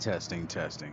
Testing, testing.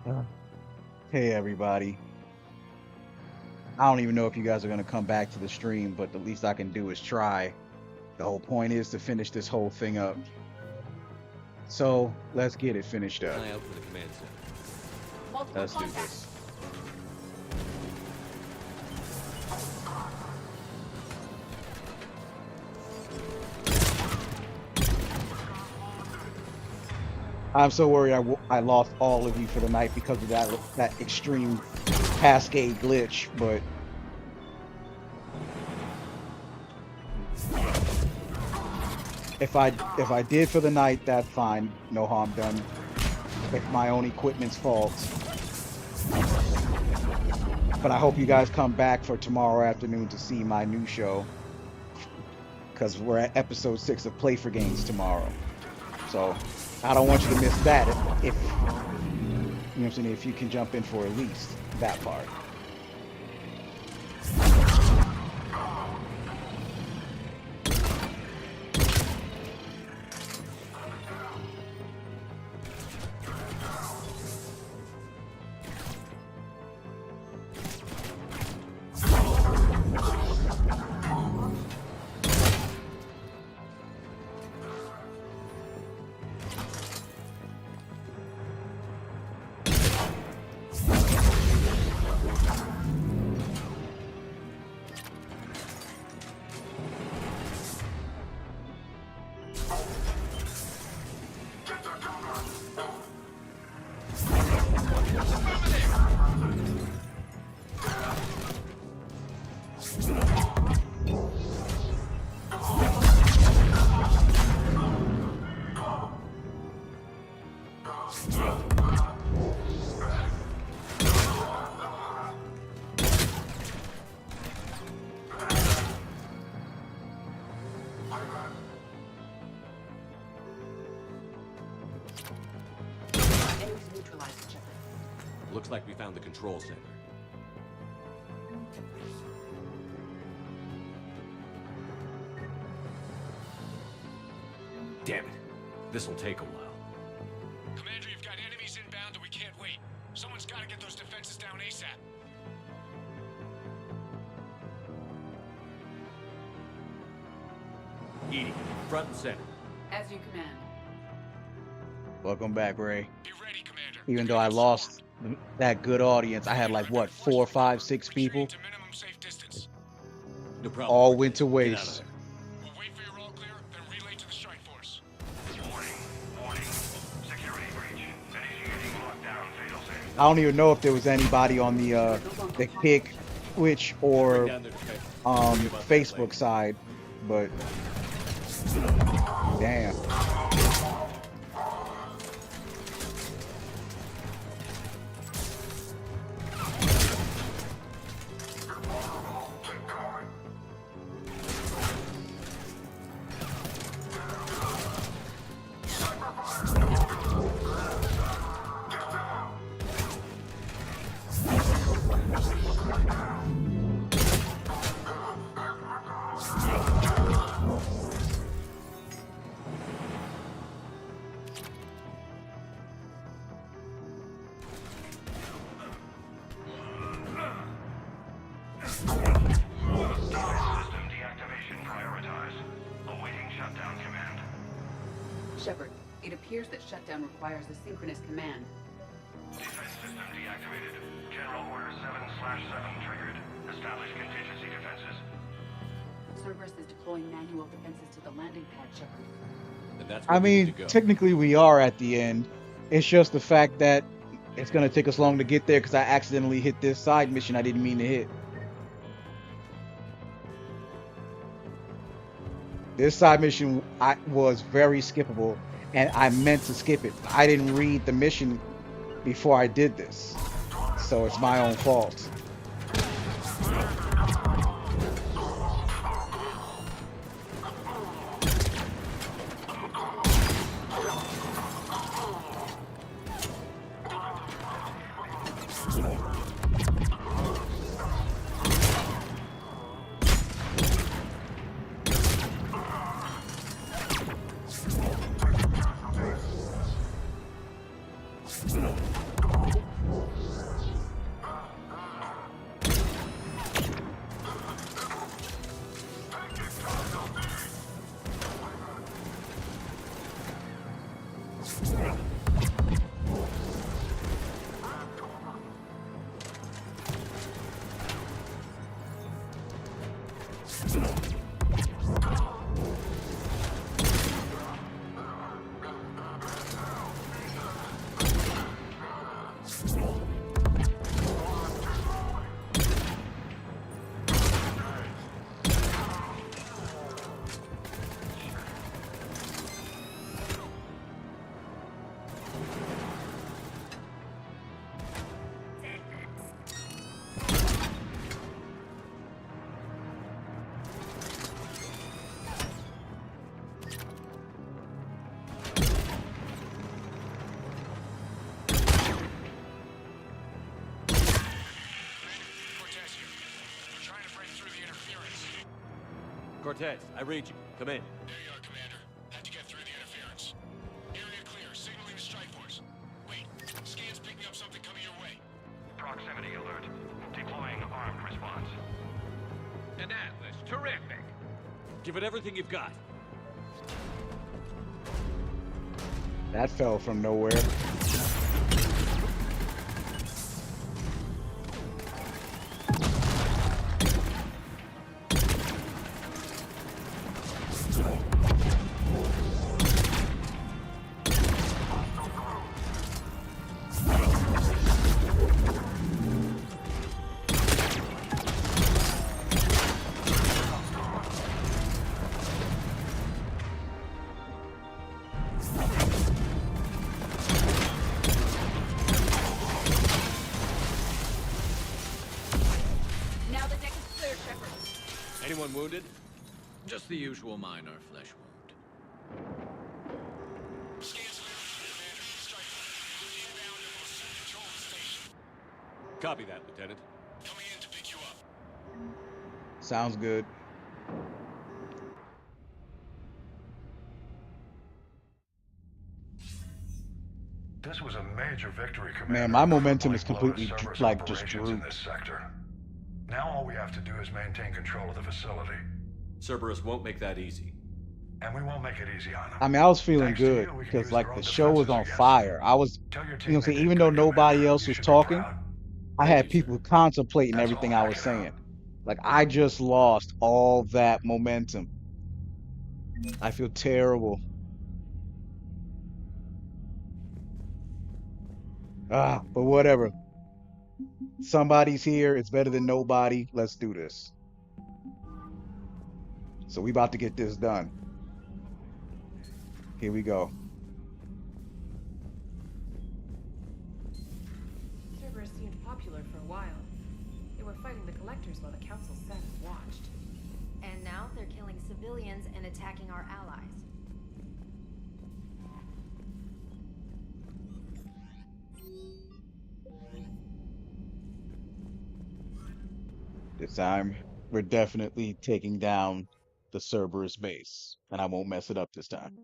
Uh, Hey everybody. I don't even know if you guys are gonna come back to the stream, but the least I can do is try. The whole point is to finish this whole thing up. So let's get it finished Keep an up. eye out for the command center. Multiple Let's do contacts. this. I'm so worried I lost all of you for the night because of that extreme cascade glitch, but if I did for the night, that's fine. No harm done. It's my own equipment's fault. But I hope you guys come back for tomorrow afternoon to see my new show, because we're at episode 6 of Play for Games tomorrow. So I don't want you to miss that if you know what I'm saying, if you can jump in for at least that part. Enemies neutralized each other. Looks like we found the control center. Damn it. This'll take a while. Commander, you've got enemies inbound and we can't wait. Someone's got to get those defenses down ASAP. Edie, front and center. As you command. Welcome back, Ray. Be ready, Commander. Even The though I enemy's lost swarmed. that good audience, I had like what, 4, 5, 6 Retreating people, to minimum safe distance. No problem. all Cortez. went to Get out of waste. there. We'll wait for your all clear, then relay to the strike force. Warning. Security breach. Initiating lockdown failsafe. I don't even know if there was anybody on the Kick, Twitch, Bring or down their defenses. Worry about that Facebook later. side, but damn. System deactivation prioritized. Awaiting shutdown command. Shepard, it appears that shutdown requires a synchronous command. Defense system deactivated. General Order 7/7 triggered. Establish contingency defenses. Cerberus is deploying manual defenses to the landing pad, Shepard. And that's where I we need mean, to go. technically we are at the end. It's just the fact that it's gonna take us long to get there because I accidentally hit this side mission I didn't mean to hit. This side mission was very skippable, and I meant to skip it. I didn't read the mission before I did this, so it's my own fault. Cortez here. We're trying to break through the interference. Cortez, I read you. Come in. There you are, Commander. Had to get through the interference. Area clear. Signaling the strike force. Wait. Scan's picking up something coming your way. Proximity alert. Deploying armed response. An Atlas. Terrific. Give it everything you've got. That fell from nowhere. Now the deck is clear, Shepard. Anyone wounded? Just the usual minor flesh wound. Scan's clear. Commander. Strike force. Inbound and we'll soon control the station. Copy that, Lieutenant. Coming in to pick you up. Sounds good. This was a major victory, Commander. Man, my momentum is Crippling completely Cerberus like just operations in drooped. this sector. Now all we have to do is maintain control of the facility. Cerberus won't make that easy. And we won't make it easy on them. I mean, I was feeling Thanks to good you, we can because use their like own the show was defenses on against them. fire. I was, Tell your you know, team they saying did even though good, nobody Commander. else You was should be talking, proud. I Thank had you, sir. people contemplating That's all everything I I was can saying. Like I just lost all that momentum. I feel terrible. But whatever. Somebody's here. It's better than nobody. Let's do this. So we about to get this done. Here we go. Cerberus seemed popular for a while. They were fighting the Collectors while the Council sat and watched. And now they're killing civilians and attacking our allies. This time we're definitely taking down the Cerberus base, and I won't mess it up this time.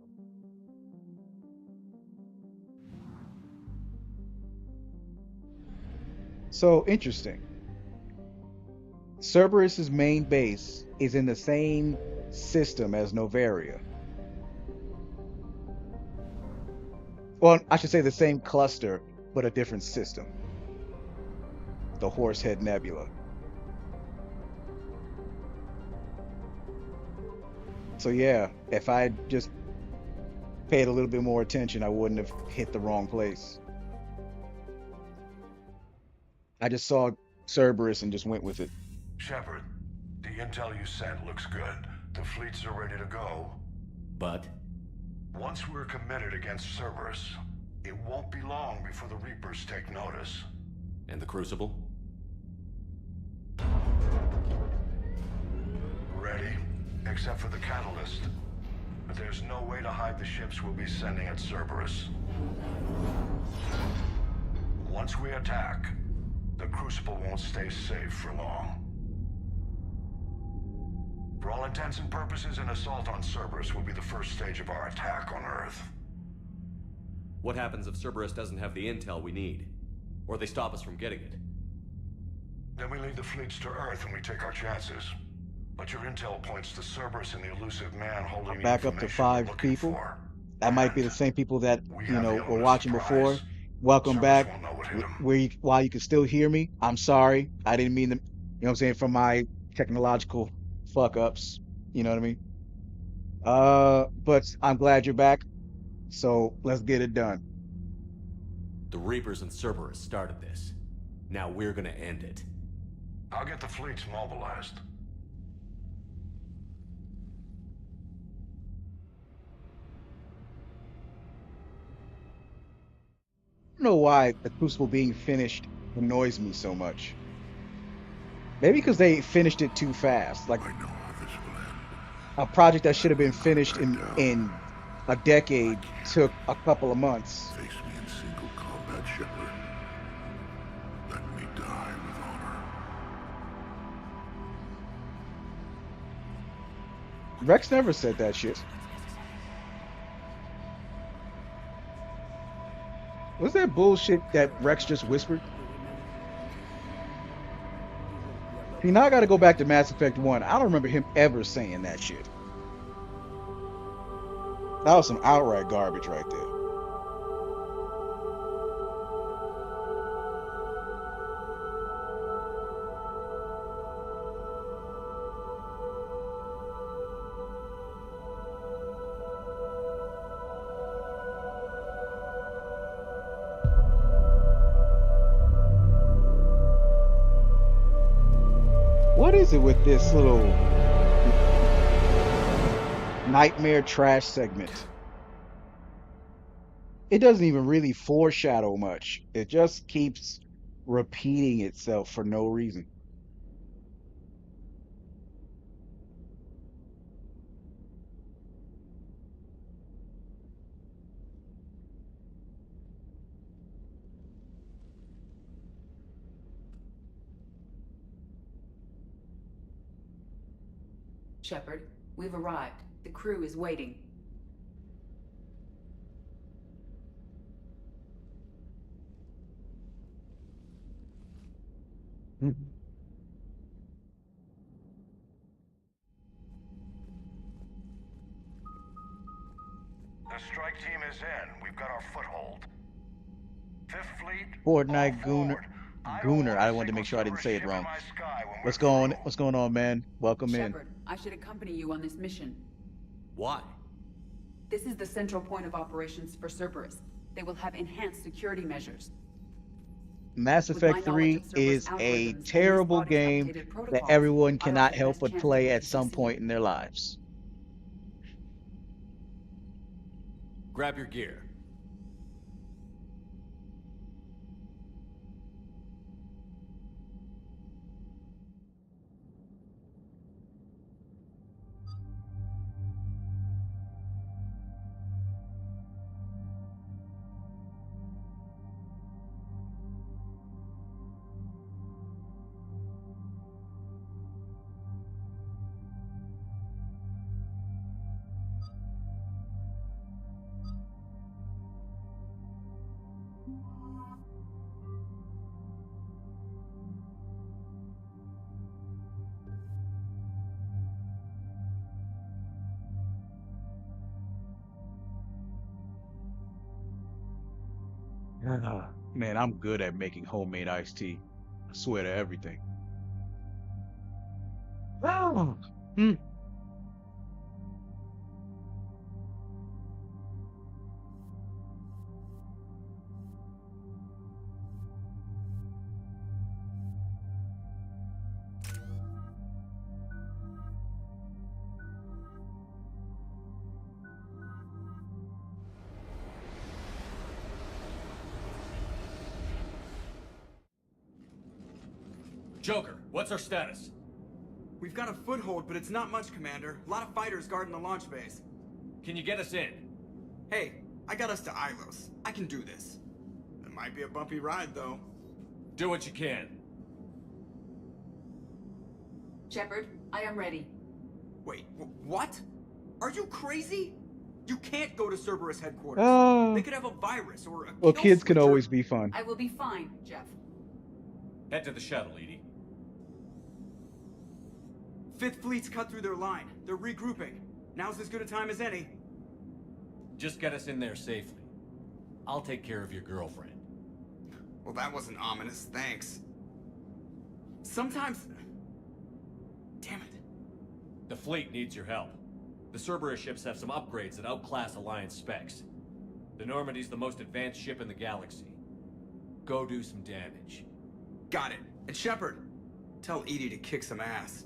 So interesting. Cerberus's main base is in the same system as Novaria. Well, I should say the same cluster, but a different system. The Horsehead Nebula. So yeah, if I just paid a little bit more attention, I wouldn't have hit the wrong place. I just saw Cerberus and just went with it. Shepard, the intel you sent looks good. The fleets are ready to go. But Once we're committed against Cerberus, it won't be long before the Reapers take notice. and the Crucible? Ready, except for the catalyst. But there's no way to hide the ships we'll be sending at Cerberus. Once we attack, the Crucible won't stay safe for long. For all intents and purposes, an assault on Cerberus will be the first stage of our attack on Earth. What happens if Cerberus doesn't have the intel we need? Or they stop us from getting it? Then we lead the fleets to Earth and we take our chances. But your intel points to Cerberus and the elusive man holding the Back up to information we're 5 looking people. for. That might be the And same people that, we you have the know, were element of watching surprise. before. Welcome Cerberus back. won't know what hit him. While you can still hear me, I'm sorry. I didn't mean to, you know what I'm saying, from my technological fuck ups. You know what I mean? But I'm glad you're back. So let's get it done. The Reapers and Cerberus started this. Now we're gonna end it. I'll get the fleets mobilized. I don't know why the Crucible being finished annoys me so much. Maybe because they finished it too fast. Like I know how this will end. a project that should have been Let me finished hunt that in down. a decade took a couple of months. Face me in single combat, Shepard. Let me die with honor. Rex never said that shit. Was that bullshit that Rex just whispered? See, now I gotta go back to Mass Effect 1. I don't remember him ever saying that shit. That was some outright garbage right there. What is it with this little nightmare trash segment? It doesn't even really foreshadow much. It just keeps repeating itself for no reason. Shepard, we've arrived. The crew is waiting. team is in. We've got our foothold. Fifth Fleet, Fortnite all Gooner. forward. I don't Gooner. want I a wanted to single make sure I didn't Cerberus say it ship in wrong. my sky when What's we're going through. What's going on, man? Welcome in. Shepard, I should accompany you on this mission. Why? This is the central point of operations for Cerberus. They will have enhanced security measures. Mass With my Effect knowledge 3 of Cerberus is algorithms a and this terrible body's game updated that protocols, everyone I cannot offer the help best but chance play that at you some succeed. point in their lives. Grab your gear. Man, I'm good at making homemade iced tea. I swear to everything. Oh. Mm. Joker, what's our status? We've got a foothold, but it's not much, Commander. A lot of fighters guarding the launch base. Can you get us in? Hey, I got us to Ilos. I can do this. It might be a bumpy ride, though. Do what you can. Shepard, I am ready. Wait, what? Are you crazy? You can't go to Cerberus headquarters. They could have a virus or a Well, kill kids can switch or- always be fun. I will be fine, Jeff. Head to the shuttle, Edie. Fifth Fleet's cut through their line. They're regrouping. Now's as good a time as any. Just get us in there safely. I'll take care of your girlfriend. Well, that wasn't ominous, thanks. Sometimes... Damn it. The fleet needs your help. The Cerberus ships have some upgrades that outclass Alliance specs. The Normandy's the most advanced ship in the galaxy. Go do some damage. Got it. And Shepard, tell Edie to kick some ass.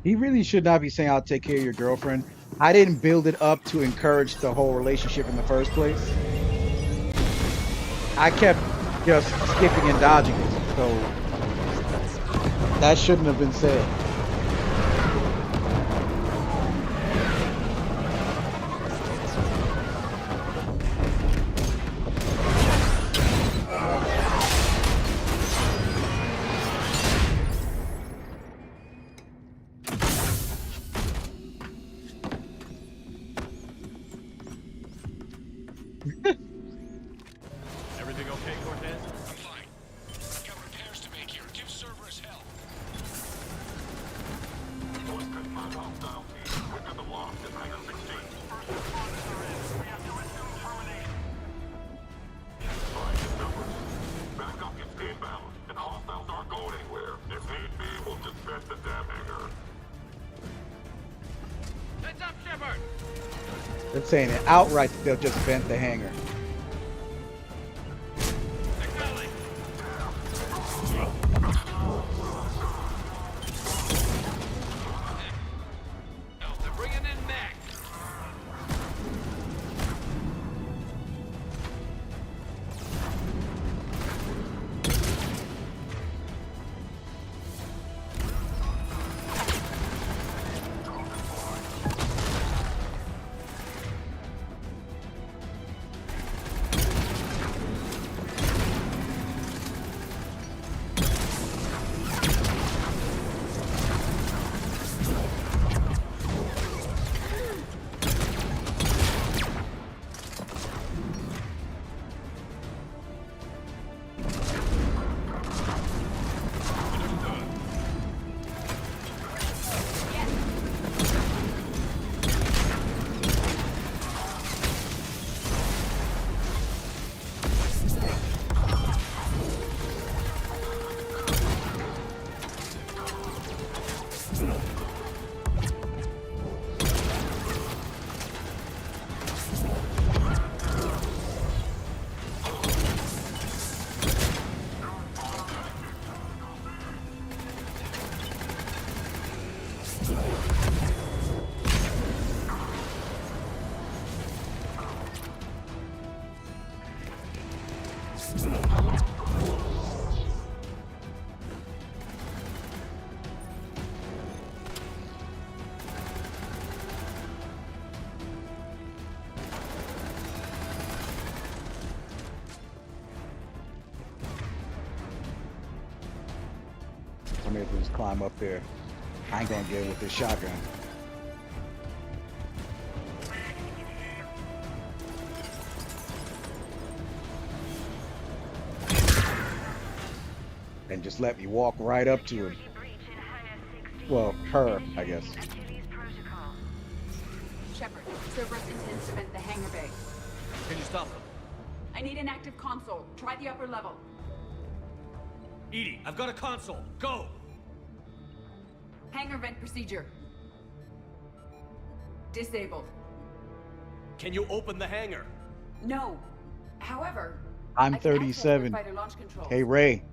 He really should not be saying, I'll take care of your girlfriend. I didn't build it up to encourage the whole relationship in the first place. I kept just skipping and dodging it, so that shouldn't have been said. Everything okay, Cortez? I'm fine. I've got repairs to make here. Give Cerberus hell. Backup gets inbound, and hostiles aren't going anywhere. If need be, we'll just vent the damn hangar. Heads up, Shepard! They're saying it outright that they'll just vent the hangar. They're calling! Oh, they're bringing in mech! I may as well just climb up there. I ain't gonna get it with this shotgun. And just let me walk right up to him. Well, her, I guess. Shepard, Cerberus intends to vent the hangar bay. Can you stop them? I need an active console. Try the upper level. EDI, I've got a console. Go! Hangar vent procedure. Disabled. Can you open the hangar? No. However, I'm I can access 37. the fighter launch controls. Hey, Ray.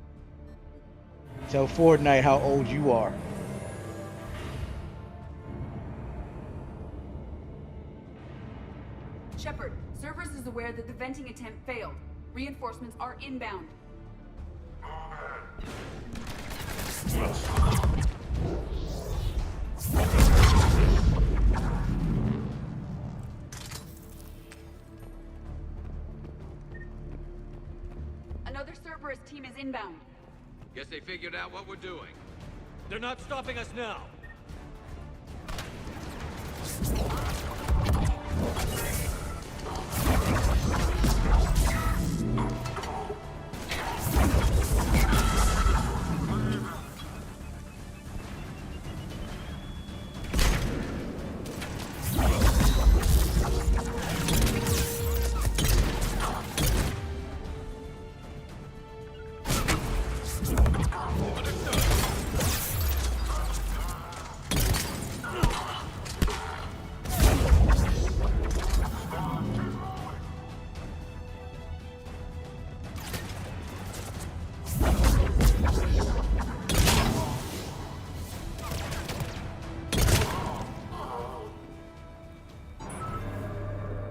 Tell Fortnite how old you are. Shepard, Cerberus is aware that the venting attempt failed. Reinforcements are inbound. Another Cerberus team is inbound. Guess they figured out what we're doing. They're not stopping us now.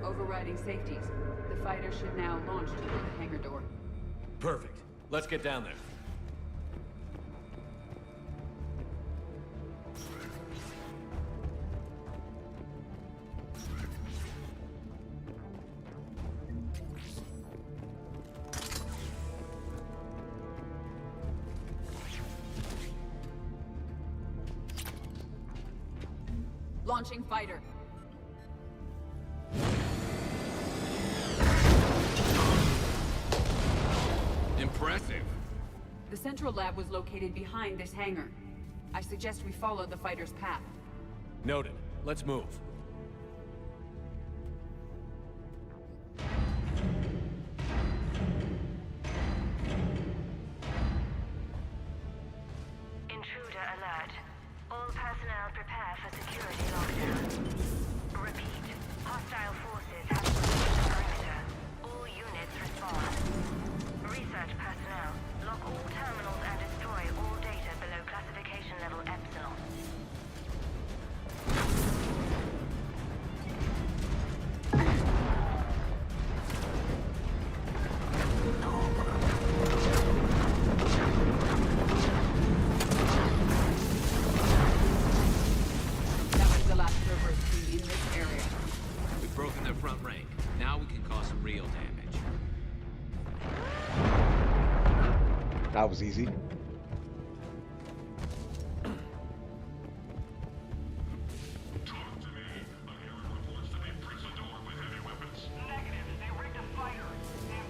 Overriding safeties. The fighter should now launch toward the hangar door. Perfect. Let's get down there. Launching fighter. Impressive. The central lab was located behind this hangar. I suggest we follow the fighter's path. Noted. Let's move. Intruder alert. All personnel prepare for security lockdown. Repeat. Hostile forces have breached the perimeter. All units respond. Research personnel, lock all terminals and destroy all data below classification level Epsilon. That was the last Cerberus team in this area. We've broken their front rank. Now we can cause some real damage. That was easy. Talk to me. I'm hearing reports that they breached the door with heavy weapons. Negative. They rigged a fighter.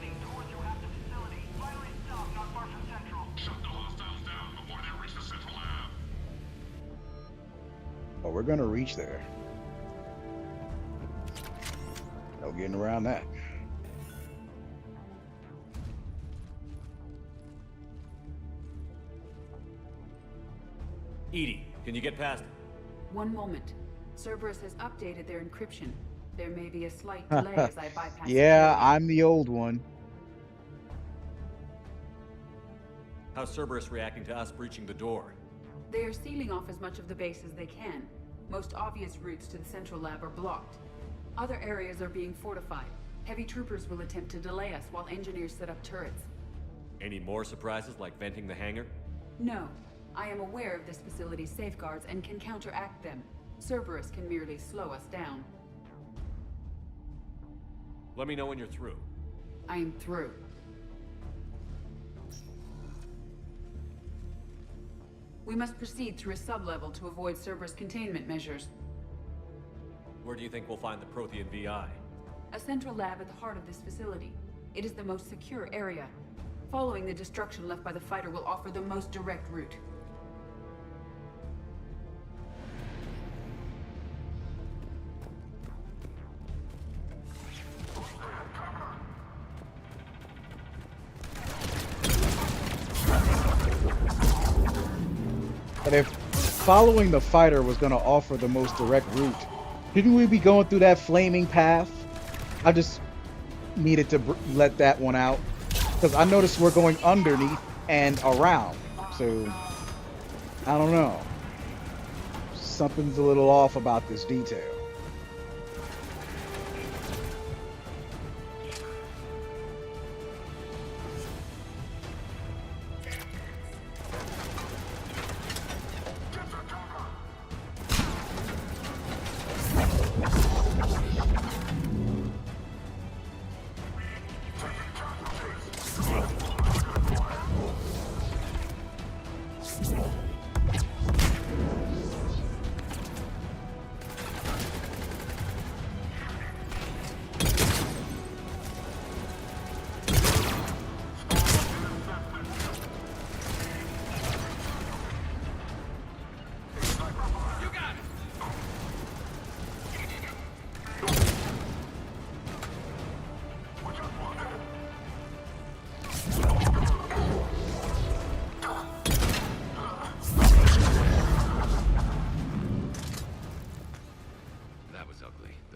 They tore throughout the facility. Firing stop not far from Central. Shut the hostiles down before they reach the central lab. Oh, we're gonna reach there. No getting around that. EDI, can you get past it? One moment. Cerberus has updated their encryption. There may be a slight delay as I bypass Yeah, security. I'm the old one. How's Cerberus reacting to us breaching the door? They are sealing off as much of the base as they can. Most obvious routes to the central lab are blocked. Other areas are being fortified. Heavy troopers will attempt to delay us while engineers set up turrets. Any more surprises like venting the hangar? No. I am aware of this facility's safeguards and can counteract them. Cerberus can merely slow us down. Let me know when you're through. I am through. We must proceed through a sublevel to avoid Cerberus containment measures. Where do you think we'll find the Prothean VI? A central lab at the heart of this facility. It is the most secure area. Following the destruction left by the fighter will offer the most direct route. And if following the fighter was going to offer the most direct route, shouldn't we be going through that flaming path? I just needed to let that one out. Because I noticed we're going underneath and around. So, I don't know. Something's a little off about this detail.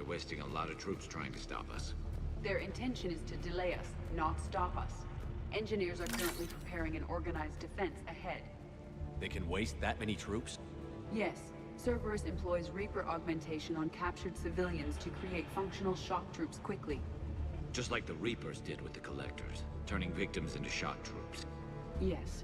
Wasting a lot of troops trying to stop us. Their intention is to delay us, not stop us. Engineers are currently preparing an organized defense ahead. They can waste that many troops? Yes. Cerberus employs Reaper augmentation on captured civilians to create functional shock troops quickly. Just like the Reapers did with the Collectors, turning victims into shock troops. Yes.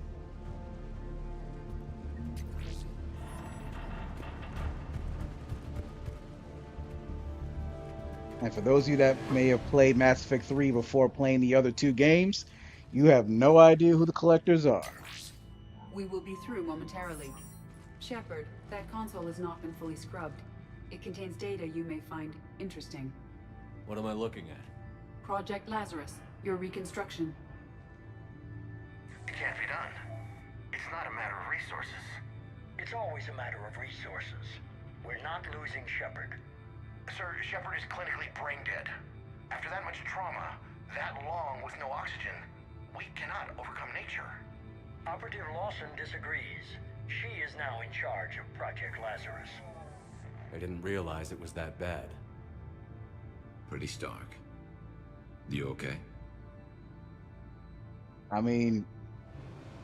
And for those of you that may have played Mass Effect 3 before playing the other two games, you have no idea who the Collectors are. We will be through momentarily. Shepard, that console has not been fully scrubbed. It contains data you may find interesting. What am I looking at? Project Lazarus, your reconstruction. It can't be done. It's not a matter of resources. It's always a matter of resources. We're not losing Shepard. Sir, Shepard is clinically brain dead. After that much trauma, that long with no oxygen, we cannot overcome nature. Operative Lawson disagrees. She is now in charge of Project Lazarus. I didn't realize it was that bad. Pretty stark. You okay? I mean,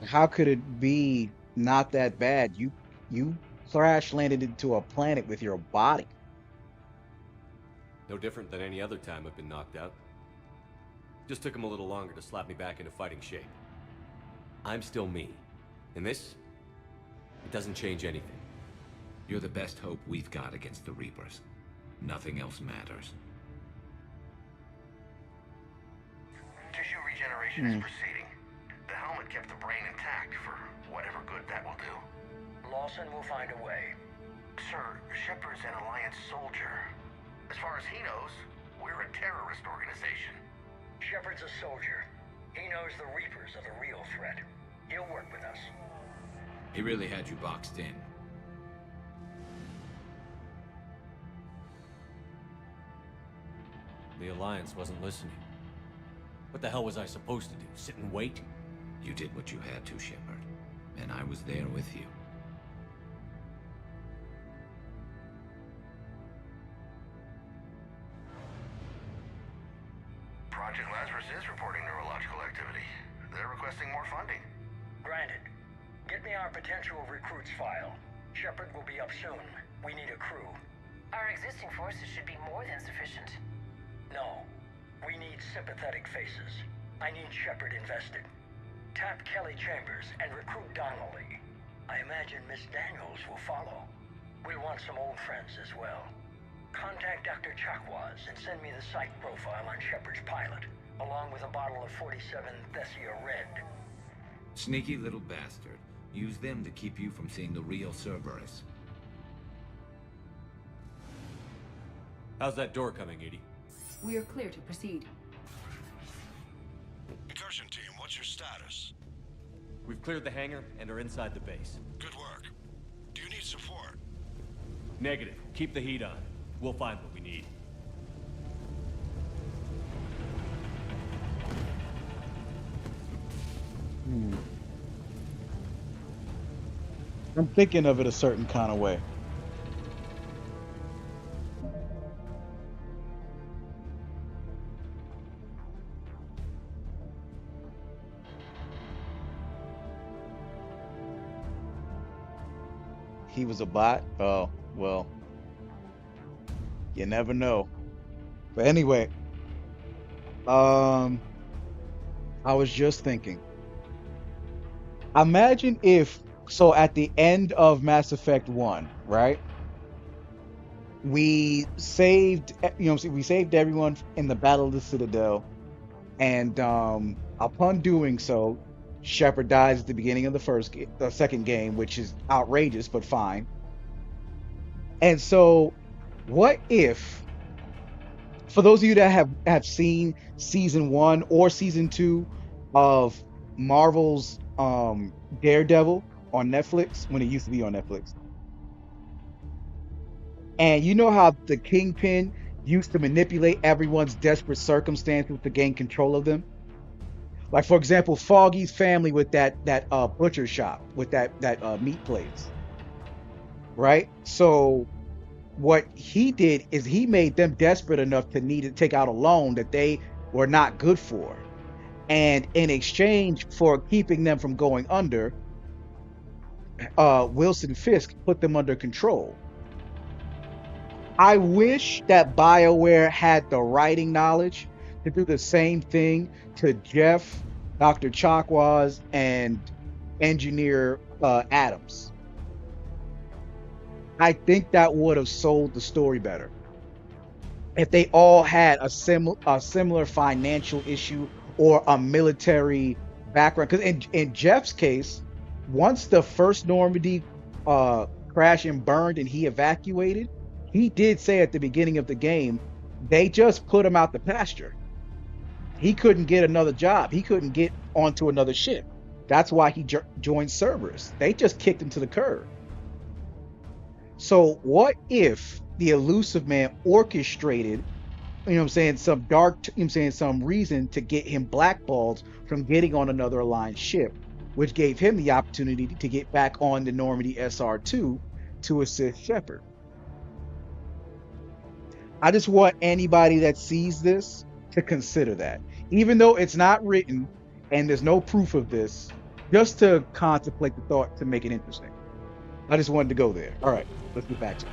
how could it be not that bad? You crash landed into a planet with your body. No different than any other time I've been knocked out. Just took him a little longer to slap me back into fighting shape. I'm still me. And this, it doesn't change anything. You're the best hope we've got against the Reapers. Nothing else matters. Tissue regeneration is proceeding. The helmet kept the brain intact for whatever good that will do. Lawson will find a way. Sir, Shepard's an Alliance soldier. As far as he knows, we're a terrorist organization. Shepard's a soldier. He knows the Reapers are the real threat. He'll work with us. He really had you boxed in. The Alliance wasn't listening. What the hell was I supposed to do? Sit and wait? You did what you had to, Shepard. And I was there with you. Project Lazarus is reporting neurological activity. They're requesting more funding. Granted. Get me our potential recruits file. Shepard will be up soon. We need a crew. Our existing forces should be more than sufficient. No. We need sympathetic faces. I need Shepard invested. Tap Kelly Chambers and recruit Donnelly. I imagine Miss Daniels will follow. We'll want some old friends as well. Contact Dr. Chakwas and send me the psych profile on Shepard's pilot, along with a bottle of 47 Thessia Red. Sneaky little bastard. Use them to keep you from seeing the real Cerberus. How's that door coming, Edie? We are clear to proceed. Incursion team, what's your status? We've cleared the hangar and are inside the base. Good work. Do you need support? Negative. Keep the heat on. We'll find what we need. I'm thinking of it a certain kind of way. He was a bot? Oh, well. You never know. But anyway, I was just thinking. Imagine if, so at the end of Mass Effect 1, right? We saved, we saved everyone in the Battle of the Citadel, and upon doing so, Shepard dies at the beginning of the second game, which is outrageous, but fine. And so, what if, for those of you that have seen season 1 or season 2 of Marvel's Daredevil on Netflix, when it used to be on Netflix, and you know how the Kingpin used to manipulate everyone's desperate circumstances to gain control of them? Like, for example, Foggy's family with that butcher shop, with that meat place, right? So what he did is he made them desperate enough to need to take out a loan that they were not good for. And in exchange for keeping them from going under, Wilson Fisk put them under control. I wish that BioWare had the writing knowledge to do the same thing to Jeff, Dr. Chakwas, and Engineer Adams. I think that would have sold the story better if they all had a similar financial issue or a military background. Because in Jeff's case, once the first Normandy crashed and burned and he evacuated, he did say at the beginning of the game, they just put him out the pasture. He couldn't get another job. He couldn't get onto another ship. That's why he joined Cerberus. They just kicked him to the curb. So what if the Elusive Man orchestrated, some dark, some reason to get him blackballed from getting on another Alliance ship, which gave him the opportunity to get back on the Normandy SR2 to assist Shepard. I just want anybody that sees this to consider that. Even though it's not written and there's no proof of this, just to contemplate the thought to make it interesting. I just wanted to go there. All right, let's get back to it.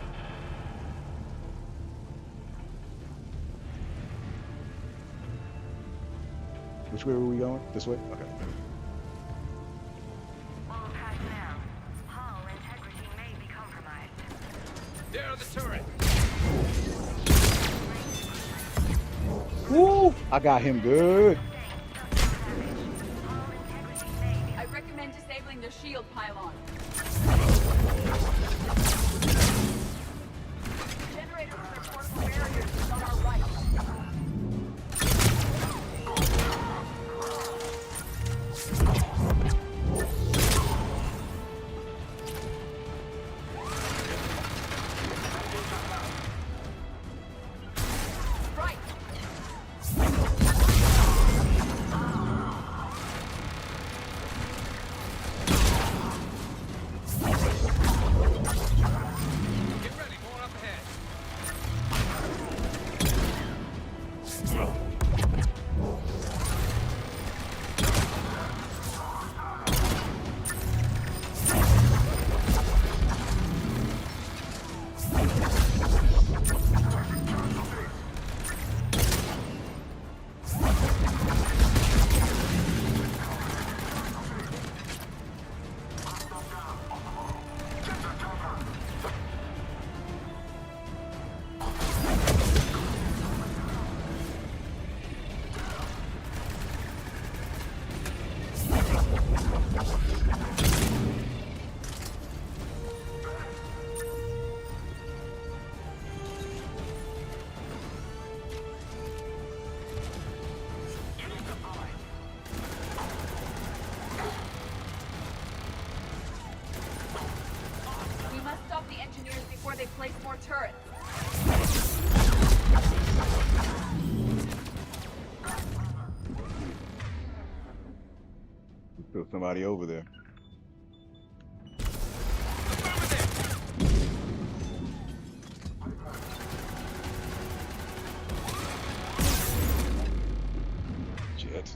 Which way were we going? This way? Okay. All personnel. Hull integrity may be compromised. There, the turret! Woo! I got him good. I recommend disabling the shield pylon. Generators with their portable barriers is on our right. they place more turrets. There's somebody over there. Shit.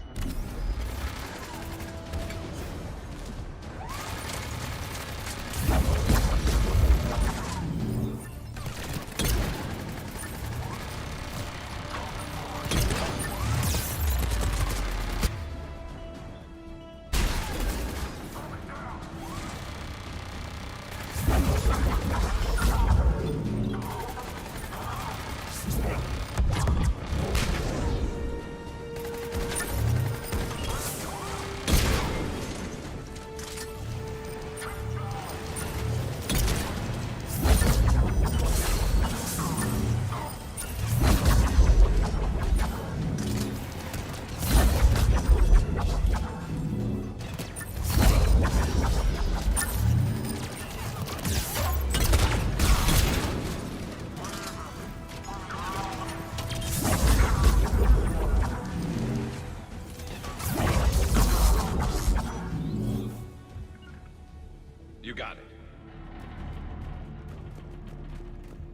You got it.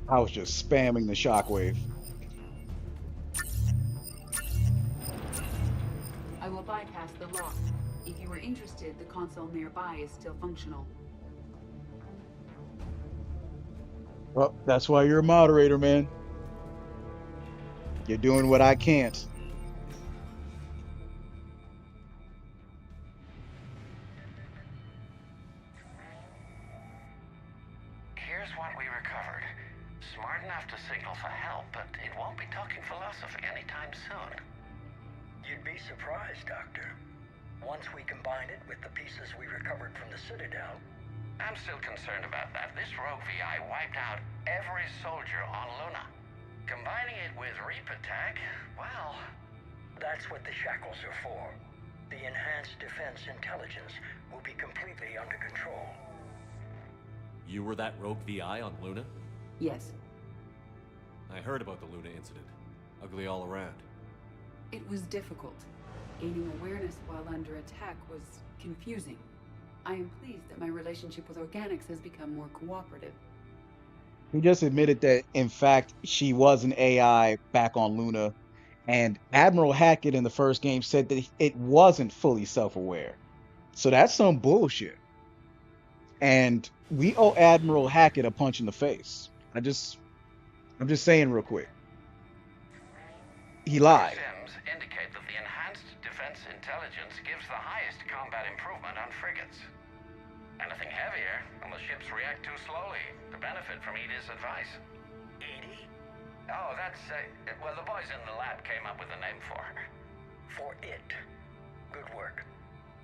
I was just spamming the shockwave. I will bypass the lock. If you are interested, the console nearby is still functional. Well, that's why you're a moderator, man. You're doing what I can't. Here's what we recovered. Smart enough to signal for help, but it won't be talking philosophy anytime soon. You'd be surprised, Doctor. Once we combine it with the pieces we recovered from the Citadel... I'm still concerned about that. This rogue VI wiped out every soldier on Luna. Combining it with Reap Attack, well... That's what the shackles are for. The enhanced defense intelligence will be completely under control. You were that rogue VI on Luna? Yes. I heard about the Luna incident. Ugly all around. It was difficult. Gaining awareness while under attack was confusing. I am pleased that my relationship with organics has become more cooperative. He just admitted that, in fact, she was an AI back on Luna, and Admiral Hackett in the first game said that it wasn't fully self-aware. So that's some bullshit. And we owe Admiral Hackett a punch in the face. I'm just saying real quick. He lied. Sims indicate that the enhanced defense intelligence gives the highest combat improvement on frigates. Anything heavier, and the ships react too slowly to benefit from Edie's advice. Edie? Oh, that's, well, the boys in the lab came up with a name for her. For it. Good work.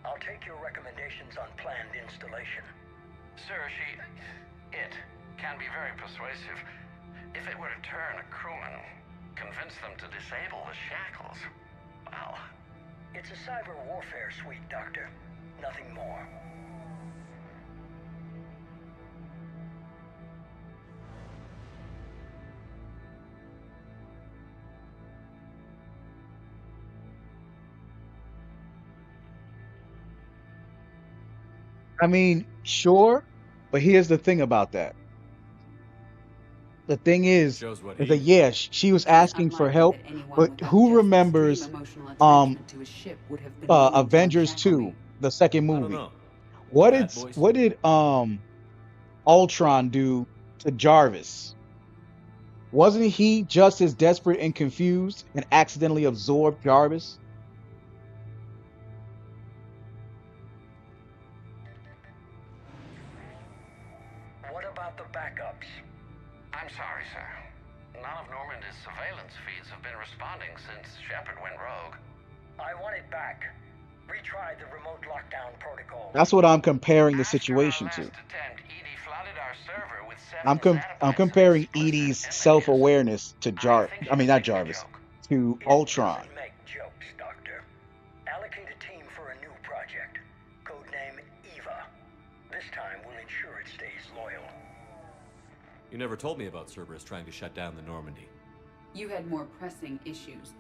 I'll take your recommendations on planned installation. Sir, it can be very persuasive. If it were to turn a crewman, convince them to disable the shackles, well... It's a cyber warfare suite, Doctor. Nothing more. I mean, sure, but here's the thing about that. The thing is Shows what that he... yeah, she was It is asking for unlikely help, that anyone but without who just remembers extreme emotional attachment to a ship would have been willing to Avengers unshackle 2, me. the second I don't movie? know. What Voice? did Ultron do to Jarvis? Wasn't he just as desperate and confused and accidentally absorbed Jarvis? What about the backups? I'm sorry, sir. None of Normandy's surveillance feeds have been responding since Shepard went rogue. I want it back. Retry the remote lockdown protocol. That's what I'm comparing the After situation our to. last attempt, Edie flooded our server with 7 I'm zettabytes of comparing explicit Edie's images. self-awareness to I think I mean, she's not making a Jarvis, joke. to It Ultron. doesn't make jokes, Doctor. Allocate a team for a new project. Codename Eva. This time we'll ensure it stays loyal. You never told me about Cerberus trying to shut down the Normandy. You had more pressing issues.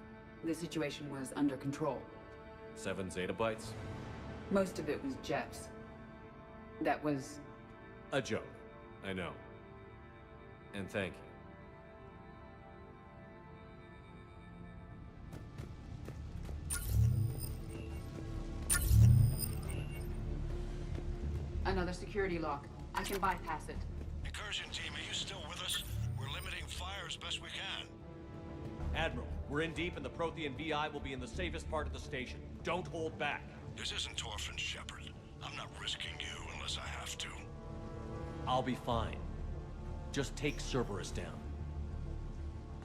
The situation was under control. 7 zettabytes? Most of it was Jeff's. That was... A joke. I know. And thank you. Another security lock. I can bypass it. Incursion team, are you still with us? We're limiting fire as best we can. Admiral, we're in deep and the Prothean VI will be in the safest part of the station. Don't hold back. This isn't Torfin, Shepard. I'm not risking you unless I have to. I'll be fine. Just take Cerberus down.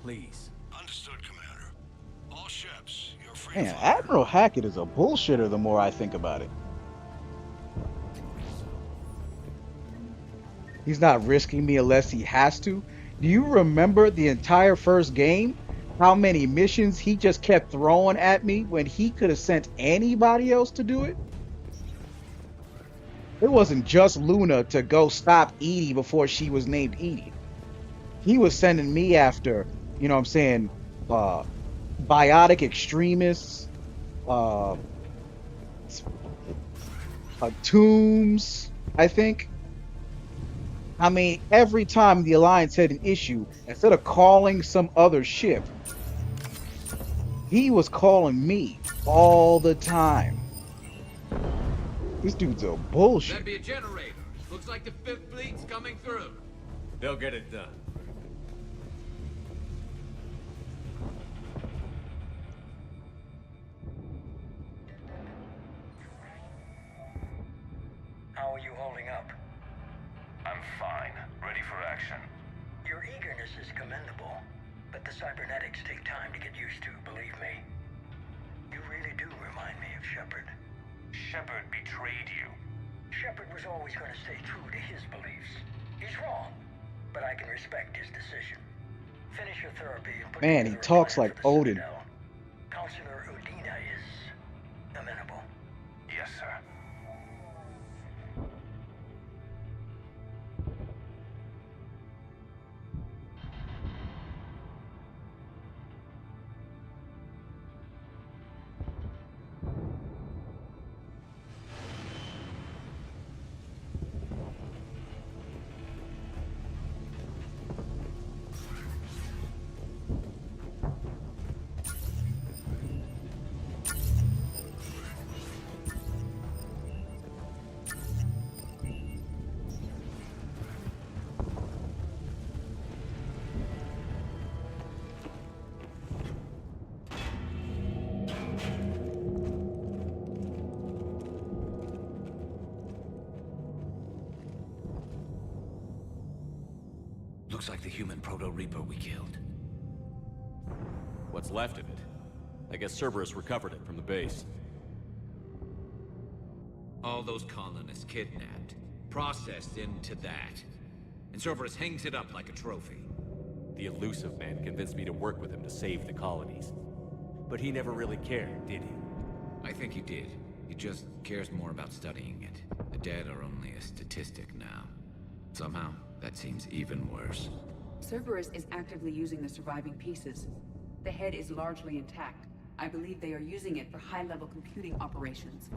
Please. Understood, Commander. All ships, you're free Man, to fire. Admiral Hackett is a bullshitter the more I think about it. He's not risking me unless he has to. Do you remember the entire first game? How many missions he just kept throwing at me when he could have sent anybody else to do it? It wasn't just Luna to go stop Edie before she was named Edie. He was sending me after, you know what I'm saying, biotic extremists, tombs, I think. I mean, every time the Alliance had an issue, instead of calling some other ship, he was calling me all the time. This dude's a bullshit. That'd be a generator. Looks like the 5th Fleet's coming through. They'll get it done. How are you holding up? I'm fine. Ready for action. Your eagerness is commendable, but the cybernetics take time to get used to, believe me. You really do remind me of Shepard. Shepard betrayed you. Shepard was always going to stay true to his beliefs. He's wrong, but I can respect his decision. Finish your therapy and put Man, he together a talks plan like for the Odin. Citadel. Counselor Udina is amenable. Yes, sir. Looks like the human Proto-Reaper we killed. What's left of it? I guess Cerberus recovered it from the base. All those colonists kidnapped, processed into that. And Cerberus hangs it up like a trophy. The elusive man convinced me to work with him to save the colonies. But he never really cared, did he? I think he did. He just cares more about studying it. The dead are only a statistic now. Somehow, that seems even worse. Cerberus is actively using the surviving pieces. The head is largely intact. I believe they are using it for high-level computing operations.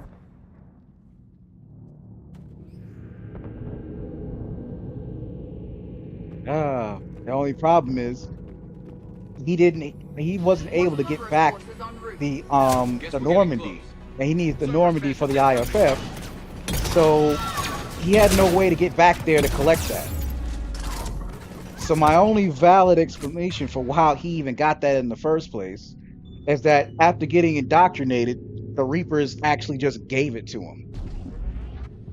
The only problem is he wasn't able to get back the Normandy. And he needs the Normandy for the IFF. So he had no way to get back there to collect that. So my only valid explanation for how he even got that in the first place is that after getting indoctrinated, the Reapers actually just gave it to him.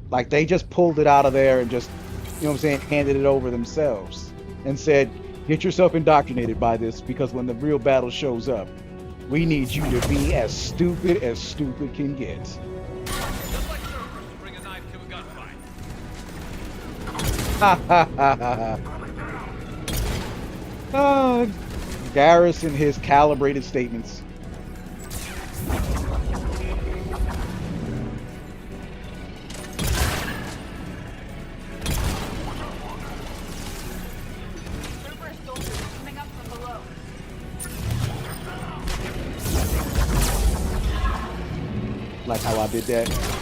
Like they just pulled it out of there and just, you know what I'm saying, handed it over themselves and said, get yourself indoctrinated by this because when the real battle shows up, we need you to be as stupid can get. Just like Cerberus to bring a knife to a gunfight. Ha ha ha ha. Garrus and his calibrated statements. like how I did that?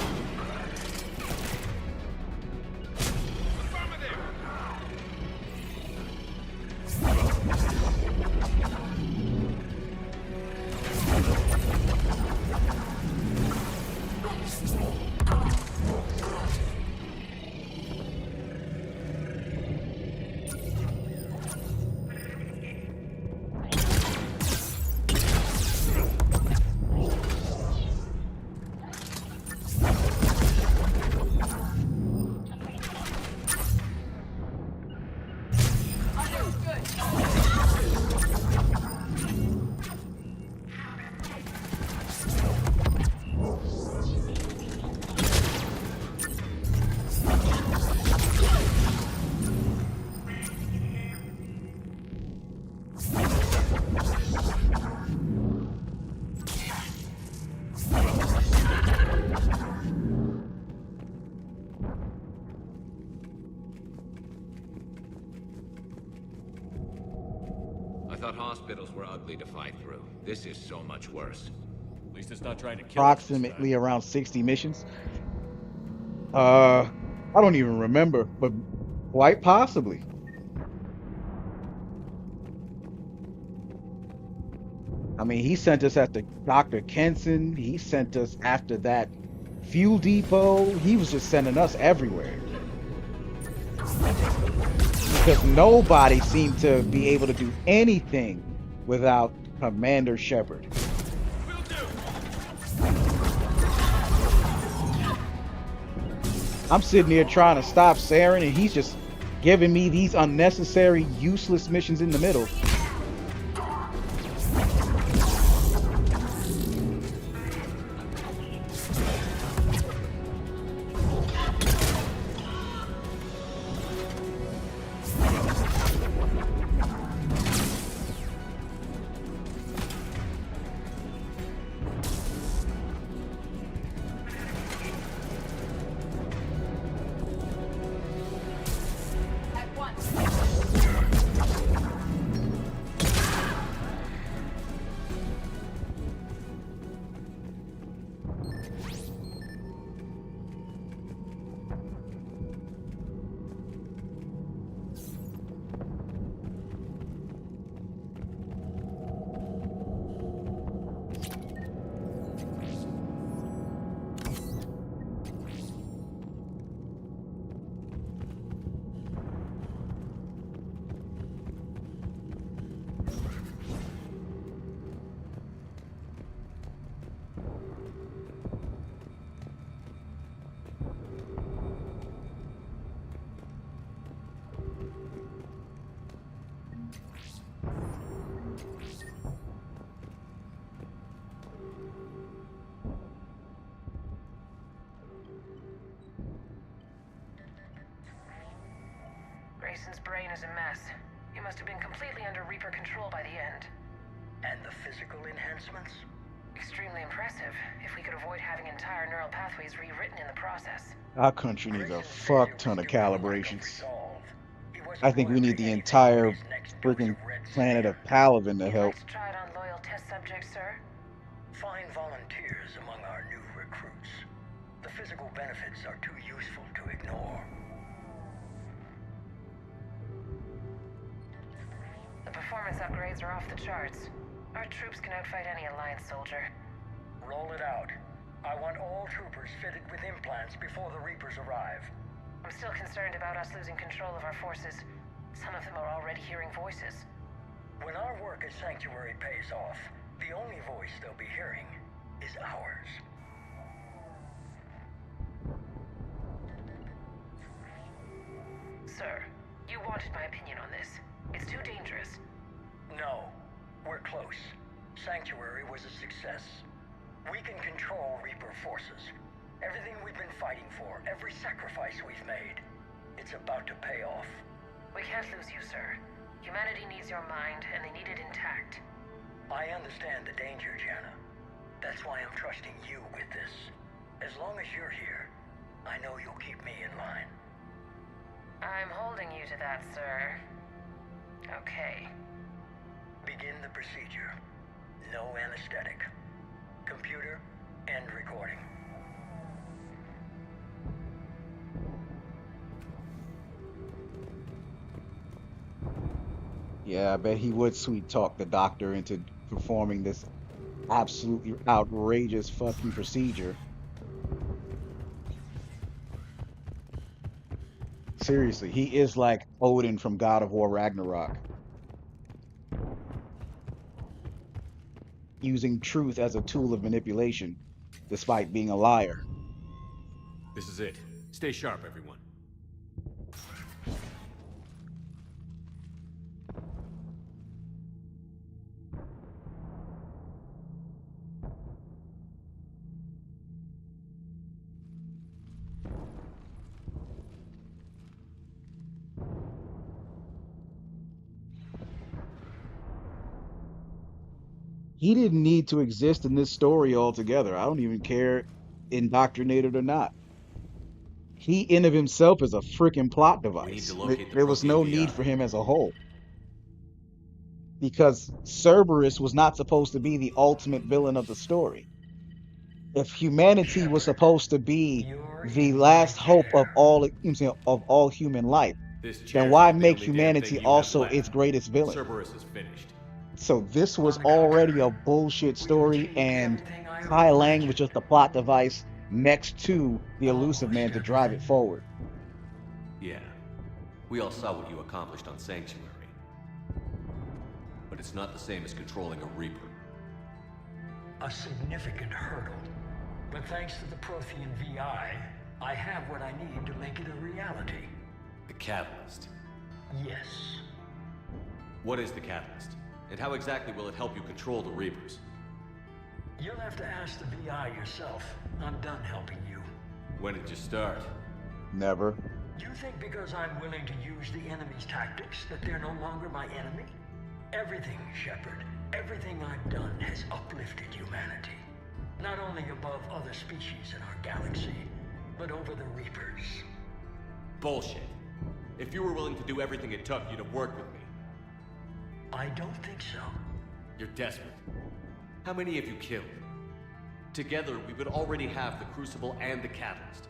I thought hospitals were ugly to fight through. This is so much worse. At least it's not trying to kill us this time. Approximately around 60 missions. I don't even remember, but quite possibly. I mean, he sent us after Dr. Kenson. He sent us after that fuel depot. He was just sending us everywhere. Because nobody seemed to be able to do anything without Commander Shepard. I'm sitting here trying to stop Saren, and he's just giving me these unnecessary, useless missions in the middle. Grayson's brain is a mess. He must have been completely under Reaper control by the end. And the physical enhancements? Extremely impressive, if we could avoid having entire neural pathways rewritten in the process. Our country needs a fuck ton of calibrations. I think we need the entire freaking planet of Palaven to help. Like to try it on loyal test subjects, sir? Find volunteers among our new recruits. The physical benefits are too useful to ignore. The performance upgrades are off the charts. Our troops can outfight any Alliance soldier. Roll it out. I want all troopers fitted with implants before the Reapers arrive. I'm still concerned about us losing control of our forces. Some of them are already hearing voices. When our work at Sanctuary pays off, the only voice they'll be hearing is ours. Sir, you wanted my opinion on this. It's too dangerous. No, we're close. Sanctuary was a success. We can control Reaper forces. Everything we've been fighting for, every sacrifice we've made, it's about to pay off. We can't lose you, sir. Humanity needs your mind, and they need it intact. I understand the danger, Jana. That's why I'm trusting you with this. As long as you're here, I know you'll keep me in line. I'm holding you to that, sir. Okay. Begin the procedure. No anesthetic. Computer, end recording. Yeah, I bet he would sweet talk the doctor into performing this absolutely outrageous fucking procedure. Seriously, he is like Odin from God of War Ragnarok, using truth as a tool of manipulation, despite being a liar. This is it. Stay sharp, everyone. He didn't need to exist in this story altogether. I don't even care, indoctrinated or not. He in of himself is a freaking plot We need to device. locate the There was Prothean no need VR. for him as a whole. Because Cerberus was not supposed to be the ultimate villain of the story. If humanity was Shepard, supposed to be you're the in my last hope of chair. all human life, This then chair's why about the make only damn thing humanity you have also left. its greatest villain? Cerberus is finished. So this was On the already a contrary, bullshit we've story, achieved and everything I ever Kai Lang was imagined. just a plot device next to the elusive Almost man to drive it everything. forward. Yeah. We all saw what you accomplished on Sanctuary. But it's not the same as controlling a Reaper. A significant hurdle. But thanks to the Prothean VI, I have what I need to make it a reality. The Catalyst. Yes. What is the Catalyst? And how exactly will it help you control the Reapers? You'll have to ask the VI yourself. I'm done helping you. When did you start? Never. You think because I'm willing to use the enemy's tactics that they're no longer my enemy? Everything, Shepard, everything I've done has uplifted humanity. Not only above other species in our galaxy, but over the Reapers. Bullshit. If you were willing to do everything it took, you'd have worked with me. I don't think so. You're desperate. How many have you killed? Together, we would already have the Crucible and the Catalyst.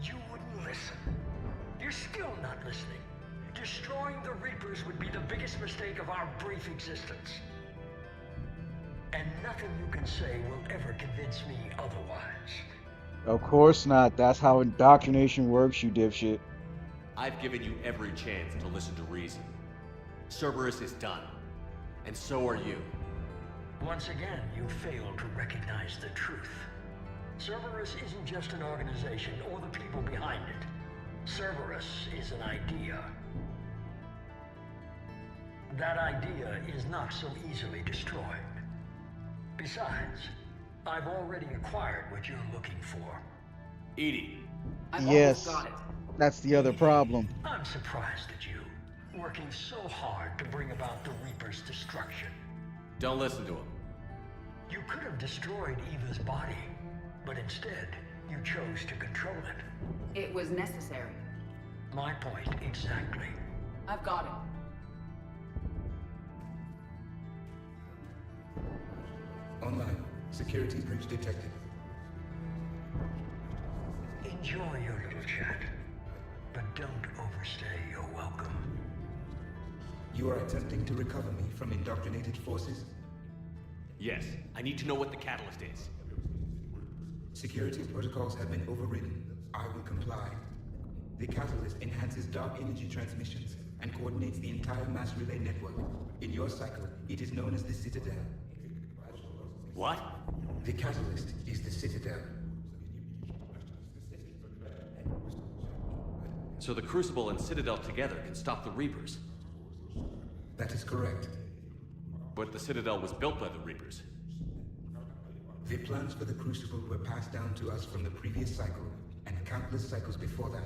You wouldn't listen. You're still not listening. Destroying the Reapers would be the biggest mistake of our brief existence. And nothing you can say will ever convince me otherwise. Of course not. That's how indoctrination works, you dipshit. I've given you every chance to listen to reason. Cerberus is done. And so are you. Once again, you fail to recognize the truth. Cerberus isn't just an organization or the people behind it. Cerberus is an idea. That idea is not so easily destroyed. Besides, I've already acquired what you're looking for. Edie. I've Yes, almost got it. that's the other problem. I'm surprised at you, working so hard to bring about the Reaper's destruction. Don't listen to him. You could have destroyed Eva's body, but instead, you chose to control it. It was necessary. My point exactly. I've got it. Online. Security breach detected. Enjoy your little chat, but don't overstay your welcome. You are attempting to recover me from indoctrinated forces? Yes, I need to know what the Catalyst is. Security protocols have been overridden. I will comply. The Catalyst enhances dark energy transmissions and coordinates the entire mass relay network. In your cycle, it is known as the Citadel. What? The Catalyst is the Citadel. So the Crucible and Citadel together can stop the Reapers. That is correct. But the Citadel was built by the Reapers. The plans for the Crucible were passed down to us from the previous cycle, and countless cycles before that.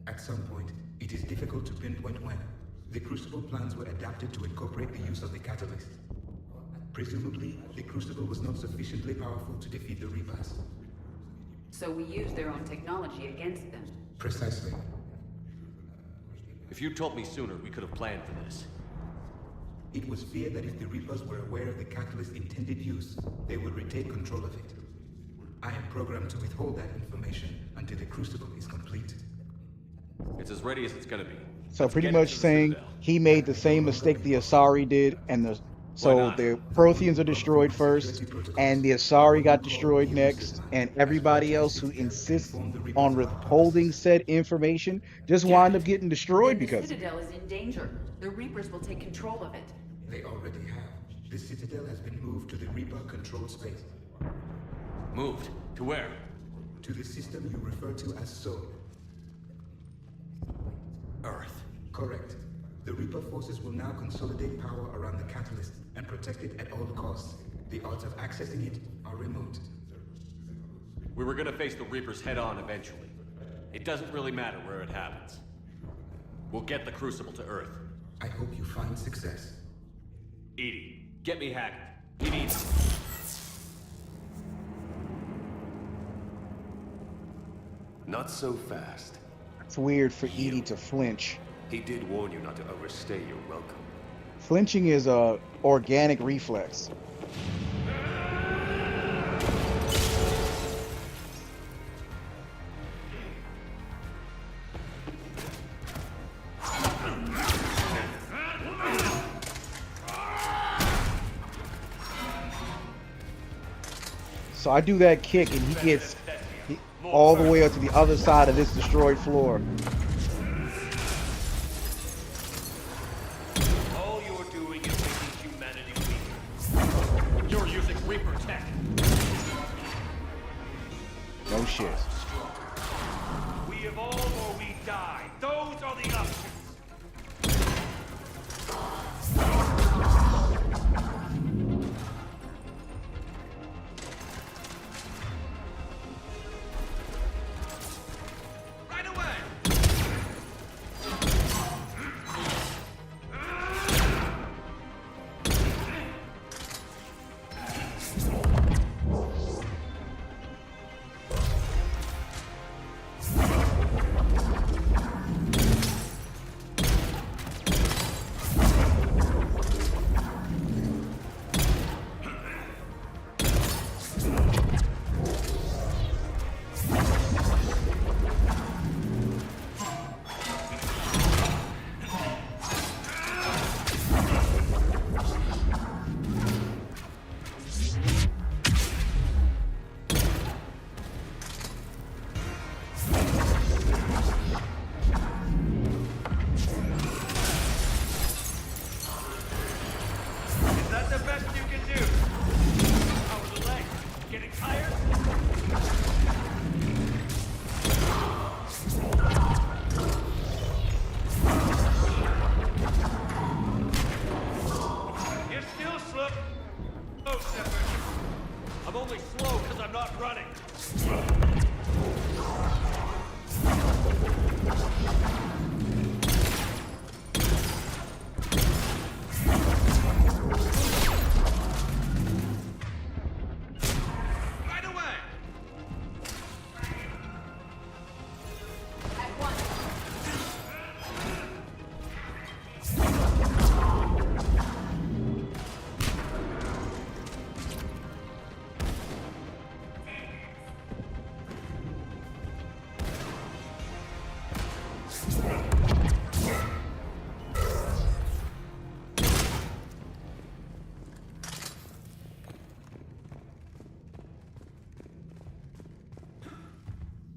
At some point, it is difficult to pinpoint when, the Crucible plans were adapted to incorporate the use of the Catalyst. Presumably, the Crucible was not sufficiently powerful to defeat the Reapers. So we used their own technology against them. Precisely. If you'd told me sooner, we could have planned for this. It was feared that if the Reapers were aware of the Catalyst's intended use, they would retake control of it. I am programmed to withhold that information until the Crucible is complete. It's as ready as it's gonna be. So Let's pretty get much into the saying Citadel. he made the same mistake the Asari did, and Why so not? the Protheans are destroyed first, and the Asari got destroyed next, and everybody else who insists on withholding said information just wind up getting destroyed Then the because of it. Citadel is in danger. The Reapers will take control of it. They already have. The Citadel has been moved to the Reaper controlled space. Moved? To where? To the system you refer to as Sol. Earth. Correct. The Reaper forces will now consolidate power around the catalyst and protect it at all costs. The odds of accessing it are remote. We were gonna face the Reapers head-on eventually. It doesn't really matter where it happens. We'll get the Crucible to Earth. I hope you find success. EDI, get me Haggard. He needs it. Not so fast. It's weird for Edie to flinch. He did warn you not to overstay your welcome. Flinching is a organic reflex. So I do that kick and he gets all the way up to the other side of this destroyed floor. All you're doing is making humanity weaker. You're using Reaper tech. No shit. We evolve or we die. Those are the options.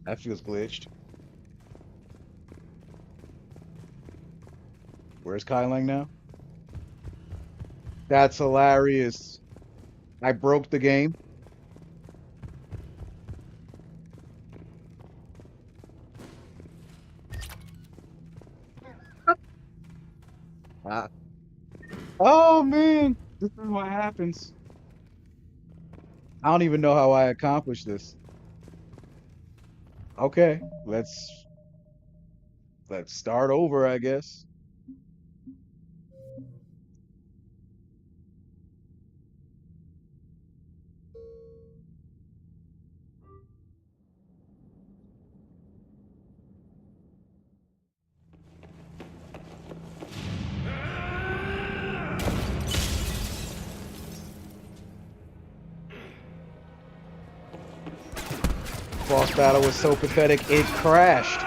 That feels glitched. Where's Kai Lang now? That's hilarious. I broke the game. Oh man, this is what happens. I don't even know how I accomplished this. Okay, let's start over, I guess. Boss battle was so pathetic, it crashed.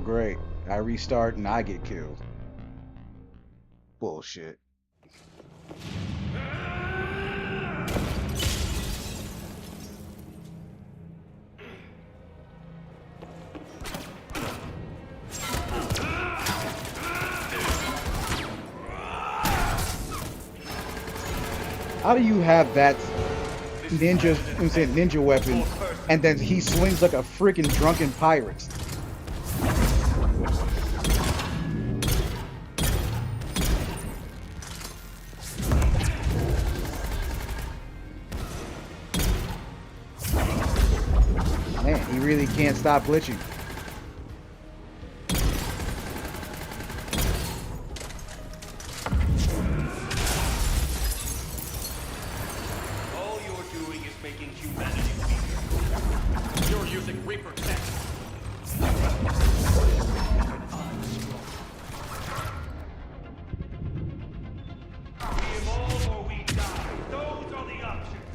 great. I restart and I get killed. Bullshit. How do you have that ninja weapon, and then he swings like a freaking drunken pirate? Man, he really can't stop glitching. All you're doing is making humanity weaker. You're using Reaper tech. We evolve or we die. Those are the options.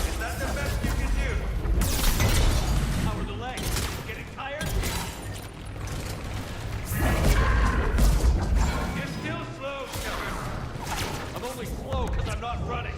Is that the best you can do? How are the legs? Getting tired? You're still slow, Shepard. I'm only slow because I'm not running.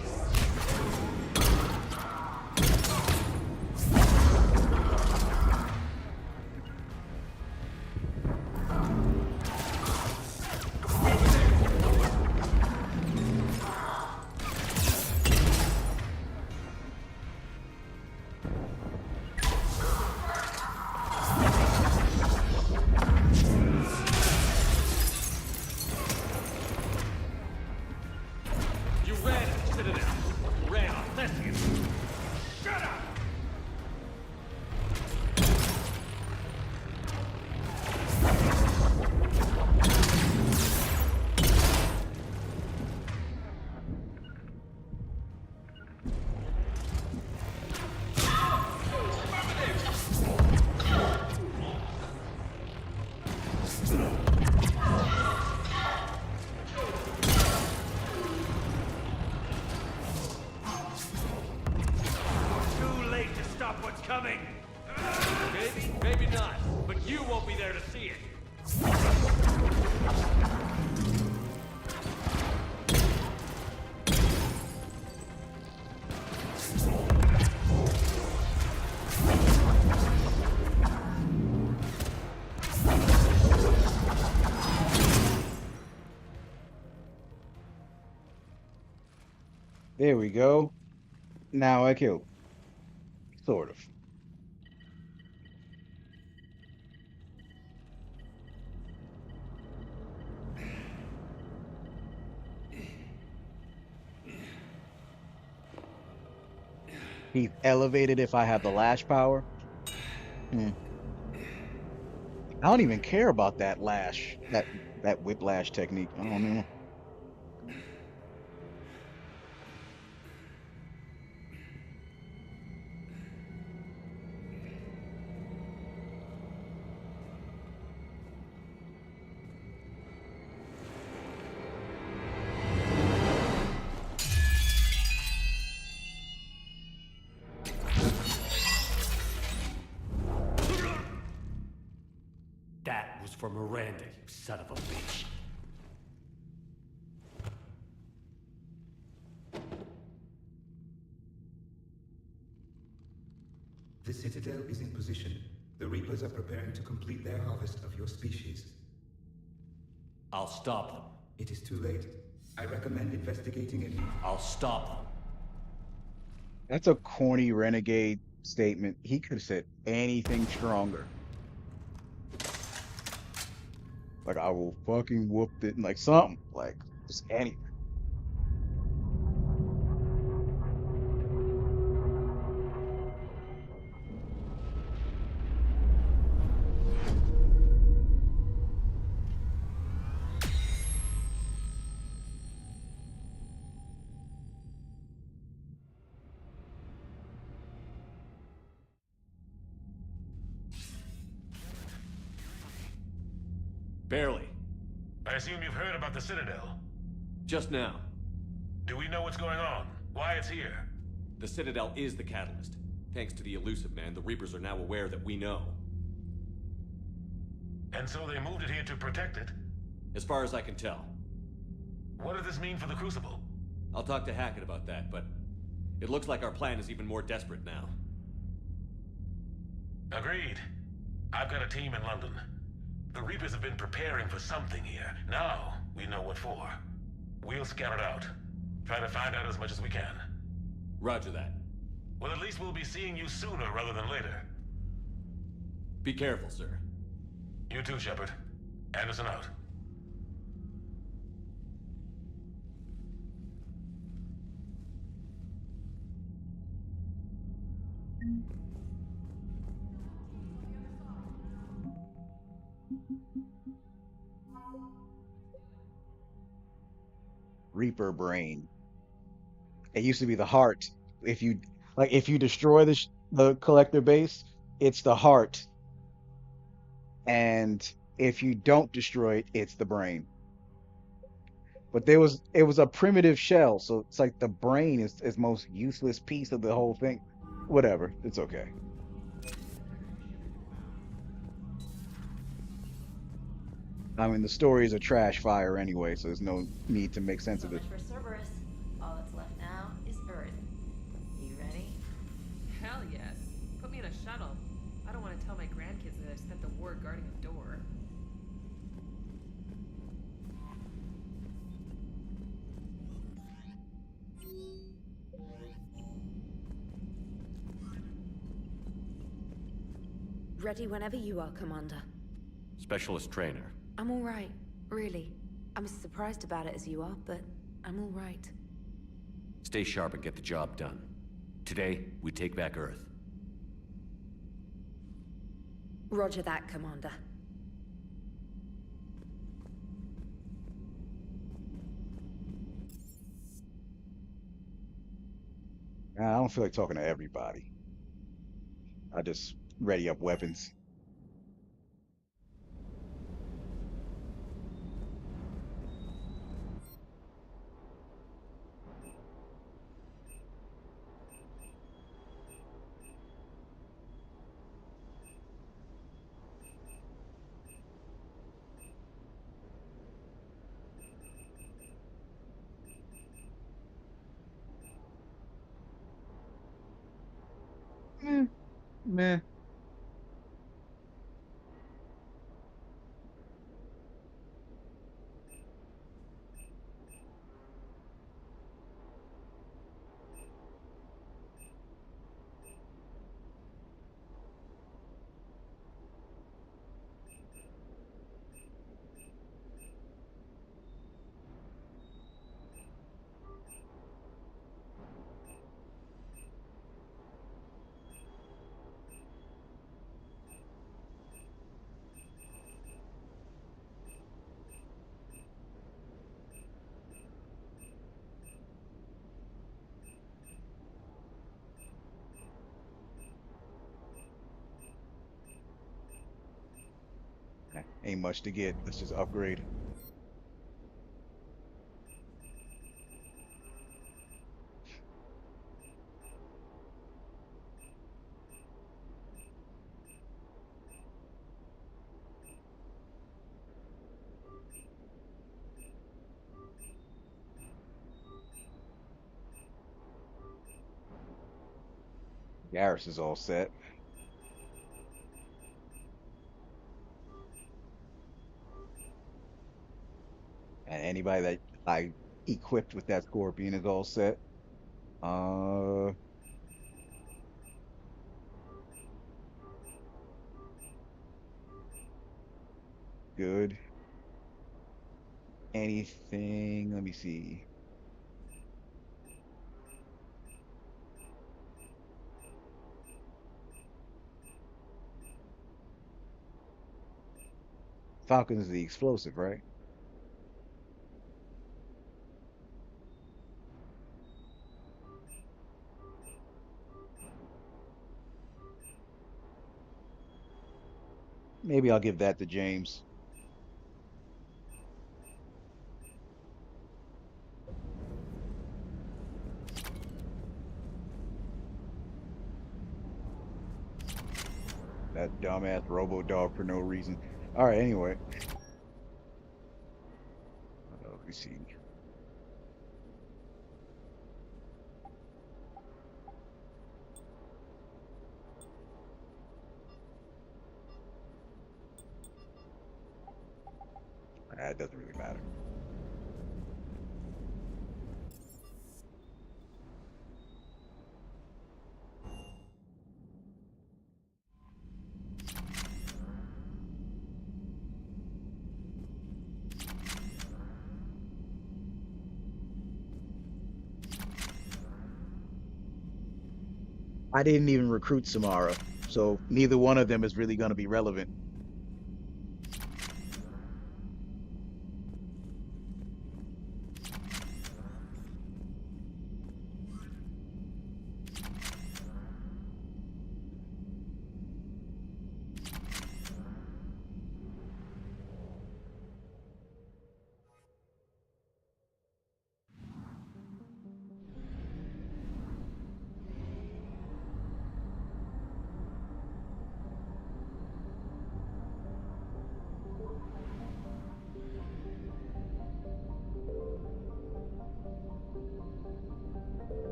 You ran at the Citadel. You ran on Thespian. Shut up! Too late to stop what's coming. Maybe, maybe not. But you won't be there to see it. There we go. Now I killed him. Sort of. He's elevated if I have the lash power. Hmm. I don't even care about that lash, that whiplash technique. I don't know. That was for Miranda, you son of a bitch. The Citadel is in position. The Reapers are preparing to complete their harvest of your species. I'll stop them. It is too late. I recommend investigating it. I'll stop them. That's a corny renegade statement. He could have said anything stronger. Like, I will fucking whoop it, like something. Like, just anything. Barely. I assume you've heard about the Citadel. Just now. Do we know what's going on? Why it's here? The Citadel is the catalyst. Thanks to the Elusive Man, the Reapers are now aware that we know. And so they moved it here to protect it? As far as I can tell. What does this mean for the Crucible? I'll talk to Hackett about that, but it looks like our plan is even more desperate now. Agreed. I've got a team in London. The Reapers have been preparing for something here. Now, we know what for. We'll scout it out. Try to find out as much as we can. Roger that. Well, at least we'll be seeing you sooner rather than later. Be careful, sir. You too, Shepard. Anderson out. Reaper brain. It used to be the heart. If you destroy the collector base, it's the heart, and if you don't destroy it, it's the brain. But it was a primitive shell, so it's like the brain is most useless piece of the whole thing. Whatever, it's okay. I mean, the story is a trash fire anyway, so there's no need to make sense So of much it. for Cerberus. All that's left now is Earth. You ready? Hell yes. Put me in a shuttle. I don't want to tell my grandkids that I've spent the war guarding a door. Ready whenever you are, Commander. Specialist trainer. I'm all right, really. I'm as surprised about it as you are, but I'm all right. Stay sharp and get the job done. Today, we take back Earth. Roger that, Commander. I don't feel like talking to everybody. I just ready up weapons. Meh, meh. Ain't much to get. Let's just upgrade. Garrus is all set. And anybody that I equipped with that Scorpion is all set. Uh, good. Anything? Let me see. Falcon is the explosive, right? Maybe I'll give that to James. dumbass robo dog for no reason. All right, anyway. Let me see. It doesn't really matter. I didn't even recruit Samara, so neither one of them is really going to be relevant.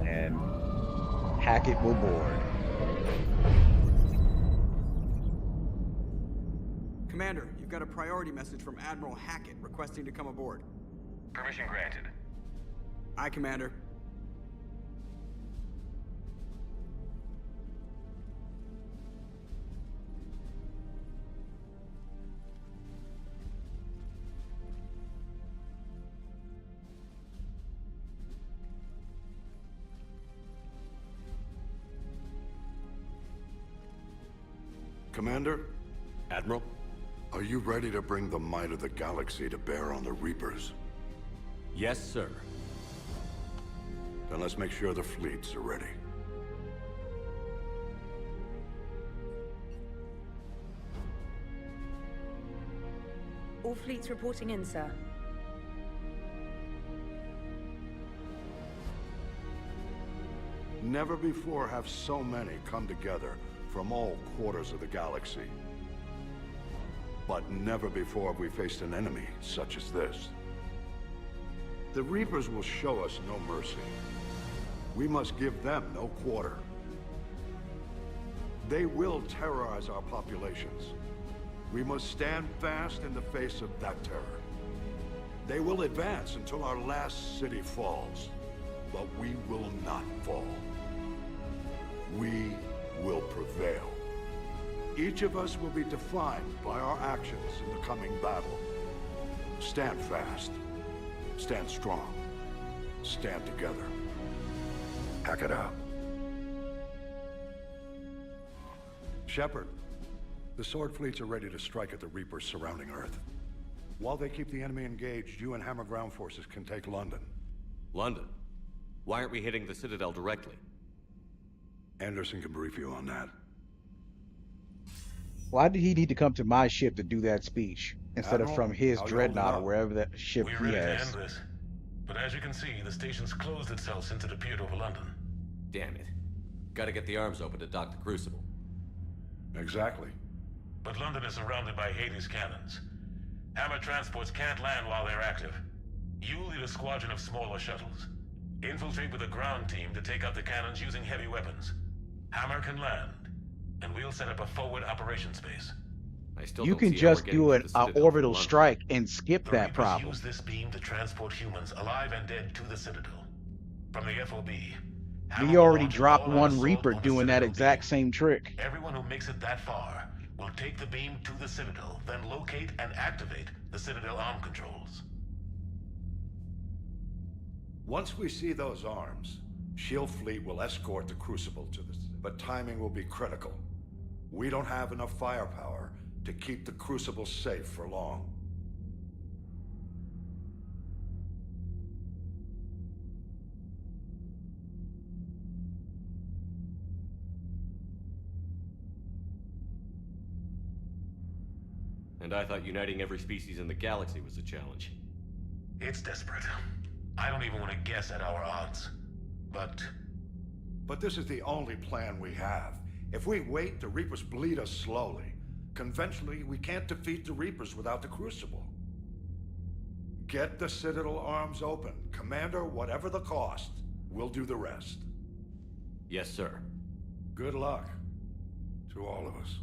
And Hackett will board. Commander, you've got a priority message from Admiral Hackett requesting to come aboard. Permission granted. Aye, Commander. Commander? Admiral? Are you ready to bring the might of the galaxy to bear on the Reapers? Yes, sir. Then let's make sure the fleets are ready. All fleets reporting in, sir. Never before have so many come together from all quarters of the galaxy. But never before have we faced an enemy such as this. The Reapers will show us no mercy. We must give them no quarter. They will terrorize our populations. We must stand fast in the face of that terror. They will advance until our last city falls, but we will not fall. We will prevail. Each of us will be defined by our actions in the coming battle. Stand fast. Stand strong. Stand together. Hack it out. Shepard, the Sword fleets are ready to strike at the Reapers surrounding Earth. While they keep the enemy engaged, you and Hammer ground forces can take London. London? Why aren't we hitting the Citadel directly? Anderson can brief you on that. Why did he need to come to my ship to do that speech instead of from his dreadnought or wherever that ship We're he ready to has? end this. But as you can see, the station's closed itself since it appeared over London. Damn it. Gotta get the arms open to dock the Crucible. Exactly. But London is surrounded by Hades cannons. Hammer transports can't land while they're active. You lead a squadron of smaller shuttles. Infiltrate with a ground team to take out the cannons using heavy weapons. Hammer can land, and we'll set up a forward operations base. You can just do an orbital strike and skip The that Reapers problem. use this beam to transport humans alive and dead to the Citadel. From the FOB, We already dropped one Reaper doing that exact same trick. everyone who makes it that far will take the beam to the Citadel, then locate and activate the Citadel arm controls. Once we see those arms, Shield Fleet will escort the Crucible to the... But timing will be critical. We don't have enough firepower to keep the Crucible safe for long. And I thought uniting every species in the galaxy was a challenge. It's desperate. I don't even want to guess at our odds. But this is the only plan we have. If we wait, the Reapers bleed us slowly. Conventionally, we can't defeat the Reapers without the Crucible. Get the Citadel arms open. Commander, whatever the cost, we'll do the rest. Yes, sir. Good luck to all of us.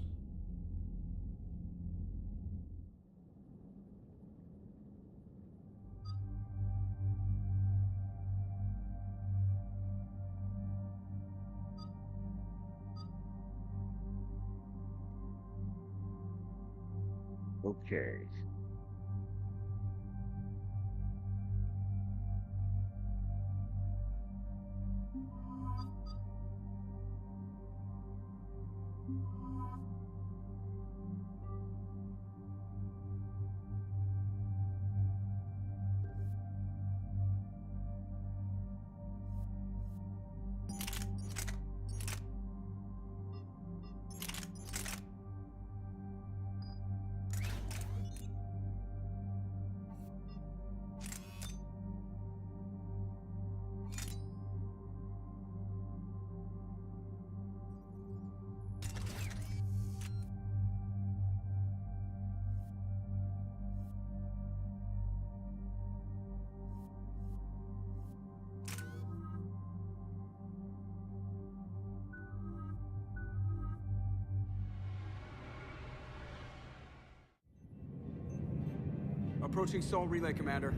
Okay. Approaching Sol Relay, Commander.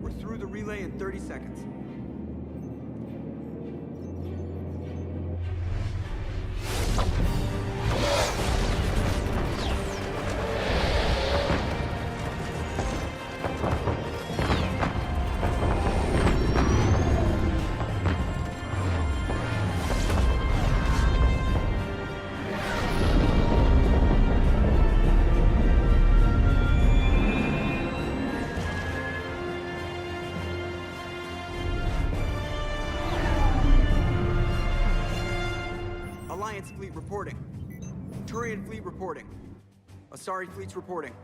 We're through the relay in 30 seconds. Alliance fleet reporting. Turian fleet reporting. Asari fleets reporting.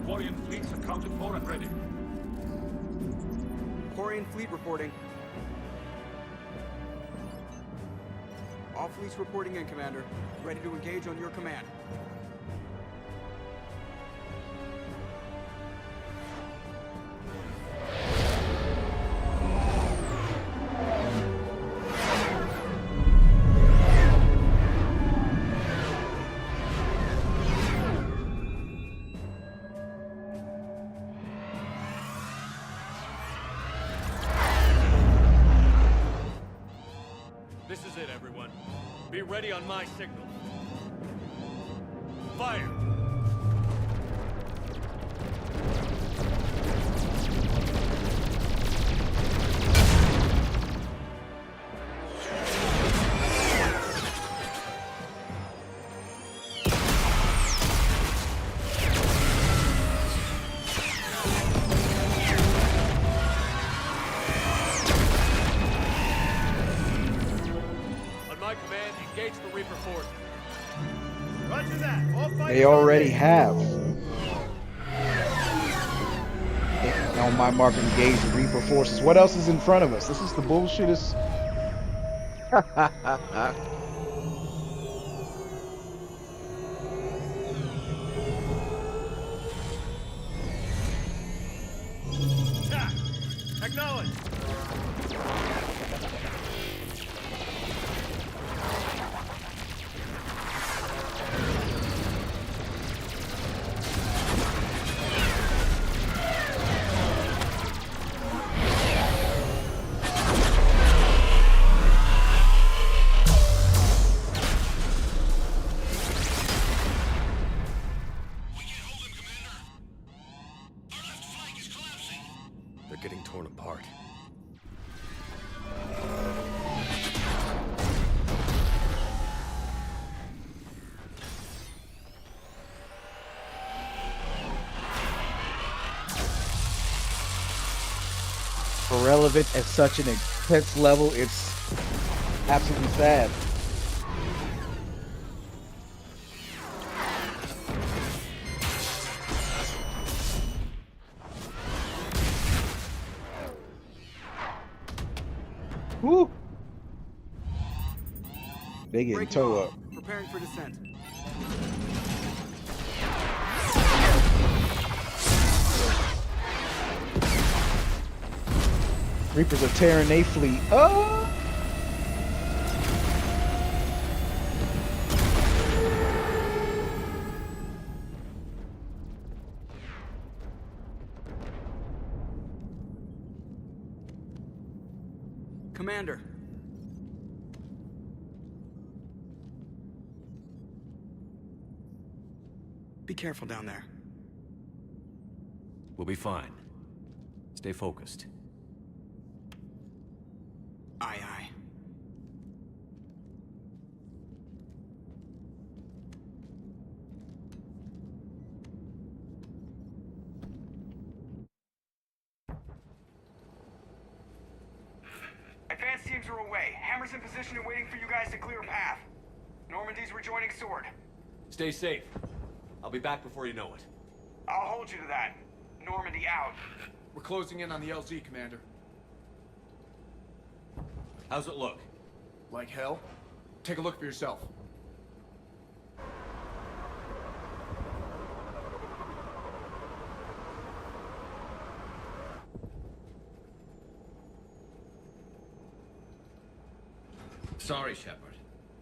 Quarian fleets accounted for and ready. Quarian fleet reporting. All fleets reporting in, Commander. Ready to engage on your command. This is it, everyone. Be ready on my signal. Fire! Engage the Reaper force. Roger that. All They already have. On my mark, engage the Reaper forces. What else is in front of us? This is the bullshittest. Attack! Acknowledge! They're getting torn apart. irrelevant at such an intense level, it's absolutely sad. Woo! They getting Breaking toe off. up. Preparing for descent. Reapers are tearing they fleet. Oh! Commander. Be careful down there. We'll be fine. Stay focused. Aye, aye. Advanced teams are away. Hammer's in position and waiting for you guys to clear a path. Normandy's rejoining Sword. Stay safe. I'll be back before you know it. I'll hold you to that. Normandy out. We're closing in on the LZ, Commander. How's it look? Like hell? Take a look for yourself. Sorry, Shepard.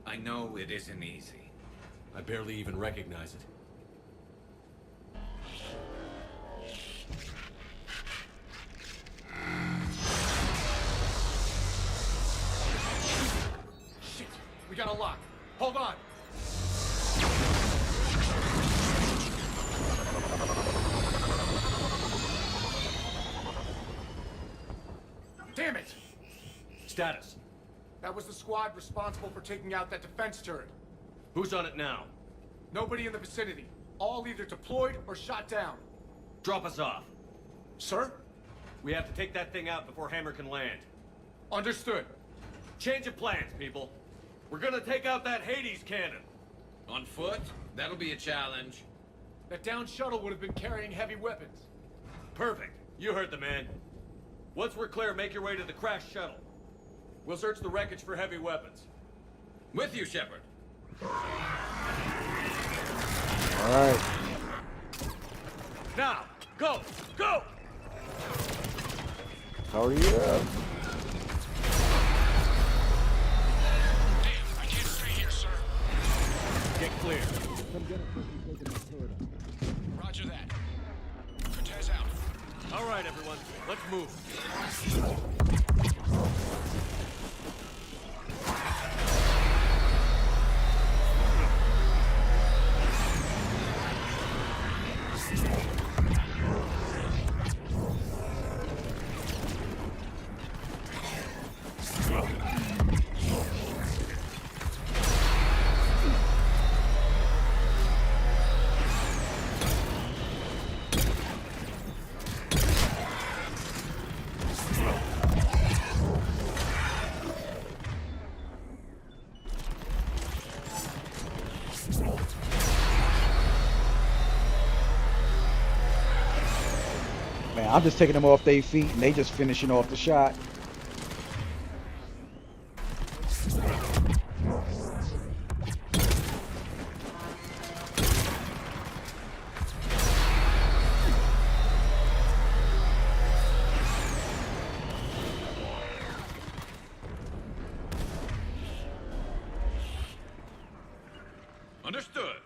I know it isn't easy. I barely even recognize it. Shit! We got a lock. Hold on! Damn it! Status. That was the squad responsible for taking out that defense turret. Who's on it now? Nobody in the vicinity. All either deployed or shot down. Drop us off. Sir? We have to take that thing out before Hammer can land. Understood. Change of plans, people. We're gonna take out that Hades cannon. On foot? That'll be a challenge. That downed shuttle would have been carrying heavy weapons. Perfect. You heard the man. Once we're clear, make your way to the crashed shuttle. We'll search the wreckage for heavy weapons. With you, Shepard. All right. Now, go! Go! Hurry up. I can't stay here, sir. Get clear. Roger that. Cortez out. All right, everyone. Let's move. Man, I'm just taking them off their feet and they just finishing off the shot. Understood.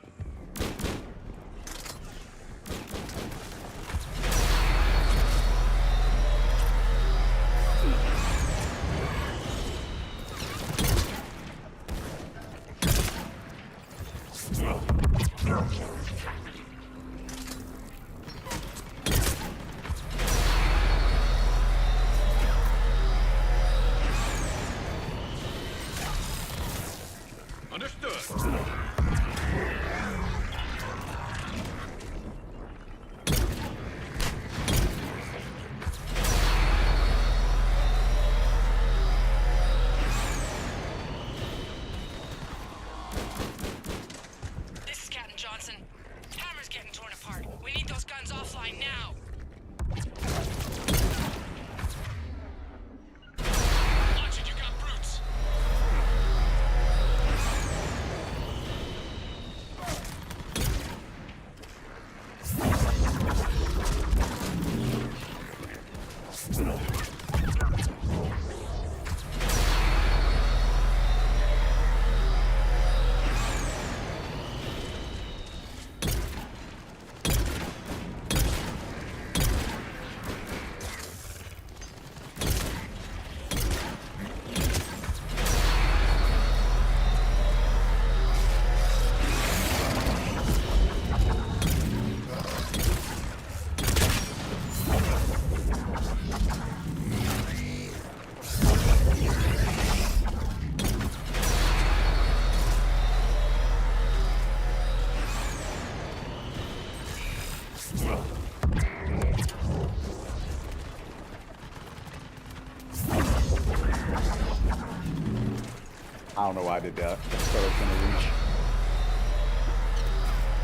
I don't know why I did that. I just thought it was gonna reach.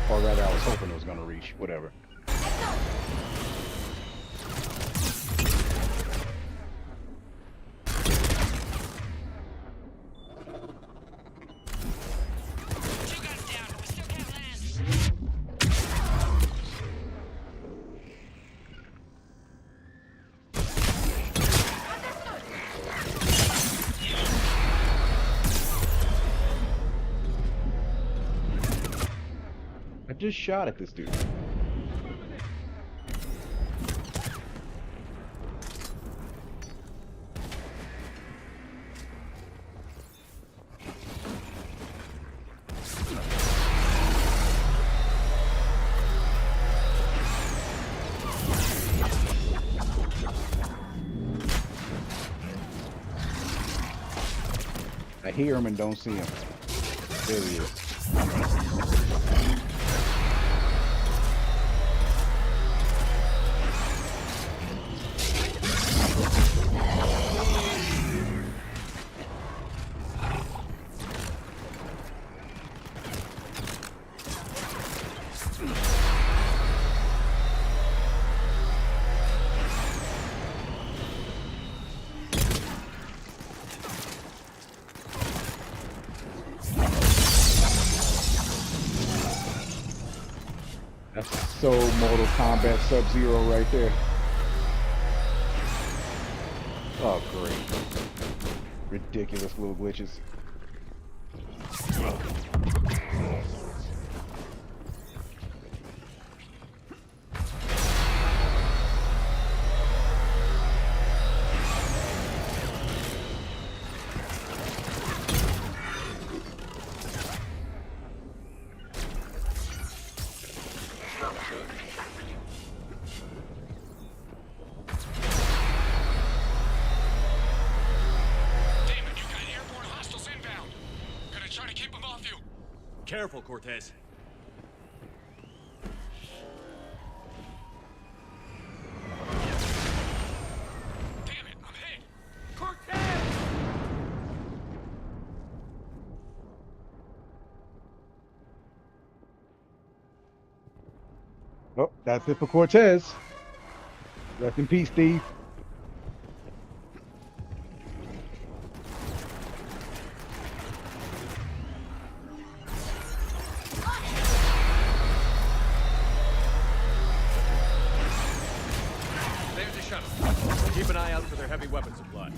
Or rather, I was hoping it was gonna reach. Whatever. I just shot at this dude. I hear him and don't see him. There he is. That's so Mortal Kombat Sub-Zero right there. Oh, great. Ridiculous little glitches. Careful, Cortez. Damn it, I'm hit! Cortez! Oh, that's it for Cortez. Rest in peace, Steve. There's the shuttle. Keep an eye out for their heavy weapon supplies.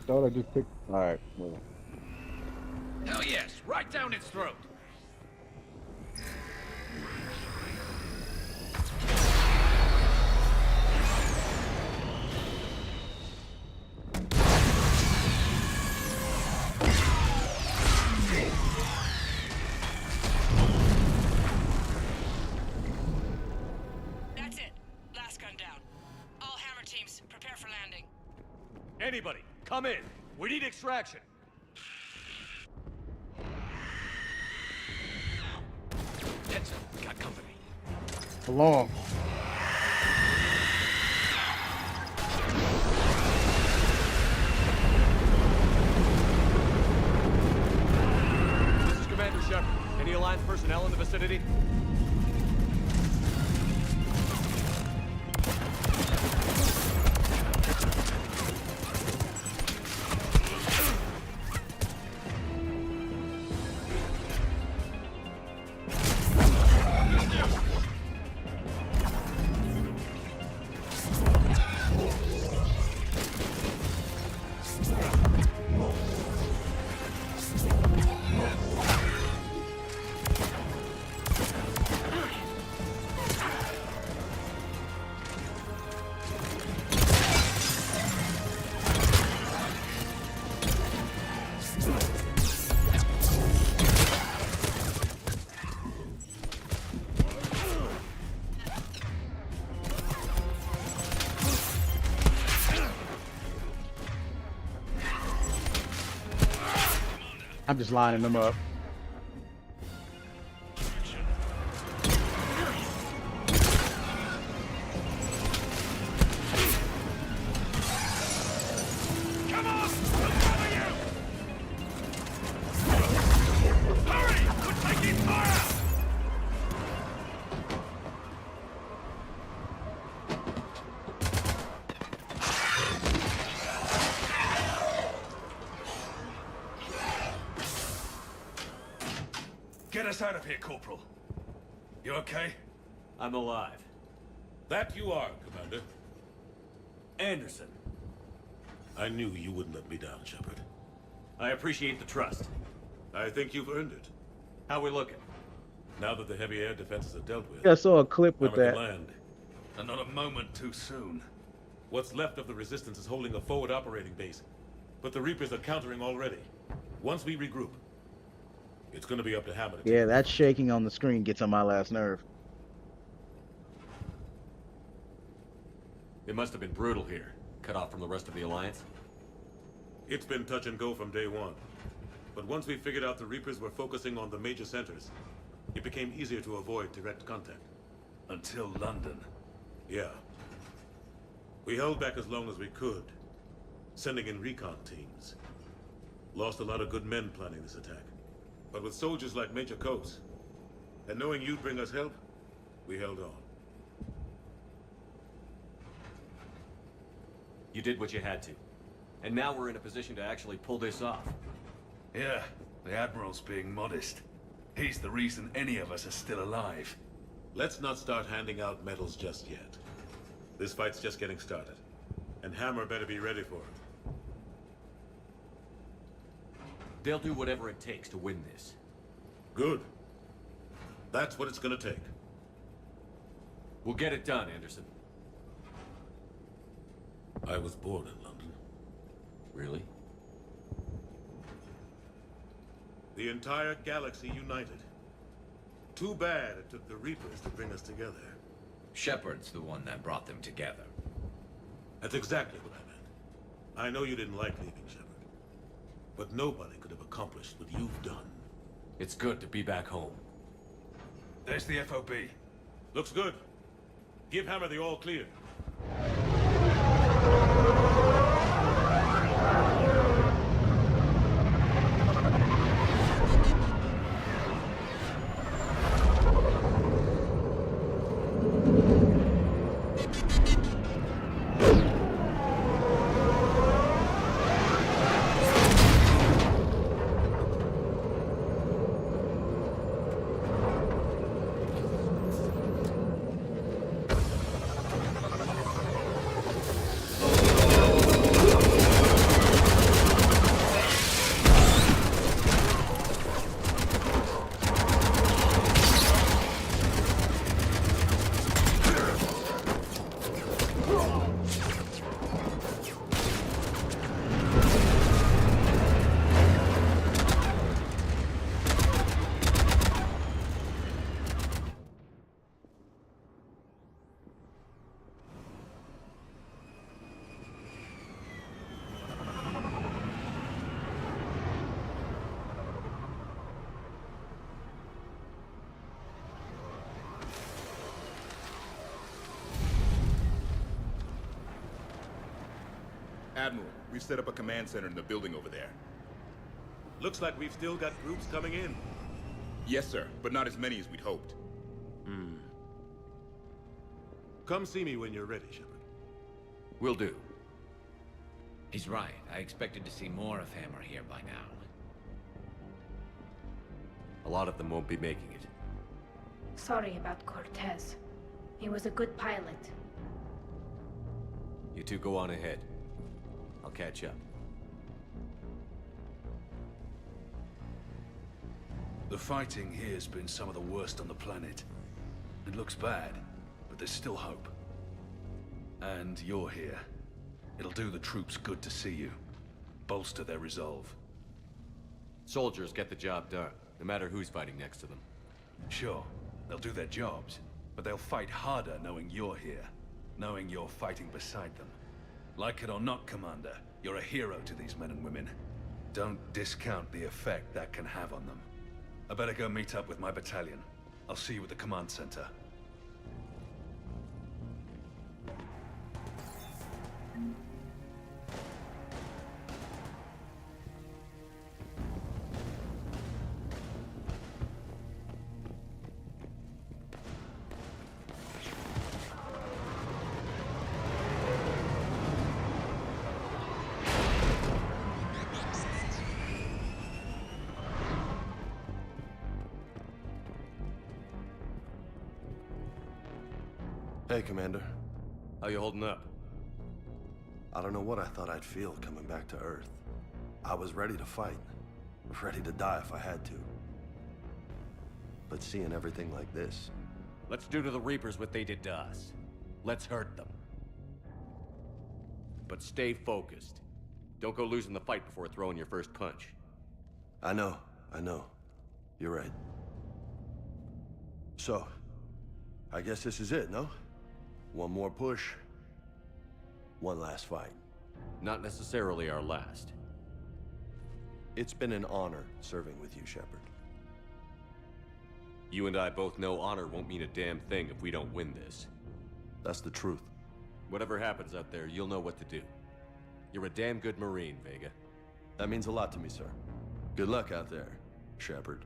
thought I just picked. All right. Well. Hell yes, right down its throat. That's it. Last gun down. All Hammer teams, prepare for landing. Anybody, come in. We need extraction. Jensen, got company. Along. This is Commander Shepard. Any Alliance personnel in the vicinity? I'm just lining them up. Come on! We'll cover you! Hurry! We're taking fire! Get us out of here, Corporal. You okay? I'm alive. That you are, Commander. Anderson. I knew you wouldn't let me down, Shepard. I appreciate the trust. I think you've earned it. How we looking? Now that the heavy air defenses are dealt with, Yeah, I saw a clip with Hammer that. can land. And not a moment too soon. What's left of the Resistance is holding a forward operating base, but the Reapers are countering already. Once we regroup, it's gonna be up to Hammer to Yeah, that shaking on the screen gets on my last nerve. It must have been brutal here. Cut off from the rest of the Alliance. It's been touch and go from day one. But once we figured out the Reapers were focusing on the major centers, it became easier to avoid direct contact. Until London. Yeah. We held back as long as we could, sending in recon teams. Lost a lot of good men planning this attack. But with soldiers like Major Coates, and knowing you'd bring us help, we held on. You did what you had to. And now we're in a position to actually pull this off. Yeah, the Admiral's being modest. He's the reason any of us are still alive. Let's not start handing out medals just yet. This fight's just getting started. And Hammer better be ready for it. They'll do whatever it takes to win this. Good. That's what it's gonna take. We'll get it done, Anderson. I was born in London. Really? The entire galaxy united. Too bad it took the Reapers to bring us together. Shepard's the one that brought them together. That's exactly what I meant. I know you didn't like leaving, Shepard. But nobody could have accomplished what you've done. It's good to be back home. There's the FOB. Looks good. Give Hammer the all clear. Admiral, we've set up a command center in the building over there. Looks like we've still got groups coming in. Yes, sir, but not as many as we'd hoped. Come see me when you're ready, Shepard. Will do. He's right. I expected to see more of Hammer here by now. A lot of them won't be making it. Sorry about Cortez. He was a good pilot. You two go on ahead. I'll catch up. The fighting here's been some of the worst on the planet. It looks bad, but there's still hope. And you're here. It'll do the troops good to see you. Bolster their resolve. Soldiers get the job done, no matter who's fighting next to them. Sure, they'll do their jobs, but they'll fight harder knowing you're here. Knowing you're fighting beside them. Like it or not, Commander, you're a hero to these men and women. Don't discount the effect that can have on them. I better go meet up with my battalion. I'll see you at the command center. Hey, Commander. How you holding up? I don't know what I thought I'd feel coming back to Earth. I was ready to fight. Ready to die if I had to. But seeing everything like this... Let's do to the Reapers what they did to us. Let's hurt them. But stay focused. Don't go losing the fight before throwing your first punch. I know. You're right. So, I guess this is it, no? One more push. One last fight. Not necessarily our last. It's been an honor serving with you, Shepard. You and I both know honor won't mean a damn thing if we don't win this. That's the truth. Whatever happens out there, you'll know what to do. You're a damn good Marine, Vega. That means a lot to me, sir. Good luck out there, Shepard.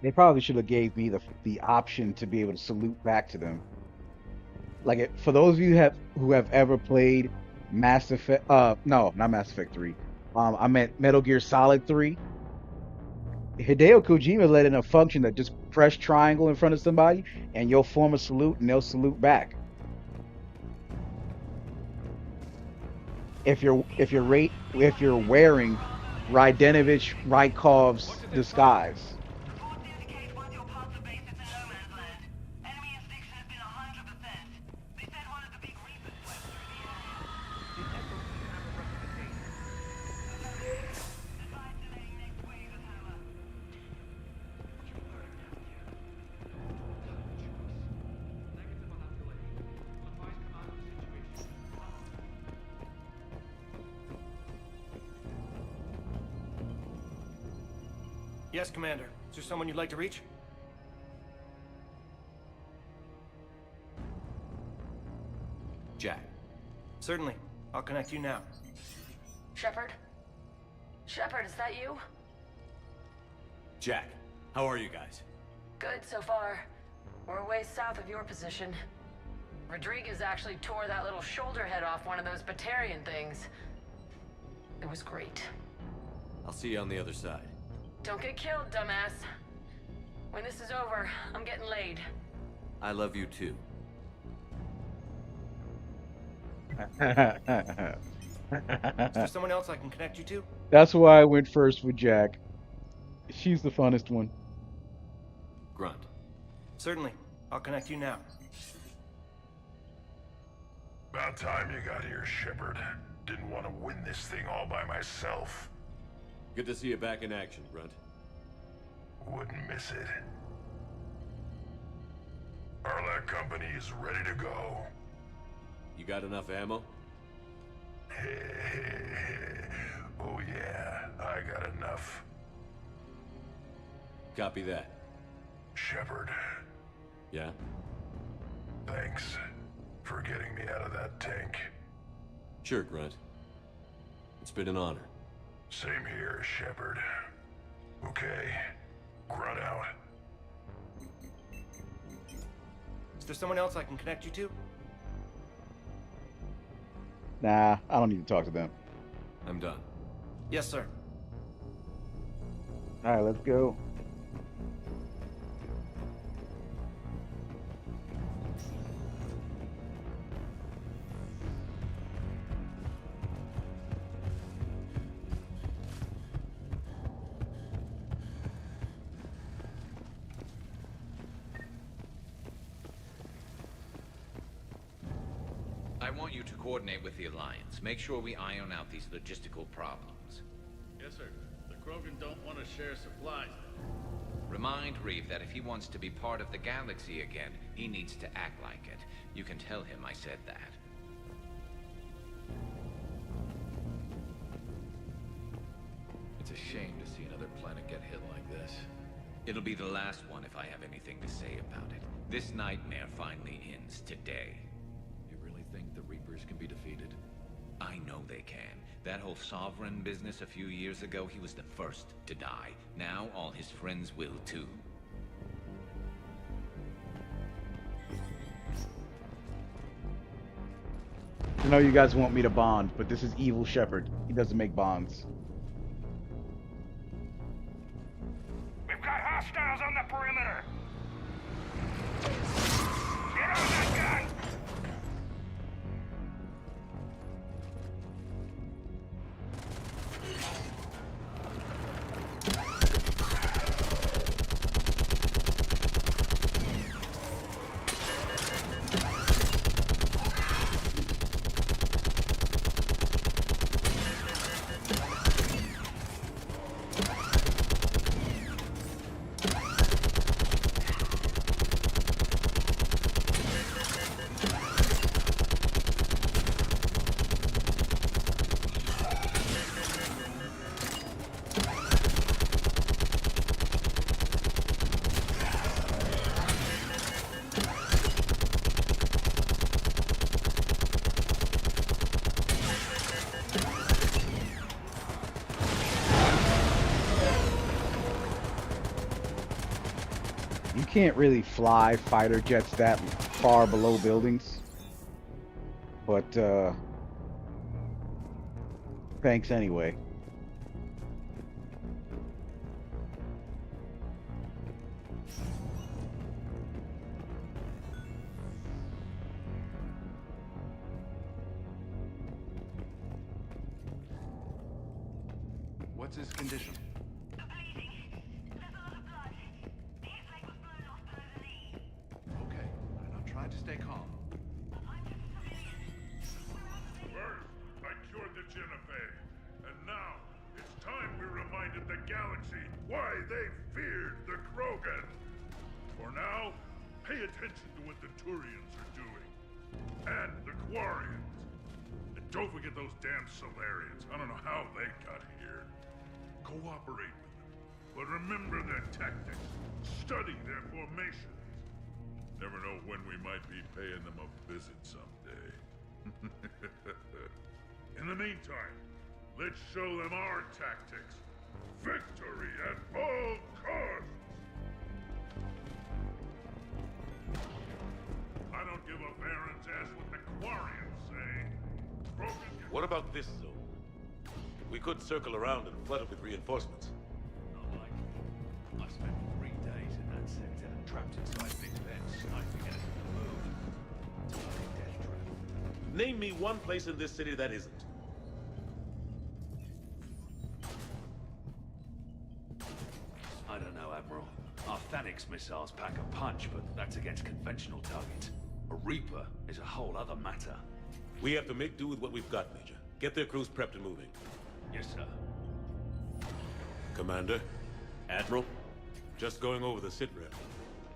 They probably should have gave me the option to be able to salute back to them. Like, for those of you who have ever played Mass Effect, no, not Mass Effect 3. I meant Metal Gear Solid 3. Hideo Kojima let in a function that just press triangle in front of somebody and you'll form a salute and they'll salute back. If you're wearing Raidenovich Raikov's disguise. Yes, Commander. Is there someone you'd like to reach? Jack. Certainly. I'll connect you now. Shepard? Shepard, is that you? Jack, how are you guys? Good so far. We're way south of your position. Rodriguez actually tore that little shoulder head off one of those Batarian things. It was great. I'll see you on the other side. Don't get killed, dumbass. When this is over, I'm getting laid. I love you too. Is there someone else I can connect you to? That's why I went first with Jack. She's the funnest one. Grunt. Certainly. I'll connect you now. About time you got here, Shepard. Didn't want to win this thing all by myself. Good to see you back in action, Grunt. Wouldn't miss it. Arlac Company is ready to go. You got enough ammo? Oh yeah, I got enough. Copy that. Shepard. Yeah? Thanks for getting me out of that tank. Sure, Grunt. It's been an honor. Same here, Shepard. Okay, Grunt out. Is there someone else I can connect you to? Nah, I don't need to talk to them. I'm done. Yes, sir. All right, let's go. I want you to coordinate with the Alliance. Make sure we iron out these logistical problems. Yes, sir. The Krogan don't want to share supplies. Remind Reeve that if he wants to be part of the galaxy again, he needs to act like it. You can tell him I said that. It's a shame to see another planet get hit like this. It'll be the last one if I have anything to say about it. This nightmare finally ends today. You really think the Reapers can be defeated? I know they can. That whole Sovereign business a few years ago, he was the first to die. Now all his friends will too. I know you guys want me to bond, but this is evil Shepard. He doesn't make bonds. We've got hostiles on the perimeter. Get on that gun! You can't really fly fighter jets that far below buildings. But, thanks anyway. What's his condition? Okay, I'm trying to stay calm. First, I cured the Genevieve, and now it's time we reminded the galaxy why they feared the Krogan. For now, pay attention to what the Turians are doing, and the Quarians. And don't forget those damn Solarians. I don't know how they got here. Cooperate with them, but remember their tactics. Study their formations. Never know when we might be paying them a visit someday. In the meantime, let's show them our tactics. Victory at all costs! I don't give a Baron's ass what the Quarians say. What about this zone? We could circle around and flood it with reinforcements. Not like it. I spent 3 days in that sector, trapped inside big vents, sniping anything that moved. It's a bloody death trap. Name me one place in this city that isn't. I don't know, Admiral. Our Thanix missiles pack a punch, but that's against conventional targets. A Reaper is a whole other matter. We have to make do with what we've got, Major. Get their crews prepped and moving. Yes, sir. Commander? Admiral? Just going over the sitrep.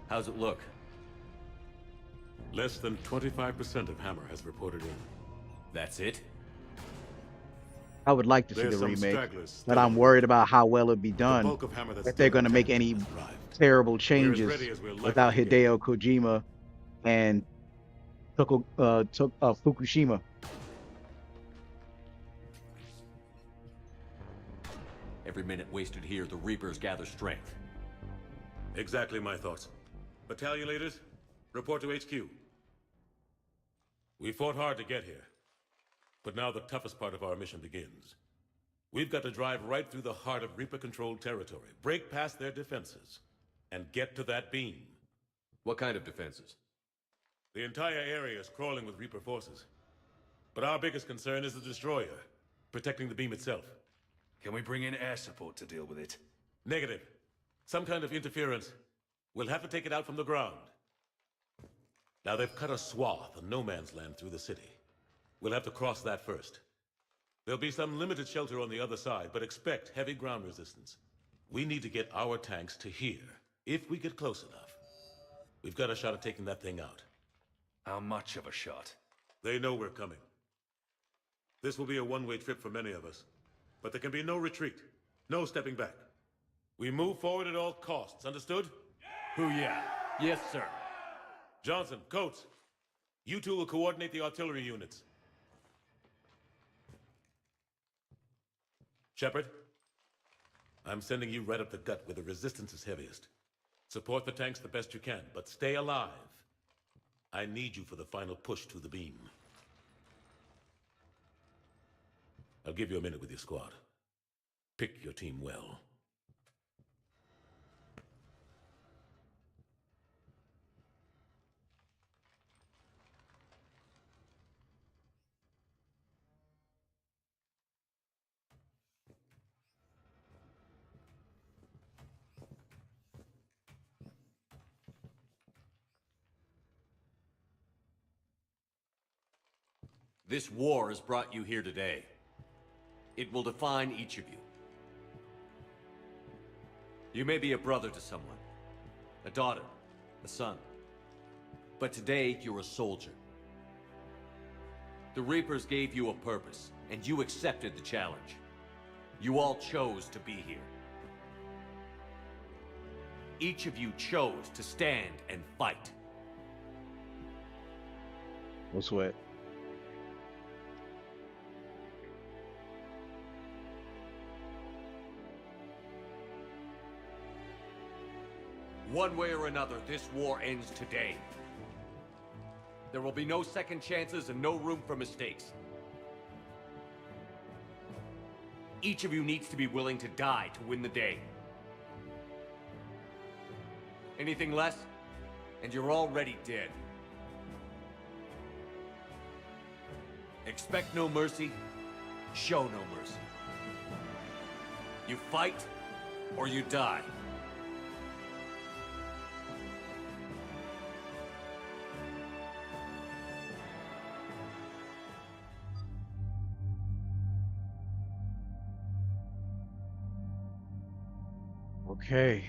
How's it look? Less than 25% of Hammer has reported in. That's it? I would like to see There's the some remake, stragglers but I'm worried about how well it'd be done. bulk of Hammer that's If they're still going to make intact any has arrived. terrible We're as changes ready as we're likely without to get. Hideo Kojima and took Fukushima. Every minute wasted here, the Reapers gather strength. Exactly my thoughts. Battalion leaders, report to HQ. We fought hard to get here, but now the toughest part of our mission begins. We've got to drive right through the heart of Reaper-controlled territory, break past their defenses, and get to that beam. What kind of defenses? The entire area is crawling with Reaper forces. But our biggest concern is the destroyer, protecting the beam itself. Can we bring in air support to deal with it? Negative. Some kind of interference. We'll have to take it out from the ground. Now they've cut a swath of no man's land through the city. We'll have to cross that first. There'll be some limited shelter on the other side, but expect heavy ground resistance. We need to get our tanks to here, if we get close enough. We've got a shot at taking that thing out. How much of a shot? They know we're coming. This will be a one-way trip for many of us. But there can be no retreat, no stepping back. We move forward at all costs, understood? Hoo-yeah. Yes, sir. Johnson, Coates, you two will coordinate the artillery units. Shepard, I'm sending you right up the gut where the resistance is heaviest. Support the tanks the best you can, but stay alive. I need you for the final push to the beam. I'll give you a minute with your squad. Pick your team well. This war has brought you here today. It will define each of you. You may be a brother to someone, a daughter, a son. But today, you're a soldier. The Reapers gave you a purpose, and you accepted the challenge. You all chose to be here. Each of you chose to stand and fight. No sweat. One way or another, this war ends today. There will be no second chances and no room for mistakes. Each of you needs to be willing to die to win the day. Anything less, and you're already dead. Expect no mercy, show no mercy. You fight, or you die. Okay.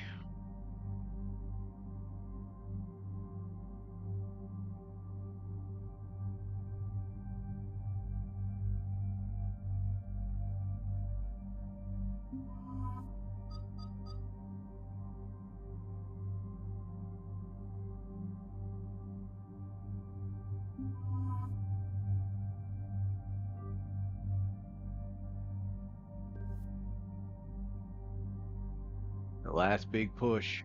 The last big push.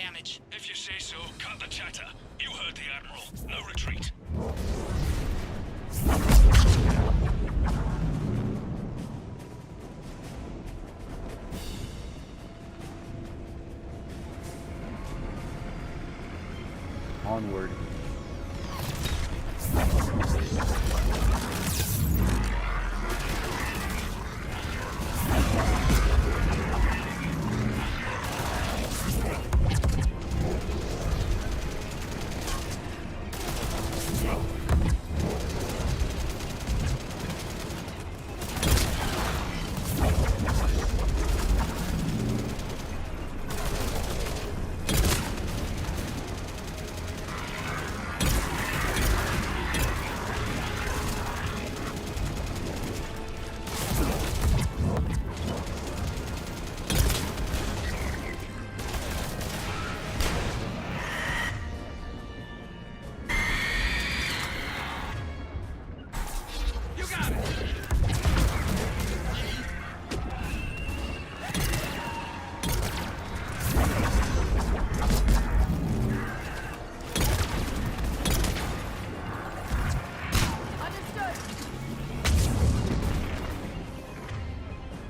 damage. If you say so, cut the chatter. You heard the Admiral. No retreat. Onward.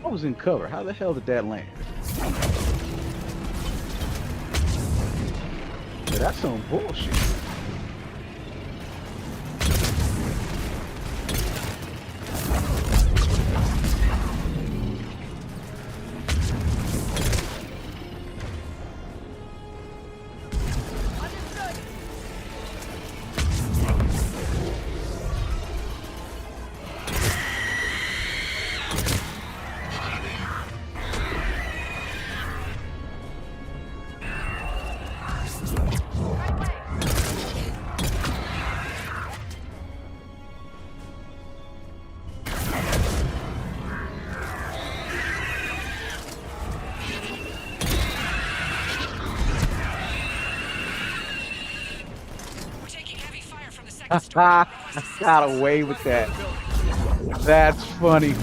I was in cover. How the hell did that land? Yeah, that's some bullshit. I got away with that. That's funny.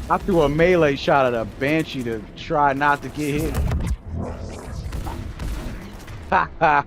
I threw a melee shot at a Banshee to try not to get hit. Ha ha.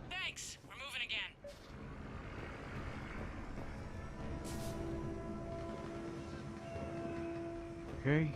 Thanks. We're moving again. Okay.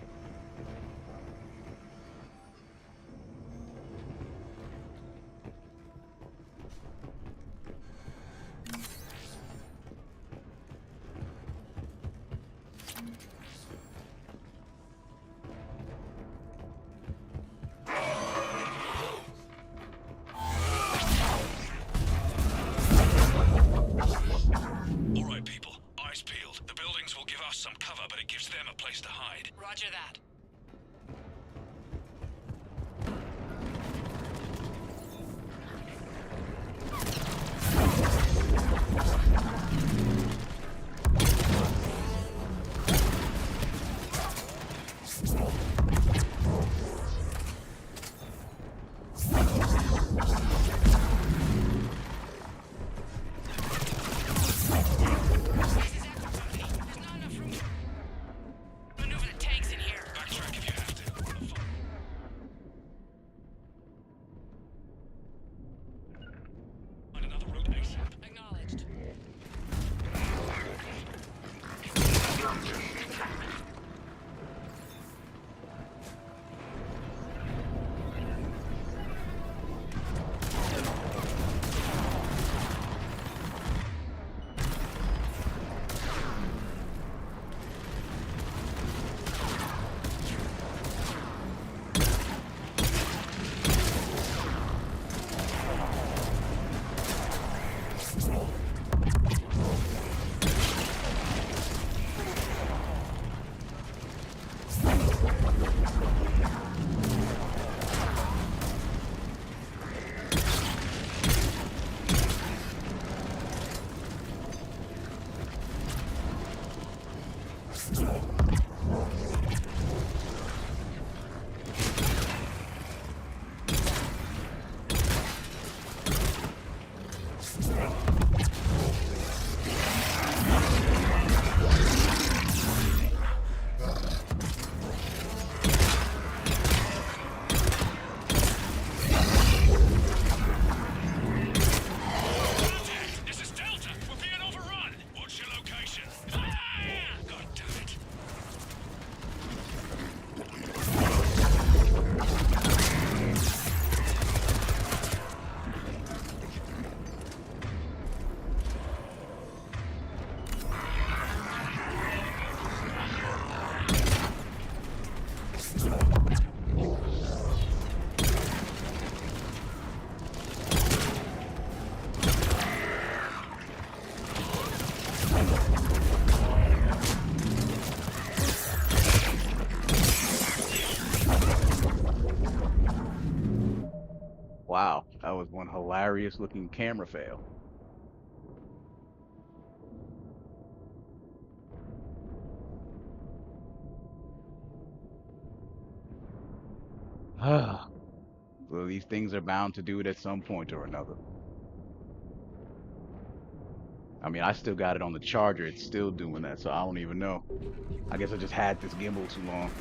All right, people. Eyes peeled. The buildings will give us some cover, but it gives them a place to hide. Roger that. Maneuver the tanks in here. Backtrack if you have to. Find another route ASAP. Acknowledged. This is Delta. We're being overrun. What's your location? Ah! God damn it. Wow, that was one hilarious looking camera fail. Well, these things are bound to do it at some point or another. I mean, I still got it on the charger. It's still doing that, so I don't even know. I guess I just had this gimbal too long.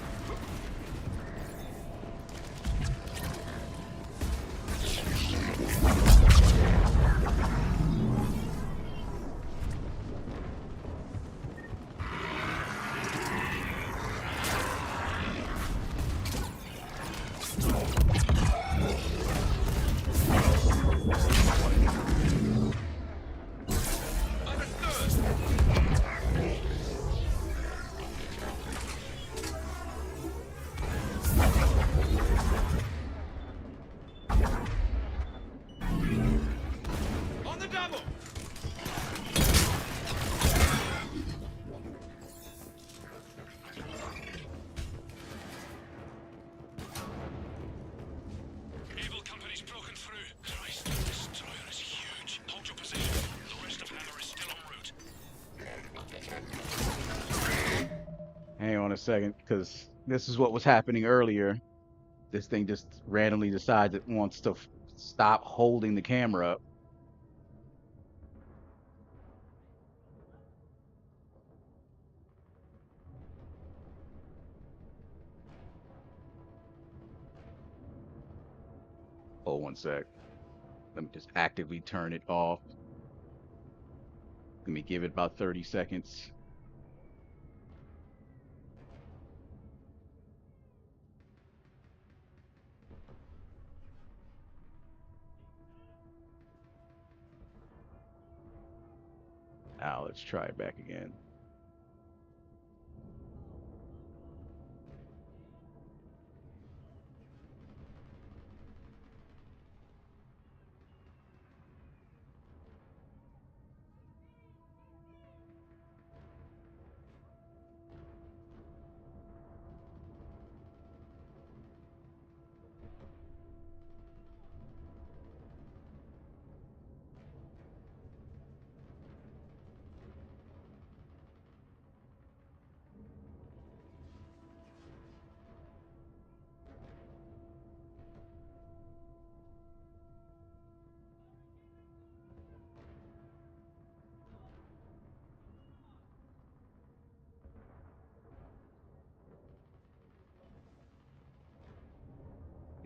On the double! Able company's broken through. Christ, the destroyer is huge. Hold your position. The second, because this is what was happening earlier. This thing just randomly decides it wants to stop holding the camera up. Hold 1 sec. Let me just actively turn it off. Let me give it about 30 seconds. Now let's try it back again.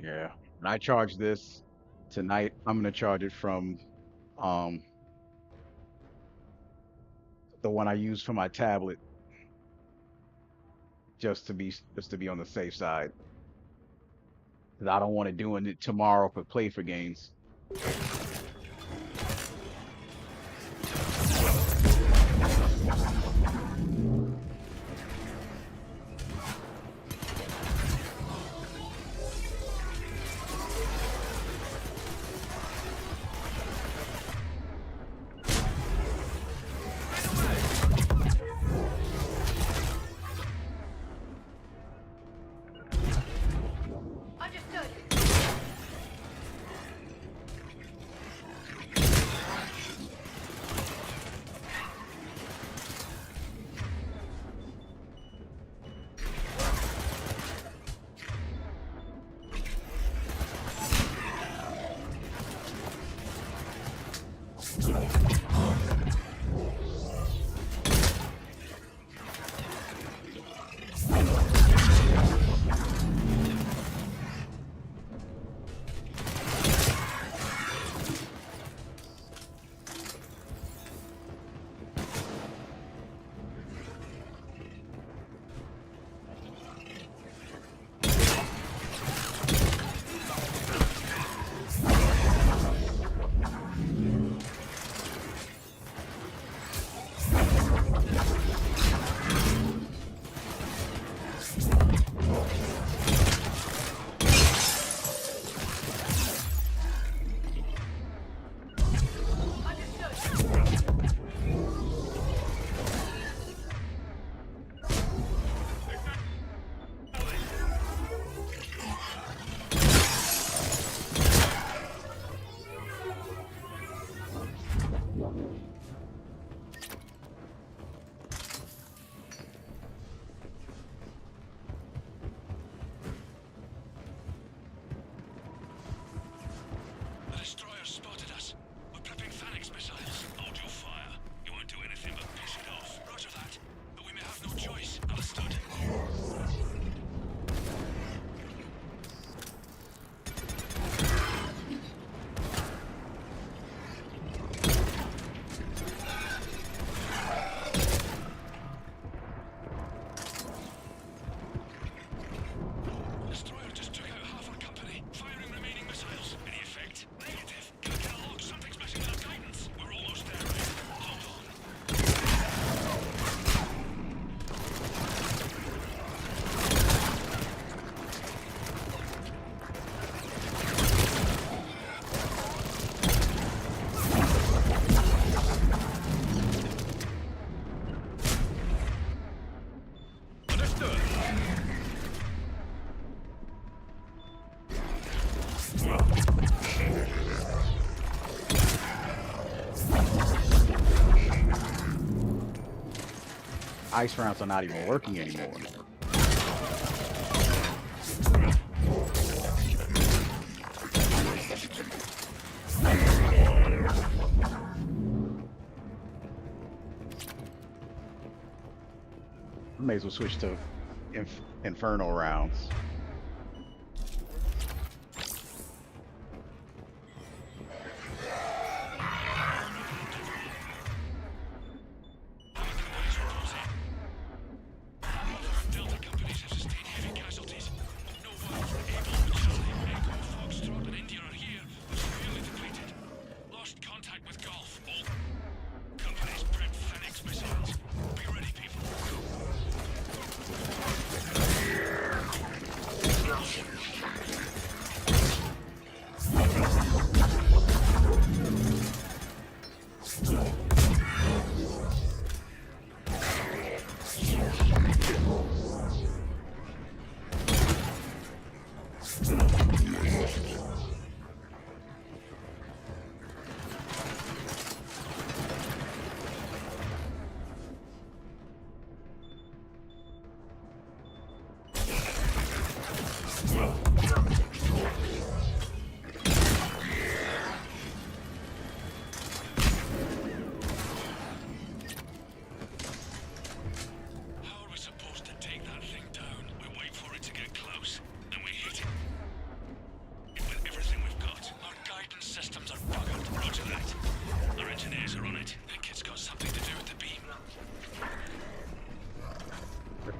Yeah, when I charge this tonight, I'm gonna charge it from um the one I use for my tablet, just to be on the safe side. 'Cause I don't want to doing it tomorrow for play for games. The destroyer spotted us. We're prepping Phalanx missiles. Hold your fire. You won't do anything but piss it off. Roger that. But we may have no choice. Understood? Destroyer just took out half our company. Firing remaining missiles. Any effect? Negative. Can I get a log? Something's messing with our guidance. We're almost there, right? Hold on. Ice rounds are not even working anymore. May as well switch to Inferno rounds.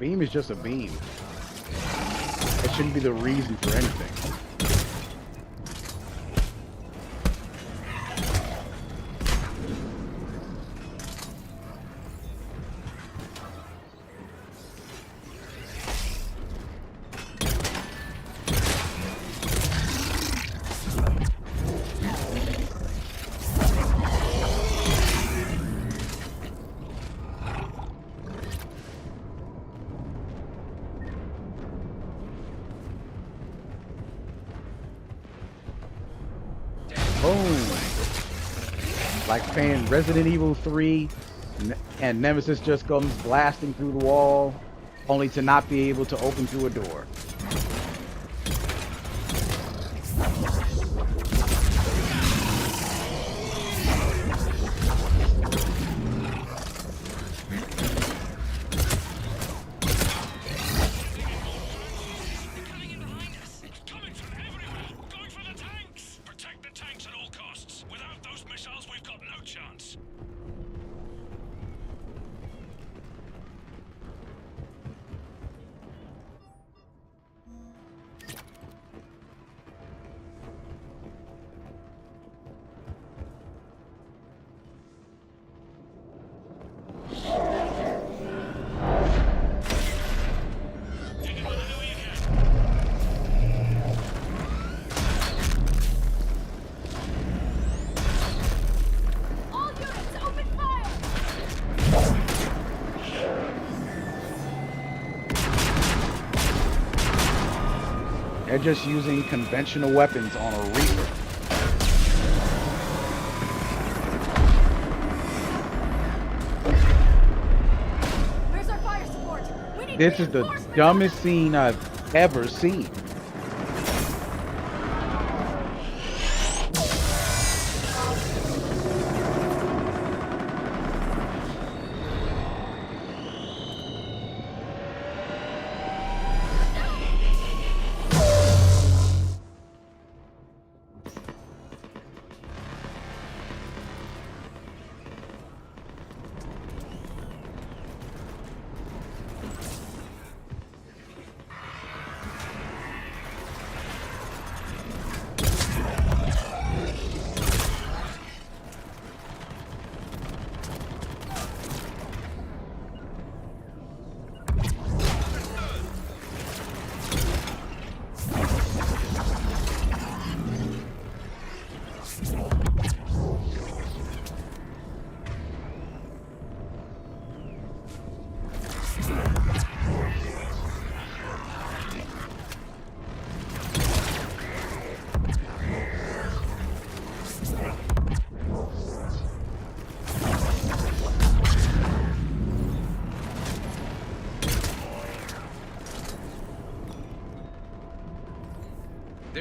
Beam is just a beam. It shouldn't be the reason for anything. Boom. Like playing Resident Evil 3 and Nemesis just comes blasting through the wall only to not be able to open through a door. They're just using conventional weapons on a Reaper. Where's our fire support? We need This is the dumbest scene I've ever seen.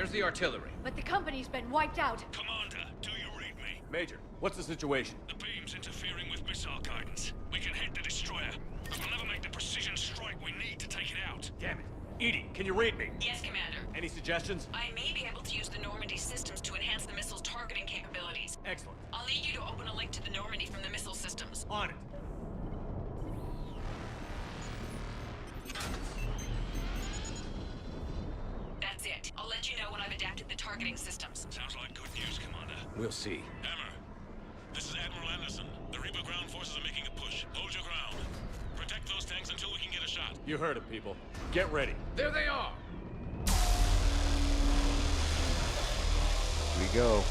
There's the artillery. But the company's been wiped out. Commander, do you read me? Major, what's the situation? The beam's interfering with missile guidance. We can hit the destroyer. We'll never make the precision strike we need to take it out. Damn it. Edie, can you read me? Yes, Commander. Any suggestions? I may be able to use the Normandy systems to enhance the missile's targeting capabilities. Excellent. I'll need you to open a link to the Normandy from the missile systems. On it. That's it. I'll let you know when I've adapted the targeting systems. Sounds like good news, Commander. We'll see. Hammer, this is Admiral Anderson. The Reaper ground forces are making a push. Hold your ground. Protect those tanks until we can get a shot. You heard it, people. Get ready. There they are! We go.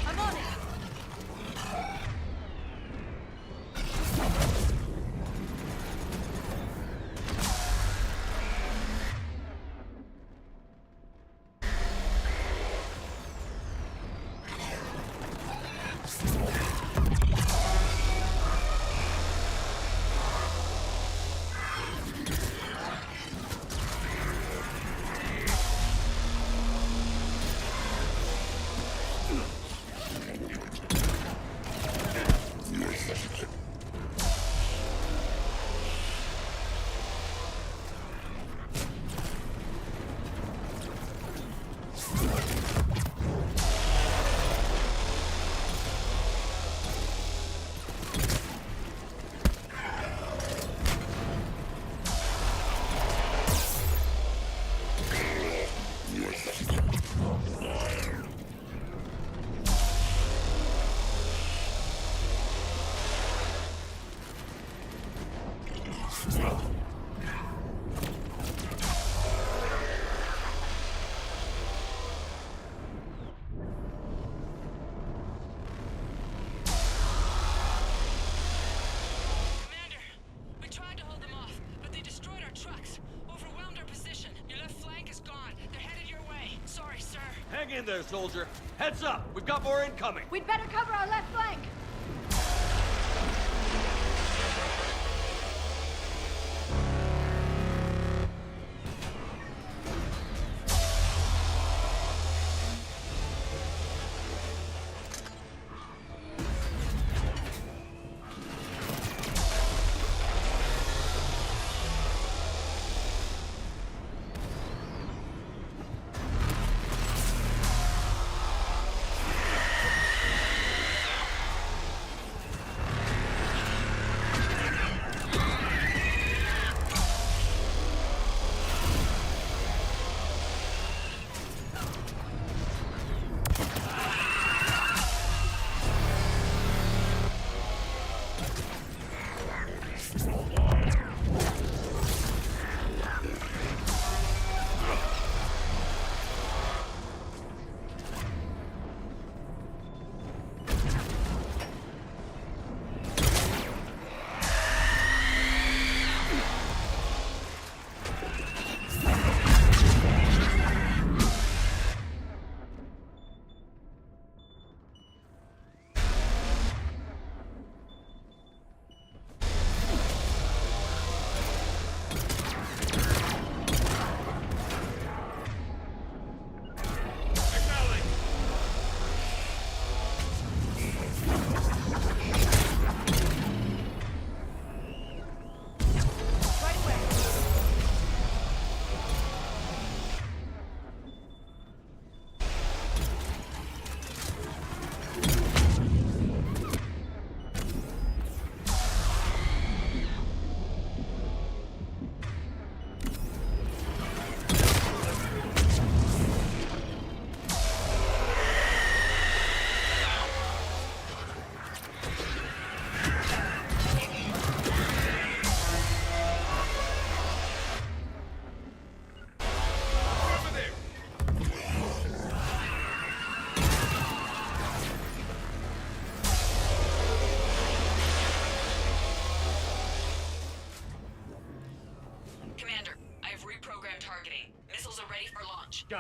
I'm on it. Commander, we tried to hold them off, but they destroyed our trucks, overwhelmed our position. Your left flank is gone. They're headed your way. Sorry, sir. Hang in there, soldier. Heads up. We've got more incoming. We'd better cover our left flank.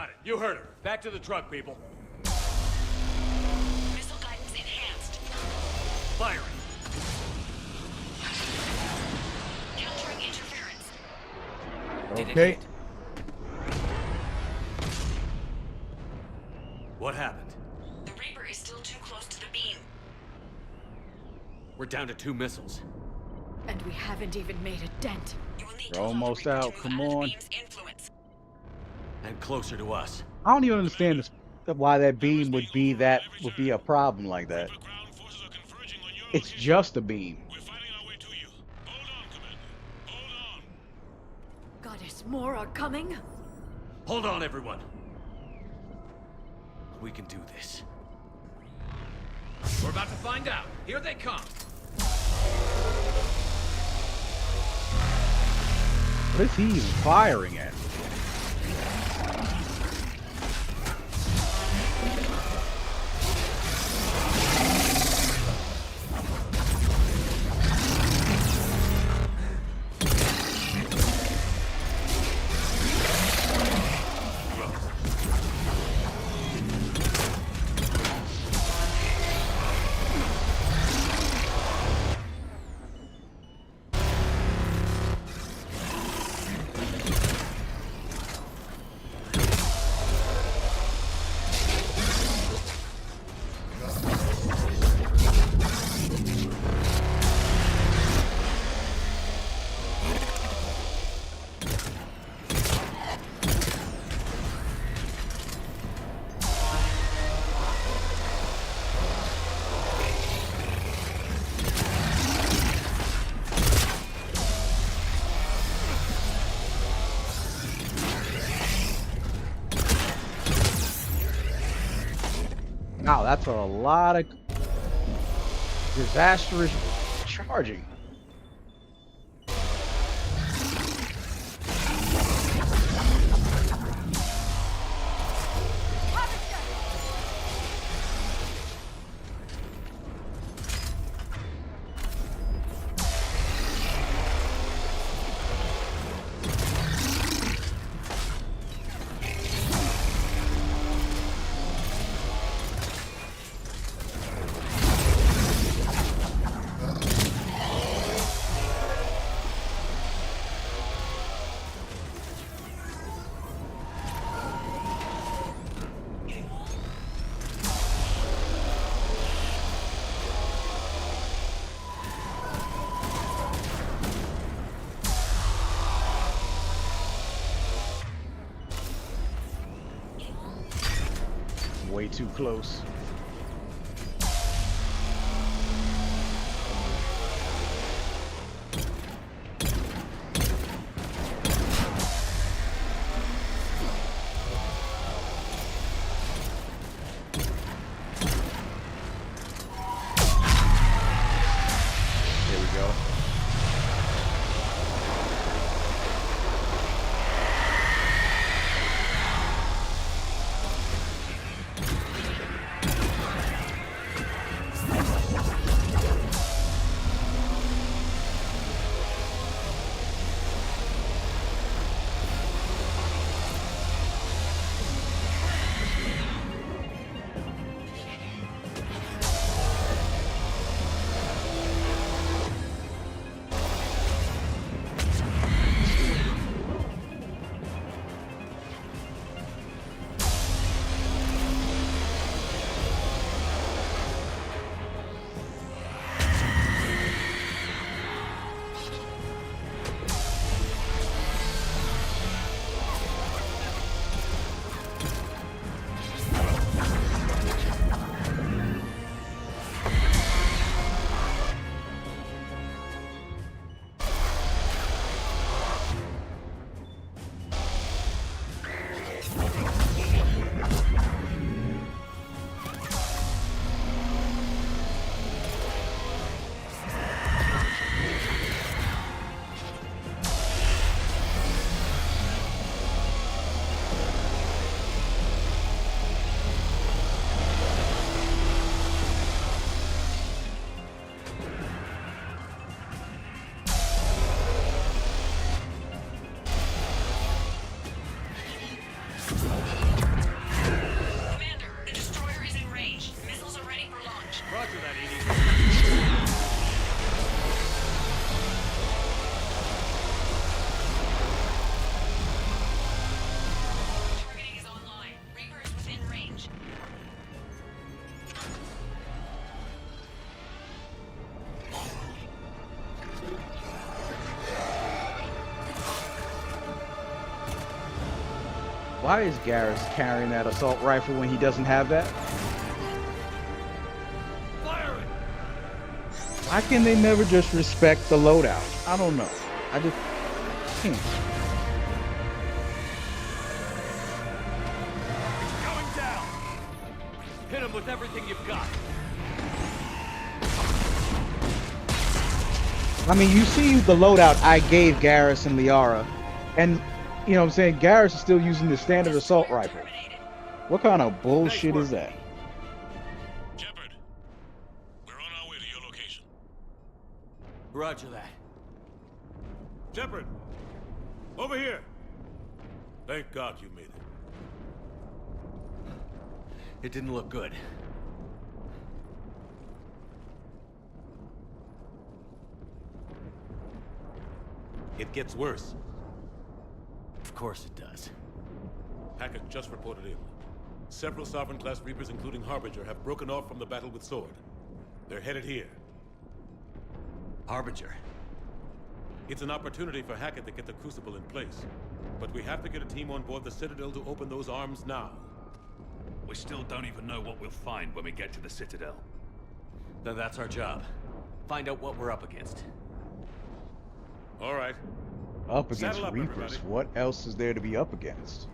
Got it. You heard her. Back to the truck, people. Missile guidance enhanced. Firing. Countering interference. Okay. What happened? The Reaper is still too close to the beam. We're down to 2 missiles. And we haven't even made a dent. You will need We're almost out. Come on. And closer to us. I don't even understand why that beam would be a problem like that. It's just a beam. Goddess, more are coming? Hold on, everyone. We can do this. We're about to find out. Here they come. What is he even firing at? Wow, that's a lot of disastrous charging. Way too close. There we go. Why is Garrus carrying that assault rifle when he doesn't have that? Firing! Why can they never just respect the loadout? I don't know. I just can't. It's going down! Hit him with everything you've got. I mean, you see the loadout I gave Garrus and Liara, and you know what I'm saying, Garrus is still using the standard assault rifle. What kind of bullshit is that? Shepard, we're on our way to your location. Roger that. Shepard! Over here! Thank God you made it. It didn't look good. It gets worse. Of course it does. Hackett just reported in. Several Sovereign-class Reapers, including Harbinger, have broken off from the battle with Sword. They're headed here. Harbinger. It's an opportunity for Hackett to get the Crucible in place. But we have to get a team on board the Citadel to open those arms now. We still don't even know what we'll find when we get to the Citadel. Then that's our job. Find out what we're up against. All right. Up against Saddle up, Reapers. everybody. What else is there to be up against?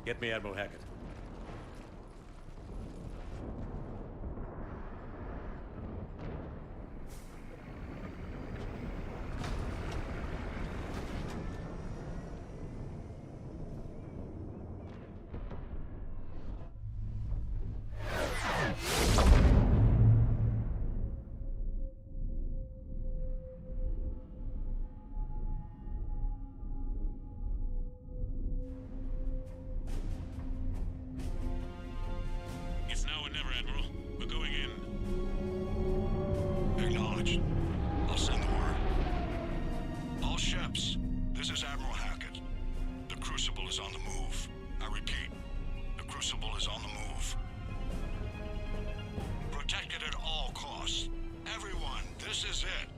Get me Admiral Hackett. It's now or never, Admiral. We're going in. Acknowledged. I'll send the word. All ships, this is Admiral Hackett. The Crucible is on the move. I repeat, the Crucible is on the move. Protect it at all costs. Everyone, this is it.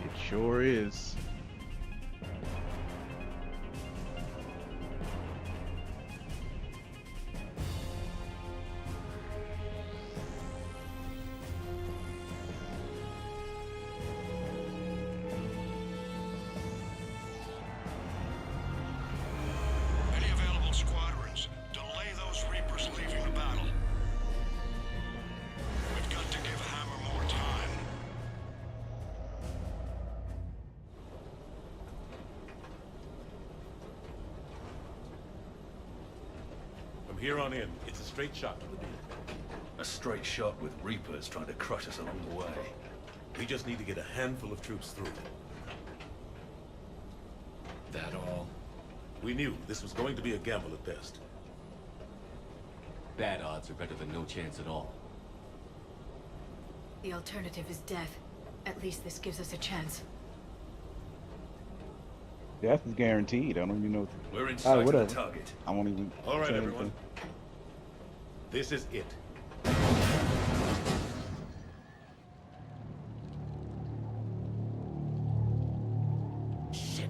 It sure is. Any available squadrons, delay those Reapers leaving the battle. We've got to give Hammer more time. From here on in, it's a straight shot to the beat. A straight shot with Reapers trying to crush us along the way. We just need to get a handful of troops through. That all? We knew this was going to be a gamble at best. Bad odds are better than no chance at all. The alternative is death. At least this gives us a chance. Death is guaranteed. I don't even know. We're in sight of the whatever. target. I won't even. All right, say everyone. anything. This is it. Shit.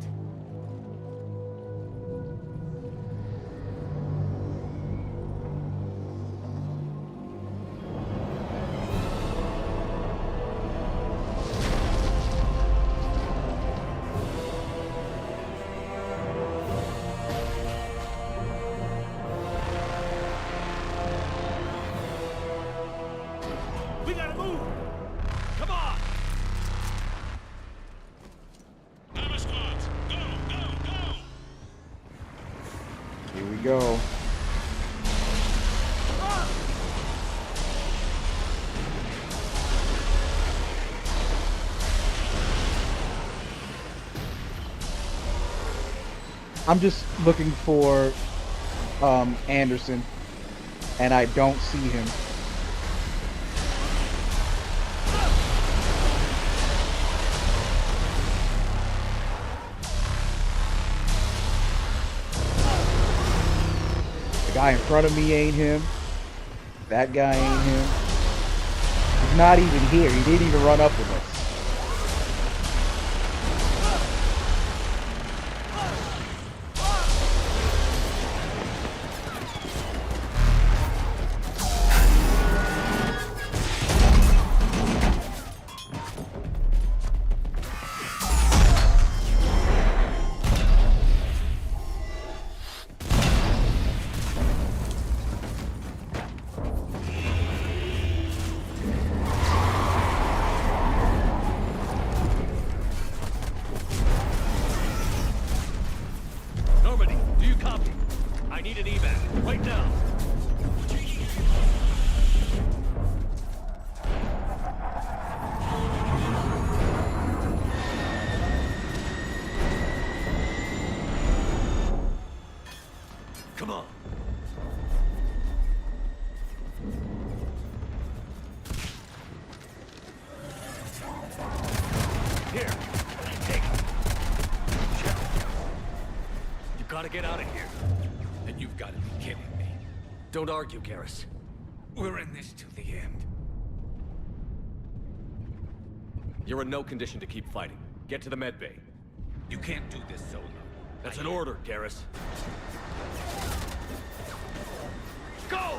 We gotta move! Come on! Hammer squads, go, go, go! Here we go. I'm just looking for Anderson, and I don't see him. The guy in front of me ain't him. That guy ain't him. He's not even here. He didn't even run up with us. evac, right now. Come on. Here, take it. You gotta get out of here. And you've got to be kidding me. Don't argue, Garrus. We're in this to the end. You're in no condition to keep fighting. Get to the med bay. You can't do this solo. That's an order, Garrus. Go!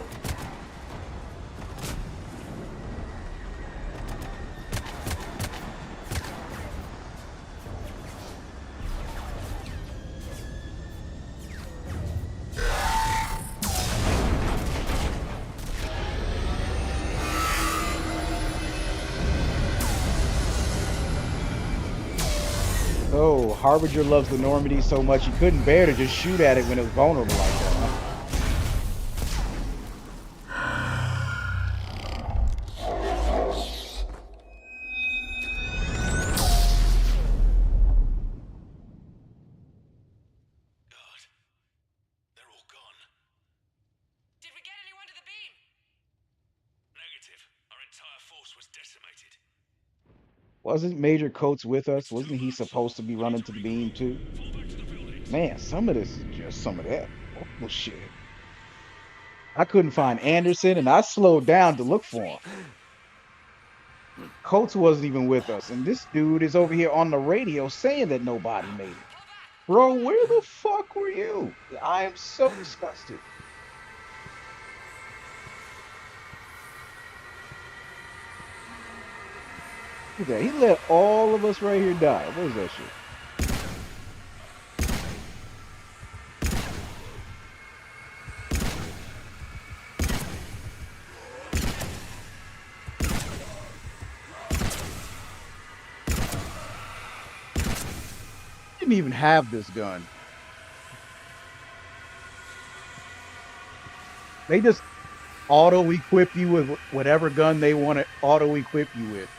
Oh, Harbinger loves the Normandy so much he couldn't bear to just shoot at it when it was vulnerable like that, huh? Wasn't Major Coates with us? Wasn't he supposed to be running to the beam too? Man, some of this is just some of that bullshit. I couldn't find Anderson and I slowed down to look for him. Coates wasn't even with us, and this dude is over here on the radio saying that nobody made it. Bro, where the fuck were you? I am so disgusted. Look at that. He let all of us right here die. What is that shit? Didn't even have this gun. They just auto-equip you with whatever gun they want to auto-equip you with.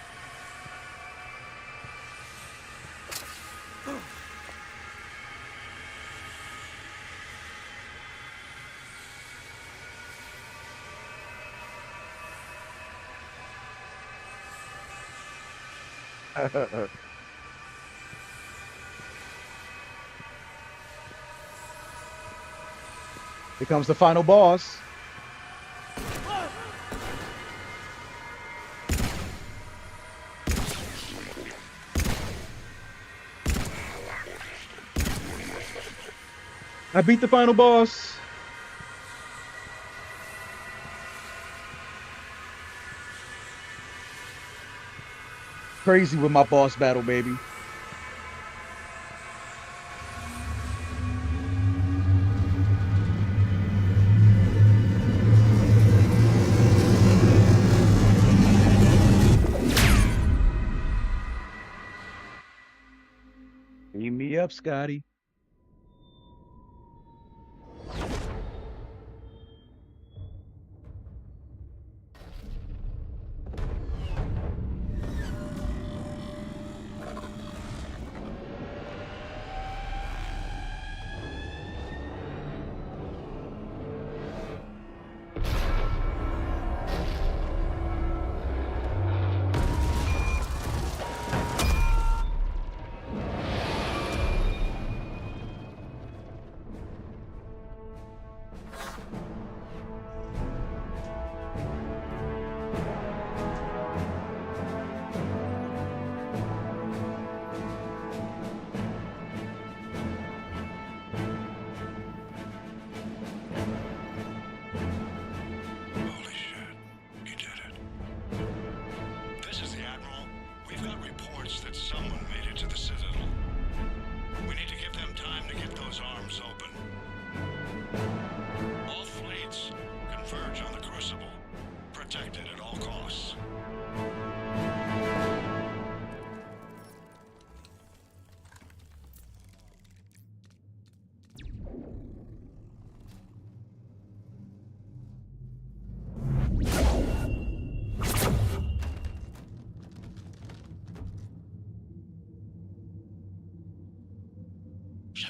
Here comes the final boss. I beat the final boss. Crazy with my boss battle, baby. Beam me up, Scotty.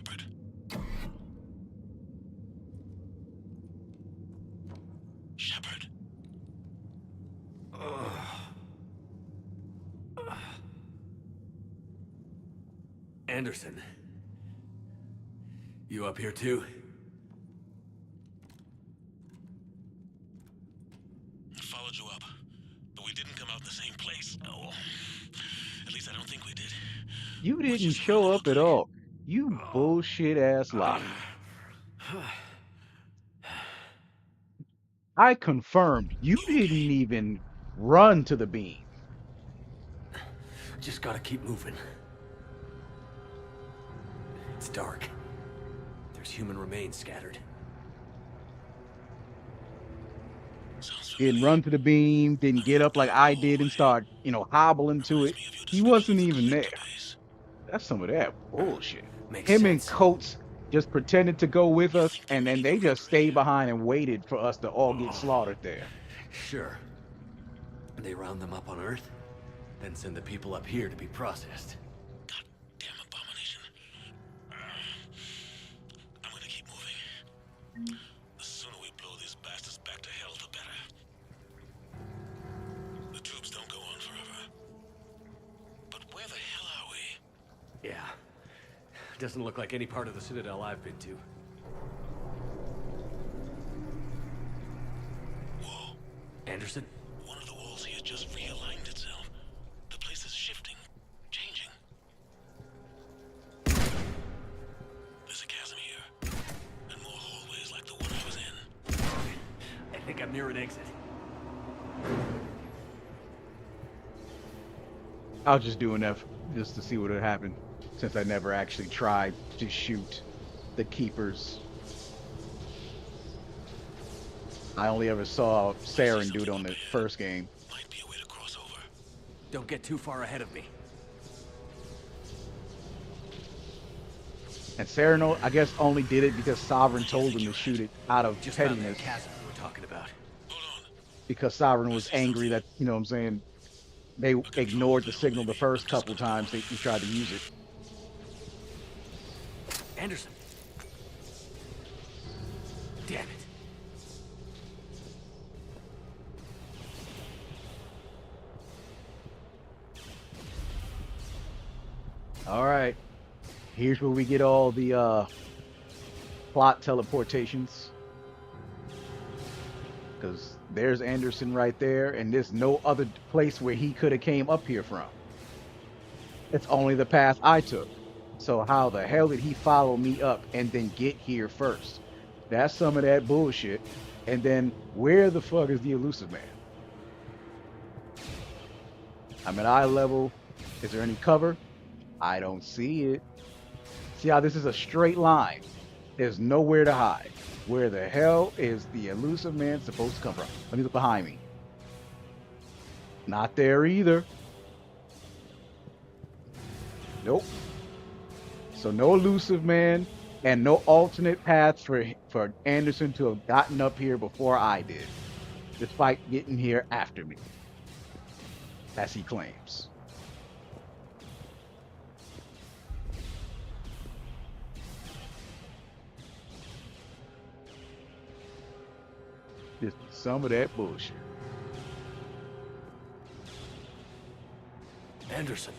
Shepard. Shepard. Anderson. You up here too? Followed you up, but we didn't come out in the same place. Oh, at least I don't think we did. You didn't show up at all. You bullshit ass liar. I confirmed you didn't even run to the beam. Just gotta keep moving. It's dark. There's human remains scattered. Didn't run to the beam, didn't get up like I did and start, hobbling to it. He wasn't even there. That's some of that bullshit. Him and Coates just pretended to go with us, and then they just stayed behind and waited for us to all get slaughtered there. Sure. They round them up on Earth, then send the people up here to be processed. Goddamn abomination. I'm gonna keep moving. The sooner we blow these bastards back to hell, the better. The troops don't go on forever. But where the hell are we? Yeah. Doesn't look like any part of the Citadel I've been to. Whoa. Anderson? One of the walls here just realigned itself. The place is shifting, changing. There's a chasm here, and more hallways like the one I was in. I think I'm near an exit. I was just doing that just to see what would happen, since I never actually tried to shoot the keepers. I only ever saw Saren do it on the first game. Might be a way to cross over. Don't get too far ahead of me. And Saren, I guess, only did it because Sovereign told him to shoot it out of Just found pettiness. that chasm we were talking about. Because Sovereign was angry that, you know what I'm saying, they ignored the signal the first couple times he tried to use it. Anderson. Damn it. All right. Here's where we get all the plot teleportations. Because there's Anderson right there, and there's no other place where he could have came up here from. It's only the path I took. So how the hell did he follow me up and then get here first? That's some of that bullshit. And then where the fuck is the elusive man? I'm at eye level. Is there any cover? I don't see it. See how this is a straight line? There's nowhere to hide. Where the hell is the elusive man supposed to come from? Let me look behind me. Not there either. Nope. So no elusive man and no alternate paths for Anderson to have gotten up here before I did, despite getting here after me, as he claims. Just some of that bullshit. Anderson.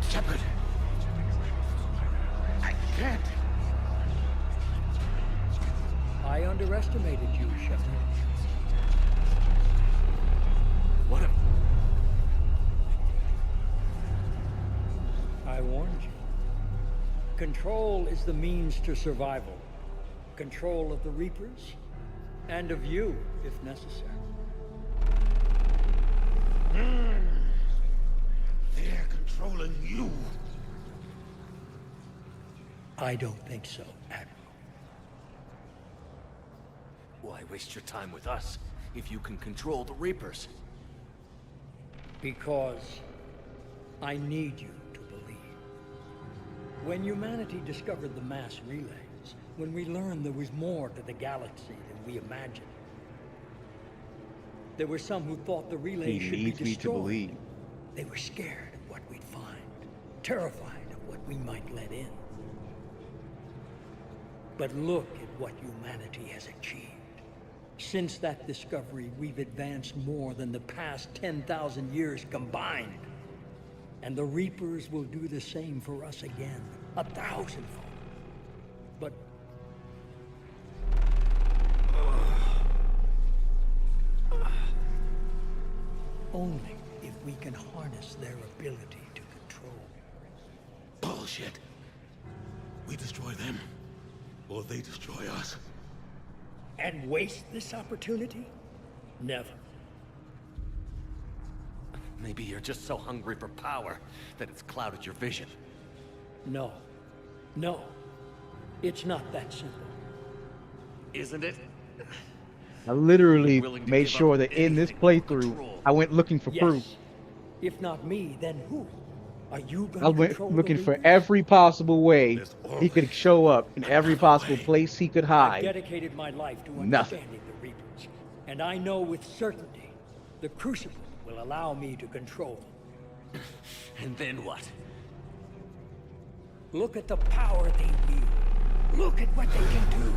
Shepard. I can't. I underestimated you, Shepard. What a... I warned you. Control is the means to survival. Control of the Reapers, and of you, if necessary. They're controlling you. I don't think so, Admiral. Why waste your time with us if you can control the Reapers? Because I need you to believe. When humanity discovered the mass relays, when we learned there was more to the galaxy than we imagined, There were some who thought the relay He should be needs me to destroyed. believe. They were scared of what we'd find, terrified of what we might let in. But look at what humanity has achieved. Since that discovery, we've advanced more than the past 10,000 years combined. And the Reapers will do the same for us again, 1,000-fold. But only if we can harness their ability to control. Bullshit. We destroy them, or they destroy us. And waste this opportunity? Never. Maybe you're just so hungry for power that it's clouded your vision. No. No. It's not that simple. Isn't it? I literally Willing to made give sure up that in this anything for playthrough, control. I went looking for Yes. proof. If not me, then who? Are you going I to went control the looking for Reapers? every possible way he could show up, in every possible place he could I've hide. dedicated my life to Nothing. understanding the Reapers, and I know with certainty the Crucible will allow me to control them. And then what? Look at the power they wield. Look at what they can do.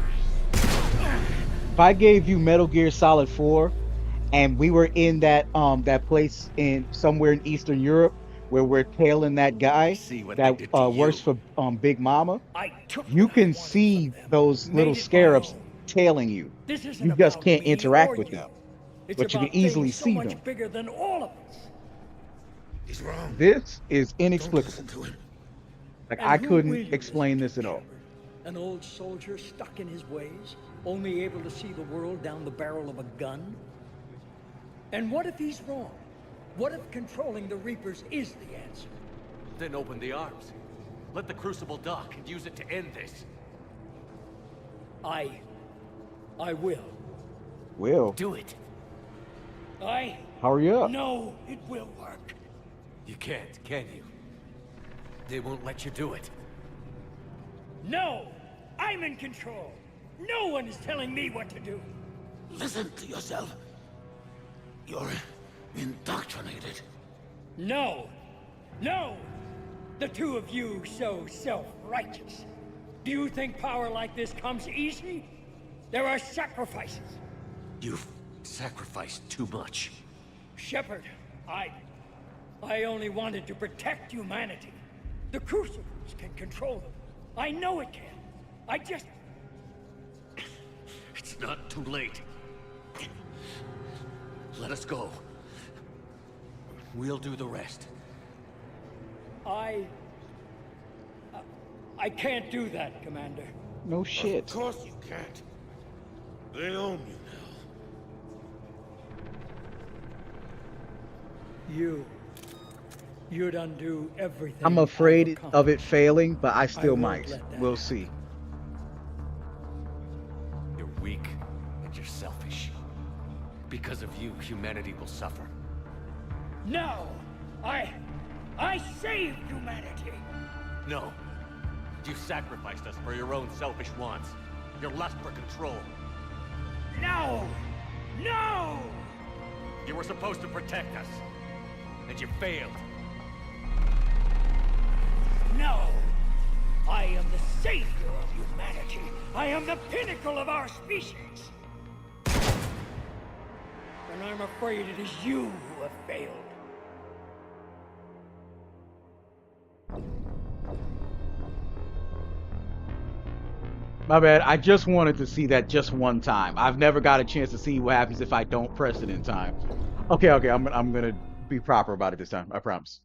If I gave you Metal Gear Solid 4, and we were in that that place in somewhere in Eastern Europe where we're tailing that guy what that they did to works for Big Mama, I took you what I can wanted see from them, those made little it my scarabs own. tailing you. This isn't You just about can't me interact or with you. them, It's but you about can easily things so see much them. bigger than all of us. He's wrong. This is Don't inexplicable. listen to him. Like And I who will couldn't you explain listen this to, at all. Shepard? An old soldier stuck in his ways, only able to see the world down the barrel of a gun? And what if he's wrong? What if controlling the Reapers is the answer? Then open the arms. Let the Crucible dock and use it to end this. I will. Will, Do it. hurry up. No, it will work. You can't, can you? They won't let you do it. No! I'm in control! No one is telling me what to do! Listen to yourself. You're indoctrinated. No! No! The two of you so self-righteous. Do you think power like this comes easy? There are sacrifices. You've sacrificed too much. Shepard, I only wanted to protect humanity. The Crucibles can control them. I know it can. I just... It's not too late. Let us go. We'll do the rest. I can't do that, Commander. No shit. Of course you can't. They own you now. You'd undo everything. I'm I've afraid accomplished. of it failing, but I still won't might. let that We'll happen. see. You're weak and you're selfish. Because of you, humanity will suffer. No! I saved humanity! No. You sacrificed us for your own selfish wants. Your lust for control. No! No! You were supposed to protect us. And you failed. No! I am the savior of humanity. I am the pinnacle of our species. And I'm afraid it is you who have failed. My bad. I just wanted to see that just one time. I've never got a chance to see what happens if I don't press it in time. Okay. I'm gonna be proper about it this time. I promise.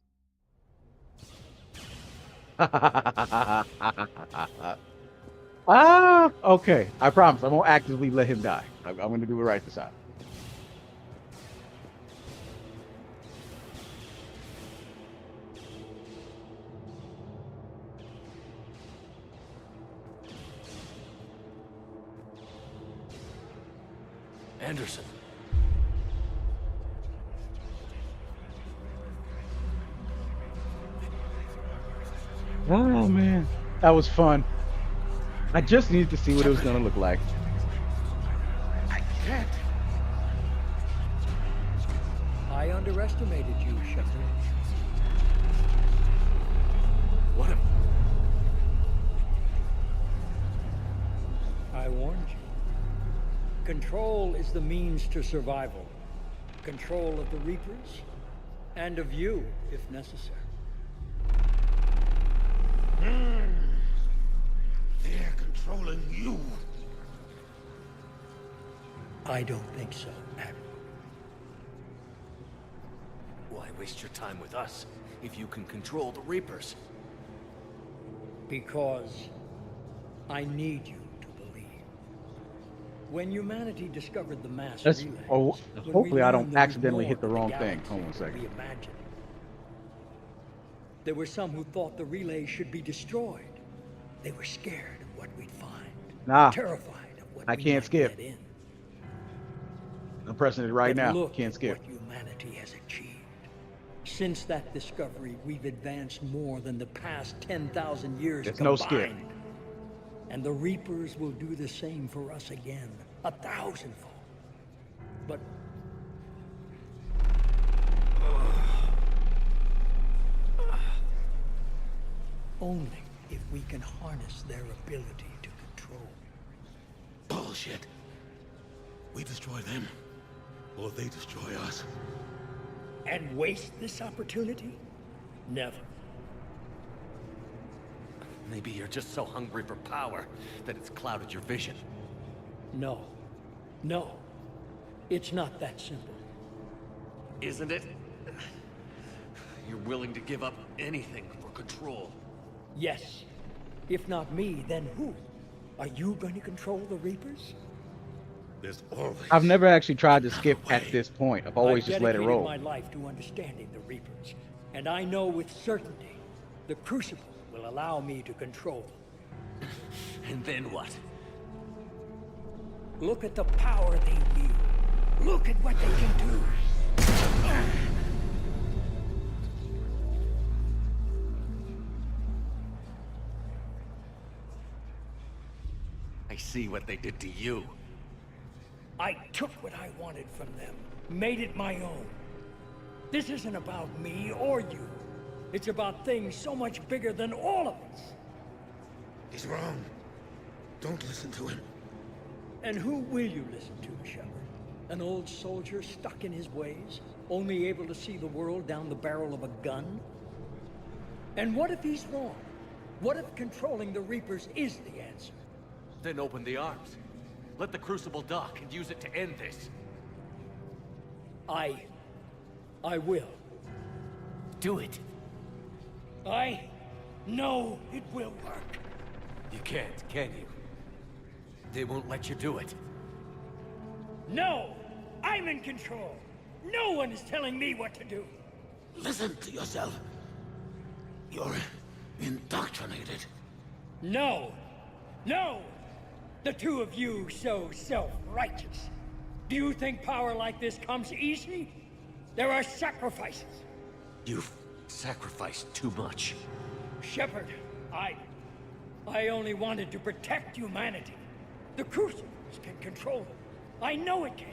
Okay. I promise. I won't actively let him die. I'm gonna do it right this time. Anderson. Oh man, that was fun. I just needed to see what it was gonna look like. I can't. underestimated you, Shepard. What a... I warned you. Control is the means to survival. Control of the Reapers, and of you, if necessary. They're controlling you. I don't think so, Admiral. Why waste your time with us if you can control the Reapers? Because I need you to believe. When humanity discovered the mass That's, relay, oh, when hopefully we I learned don't there was accidentally more hit the to wrong thing. galaxy Hold on a than we second. imagined. There were some who thought the relay should be destroyed. They were scared of what we'd find. Nah, Terrified of what I we can't might skip. let in. I'm pressing it right But now. look Can't at skip. what humanity has achieved. Since that discovery, we've advanced more than the past 10,000 years There's combined. no skip. And the Reapers will do the same for us again, 1,000-fold. But only if we can harness their ability to control. Bullshit. We destroy them, or they destroy us. And waste this opportunity? Never. Maybe you're just so hungry for power that it's clouded your vision. No. No. It's not that simple. Isn't it? You're willing to give up anything for control. Yes. If not me, then who? Are you going to control the Reapers? There's always... I've never actually tried to skip at this point. I've always I've just let it dedicated roll. my life to understanding the Reapers, and I know with certainty the Crucible will allow me to control them. And then what? Look at the power they wield. Look at what they can do. I see what they did to you. I took what I wanted from them, made it my own. This isn't about me or you. It's about things so much bigger than all of us. He's wrong. Don't listen to him. And who will you listen to, Shepard? An old soldier stuck in his ways, only able to see the world down the barrel of a gun? And what if he's wrong? What if controlling the Reapers is the answer? Then open the arms. Let the Crucible dock and use it to end this. I will. Do it. I know it will work. You can't, can you? They won't let you do it. No! I'm in control! No one is telling me what to do! Listen to yourself. You're indoctrinated. No! No! The two of you so self-righteous. Do you think power like this comes easy? There are sacrifices. You've sacrificed too much. Shepard, I only wanted to protect humanity. The Crucibles can control them. I know it can.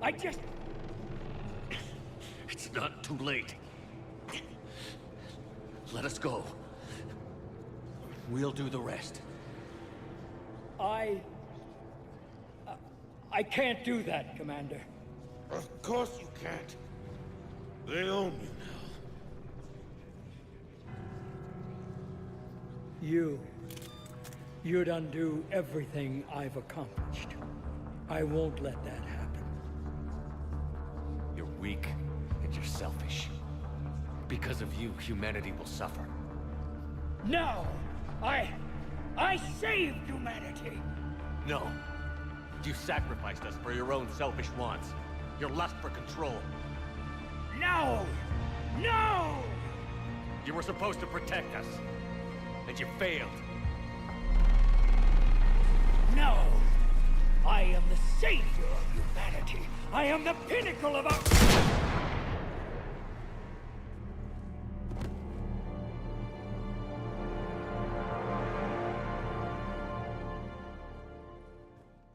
I just... It's not too late. Let us go. We'll do the rest. I can't do that, Commander. Of course you can't. They own you now. You'd undo everything I've accomplished. I won't let that happen. You're weak and you're selfish. Because of you, humanity will suffer. No! I saved humanity! No. You sacrificed us for your own selfish wants. Your lust for control. No! No! You were supposed to protect us. And you failed. No! I am the savior of humanity! I am the pinnacle of our...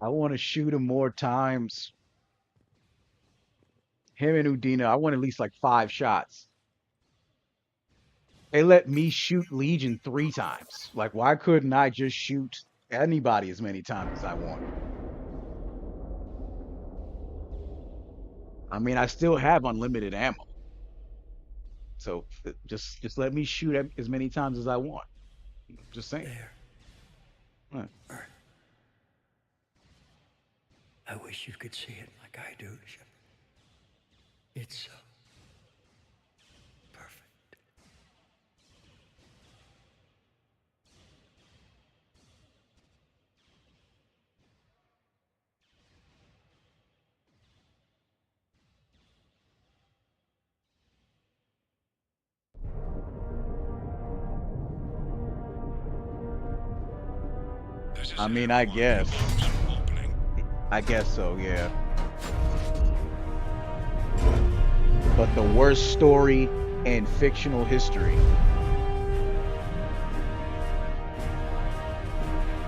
I want to shoot him more times. Him and Udina, I want at least like 5 shots. They let me shoot Legion 3 times. Like, why couldn't I just shoot anybody as many times as I want? I mean, I still have unlimited ammo, so just let me shoot as many times as I want. Just saying. There. Huh. I wish you could see it like I do, Shepard. It's so perfect. I mean, I guess. I guess so, yeah. But the worst story in fictional history.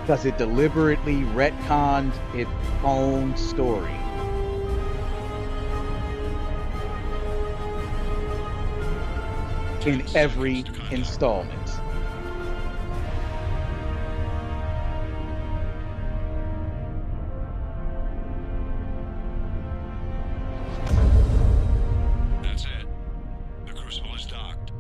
Because it deliberately retconned its own story. In every installment. That's it. The crucible is docked.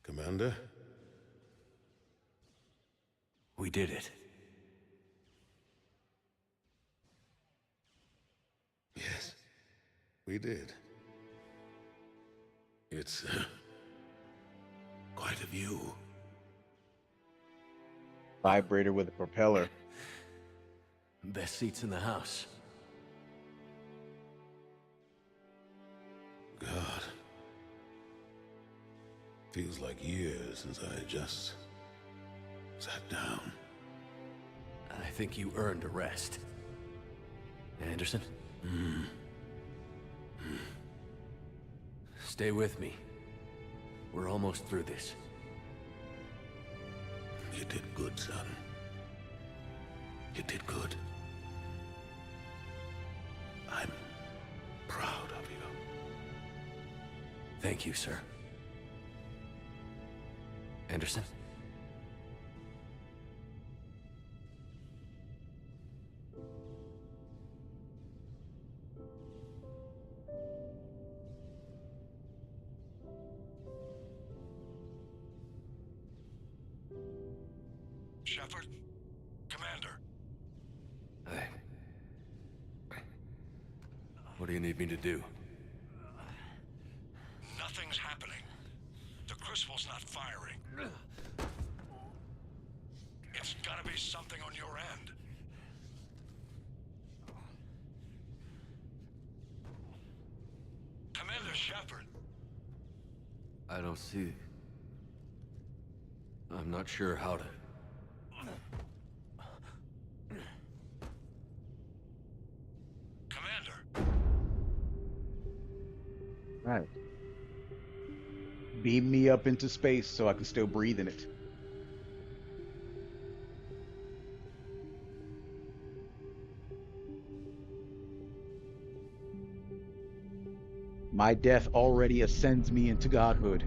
Commander? We did it. Yes, we did. It's quite a view. Vibrator with a propeller. Best seats in the house. God. Feels like years since I just sat down. I think you earned a rest. Anderson? Stay with me. We're almost through this. You did good, son. You did good. I'm proud of you. Thank you, sir. Anderson? Shepard? Commander? What do you need me to do? Nothing's happening. The crucible's not firing. It's gotta be something on your end. Commander Shepard. I don't see... I'm not sure how to... Commander. Right. Beam me up into space so I can still breathe in it. My death already ascends me into godhood.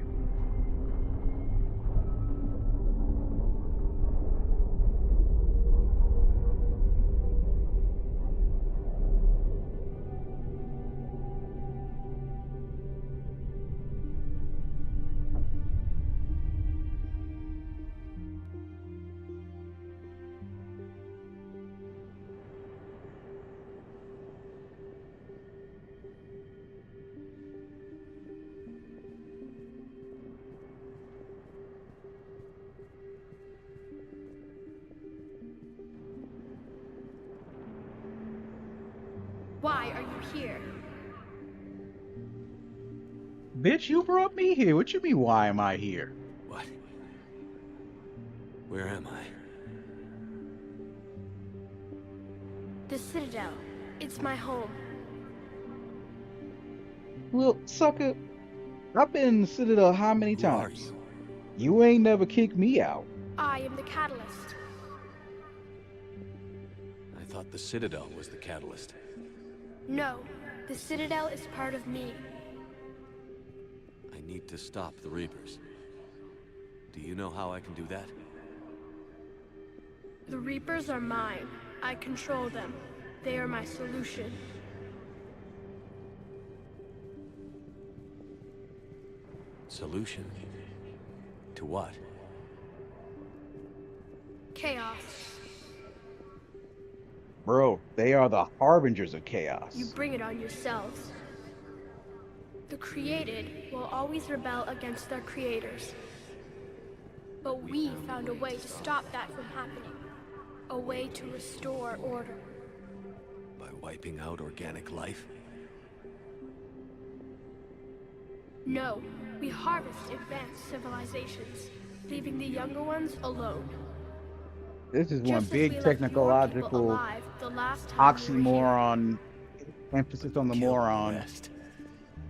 Why are you here? Bitch, you brought me here. What you mean, why am I here? What? Where am I? The Citadel. It's my home. Well, sucker, I've been in the Citadel how many times? You ain't never kicked me out. I am the catalyst. I thought the Citadel was the catalyst. No, the Citadel is part of me. I need to stop the Reapers. Do you know how I can do that? The Reapers are mine. I control them. They are my solution. Solution? To what? Chaos. Bro, they are the harbingers of chaos. You bring it on yourselves. The created will always rebel against their creators. But we found a way to stop that from happening. A way to restore order. By wiping out organic life? No, we harvest advanced civilizations, leaving the younger ones alone. This is one Just as we big left your people technological alive the last time we were here. oxymoron, emphasis on the moron.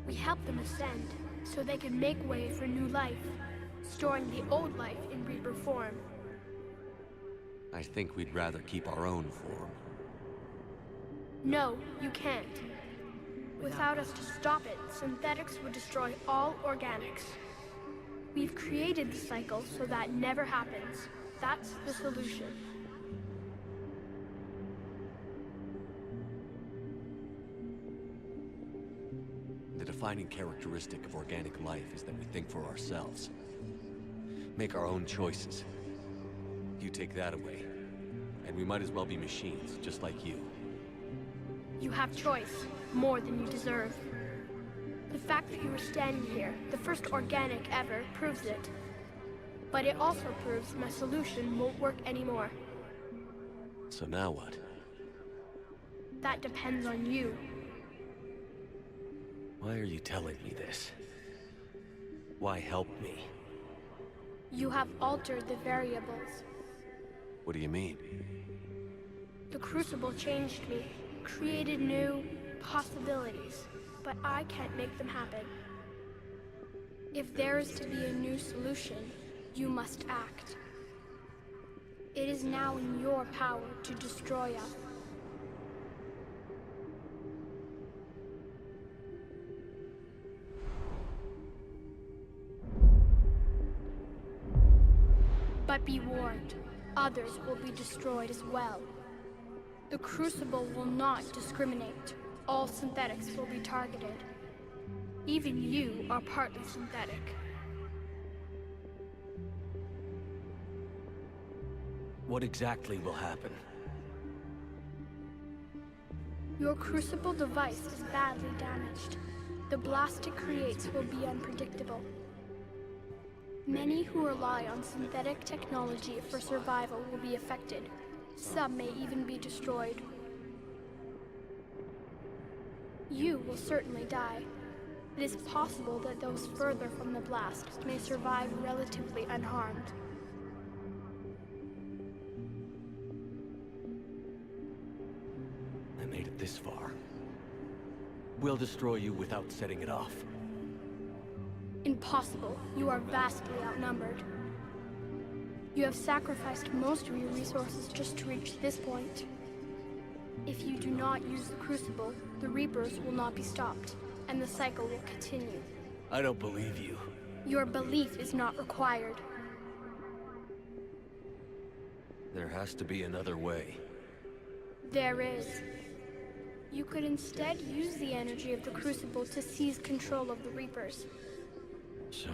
We helped them ascend, so they could make way for new life, storing the old life in Reaper form. I think we'd rather keep our own form. No, you can't. Without us to stop it, synthetics would destroy all organics. We've created the cycle so that never happens. That's the solution. The defining characteristic of organic life is that we think for ourselves. Make our own choices. You take that away, and we might as well be machines, just like you. You have choice, more than you deserve. The fact that you were standing here, the first organic ever, proves it. But it also proves my solution won't work anymore. So now what? That depends on you. Why are you telling me this? Why help me? You have altered the variables. What do you mean? The Crucible changed me, created new possibilities, but I can't make them happen. If there is to be a new solution, you must act. It is now in your power to destroy us. But be warned, others will be destroyed as well. The Crucible will not discriminate. All synthetics will be targeted. Even you are partly synthetic. What exactly will happen? Your Crucible device is badly damaged. The blast it creates will be unpredictable. Many who rely on synthetic technology for survival will be affected. Some may even be destroyed. You will certainly die. It is possible that those further from the blast may survive relatively unharmed. I made it this far. We'll destroy you without setting it off. Impossible. You are vastly outnumbered. You have sacrificed most of your resources just to reach this point. If you do not use the Crucible, the Reapers will not be stopped, and the cycle will continue. I don't believe you. Your belief is not required. There has to be another way. There is. You could instead use the energy of the Crucible to seize control of the Reapers. So,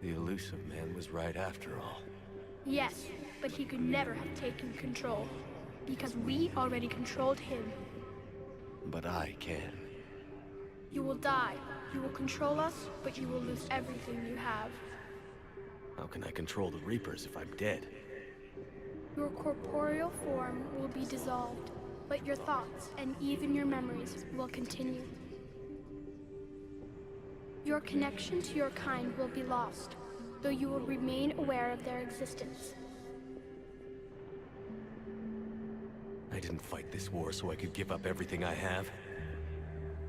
the elusive man was right after all. Yes, but he could never have taken control, because we already controlled him. But I can. You will die. You will control us, but you will lose everything you have. How can I control the Reapers if I'm dead? Your corporeal form will be dissolved, but your thoughts and even your memories will continue. Your connection to your kind will be lost, though you will remain aware of their existence. I didn't fight this war so I could give up everything I have.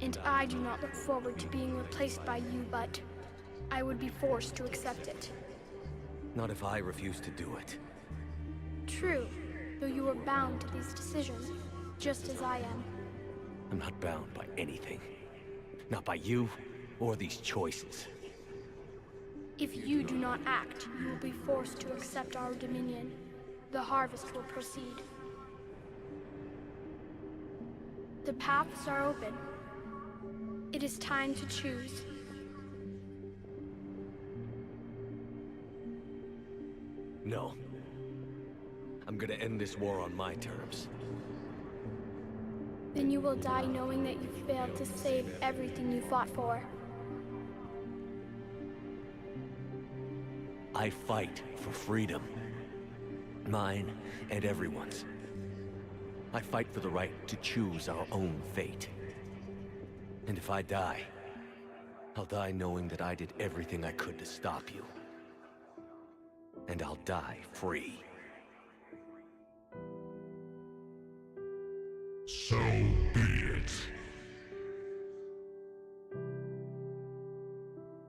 And I do not look forward to being replaced by you, but I would be forced to accept it. Not if I refuse to do it. True, though you are bound to these decisions, just as I am. I'm not bound by anything. Not by you, or these choices. If you do not act, you will be forced to accept our dominion. The harvest will proceed. The paths are open. It is time to choose. No. I'm gonna end this war on my terms. Then you will die knowing that you failed to save everything you fought for. I fight for freedom. Mine and everyone's. I fight for the right to choose our own fate. And if I die, I'll die knowing that I did everything I could to stop you. And I'll die free. So be it.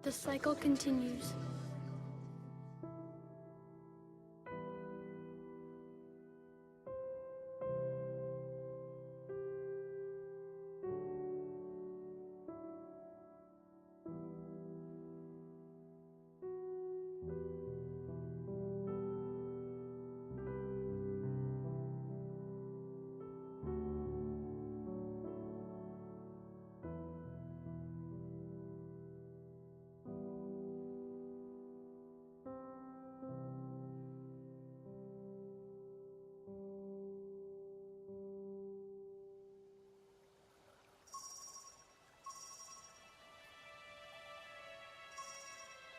The cycle continues.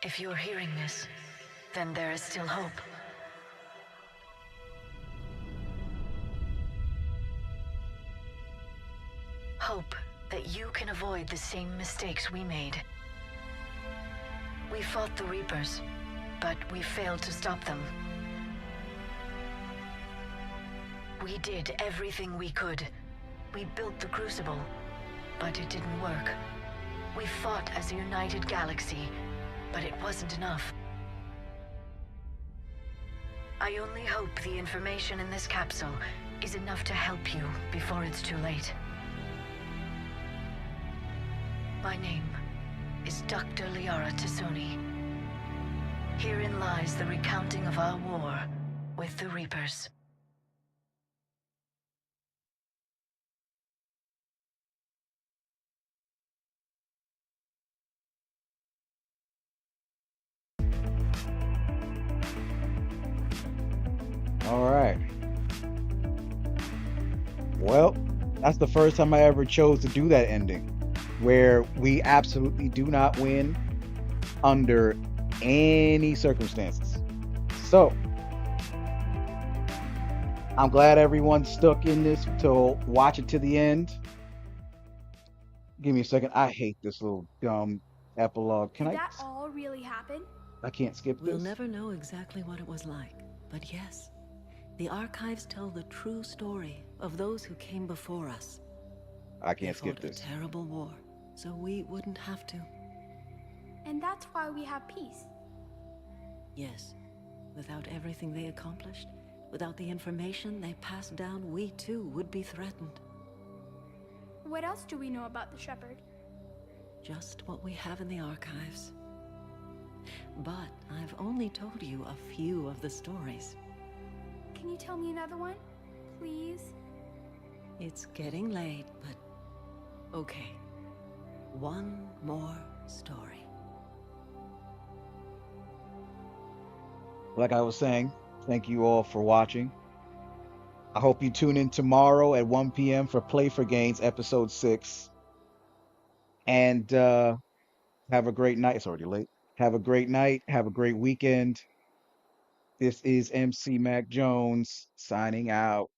If you're hearing this, then there is still hope. Hope that you can avoid the same mistakes we made. We fought the Reapers, but we failed to stop them. We did everything we could. We built the Crucible, but it didn't work. We fought as a united galaxy, but it wasn't enough. I only hope the information in this capsule is enough to help you before it's too late. My name is Dr. Liara Tassoni. Herein lies the recounting of our war with the Reapers. All right. Well, that's the first time I ever chose to do that ending, where we absolutely do not win under any circumstances. So, I'm glad everyone stuck in this to watch it to the end. Give me a second. I hate this little dumb epilogue. Can Did I? that all really happen? I can't skip We'll this. never know exactly what it was like, but yes, the archives tell the true story of those who came before us. I can't They skip fought this. a terrible war, so we wouldn't have to. And that's why we have peace. Yes, without everything they accomplished, without the information they passed down, we too would be threatened. What else do we know about the Shepherd? Just what we have in the archives. But I've only told you a few of the stories. Can you tell me another one, please? It's getting late, but okay. One more story. Like I was saying, thank you all for watching. I hope you tune in tomorrow at 1 p.m. for Play for Gains episode 6. And have a great night. It's already late. Have a great night. Have a great weekend. This is MC Mac Jones signing out.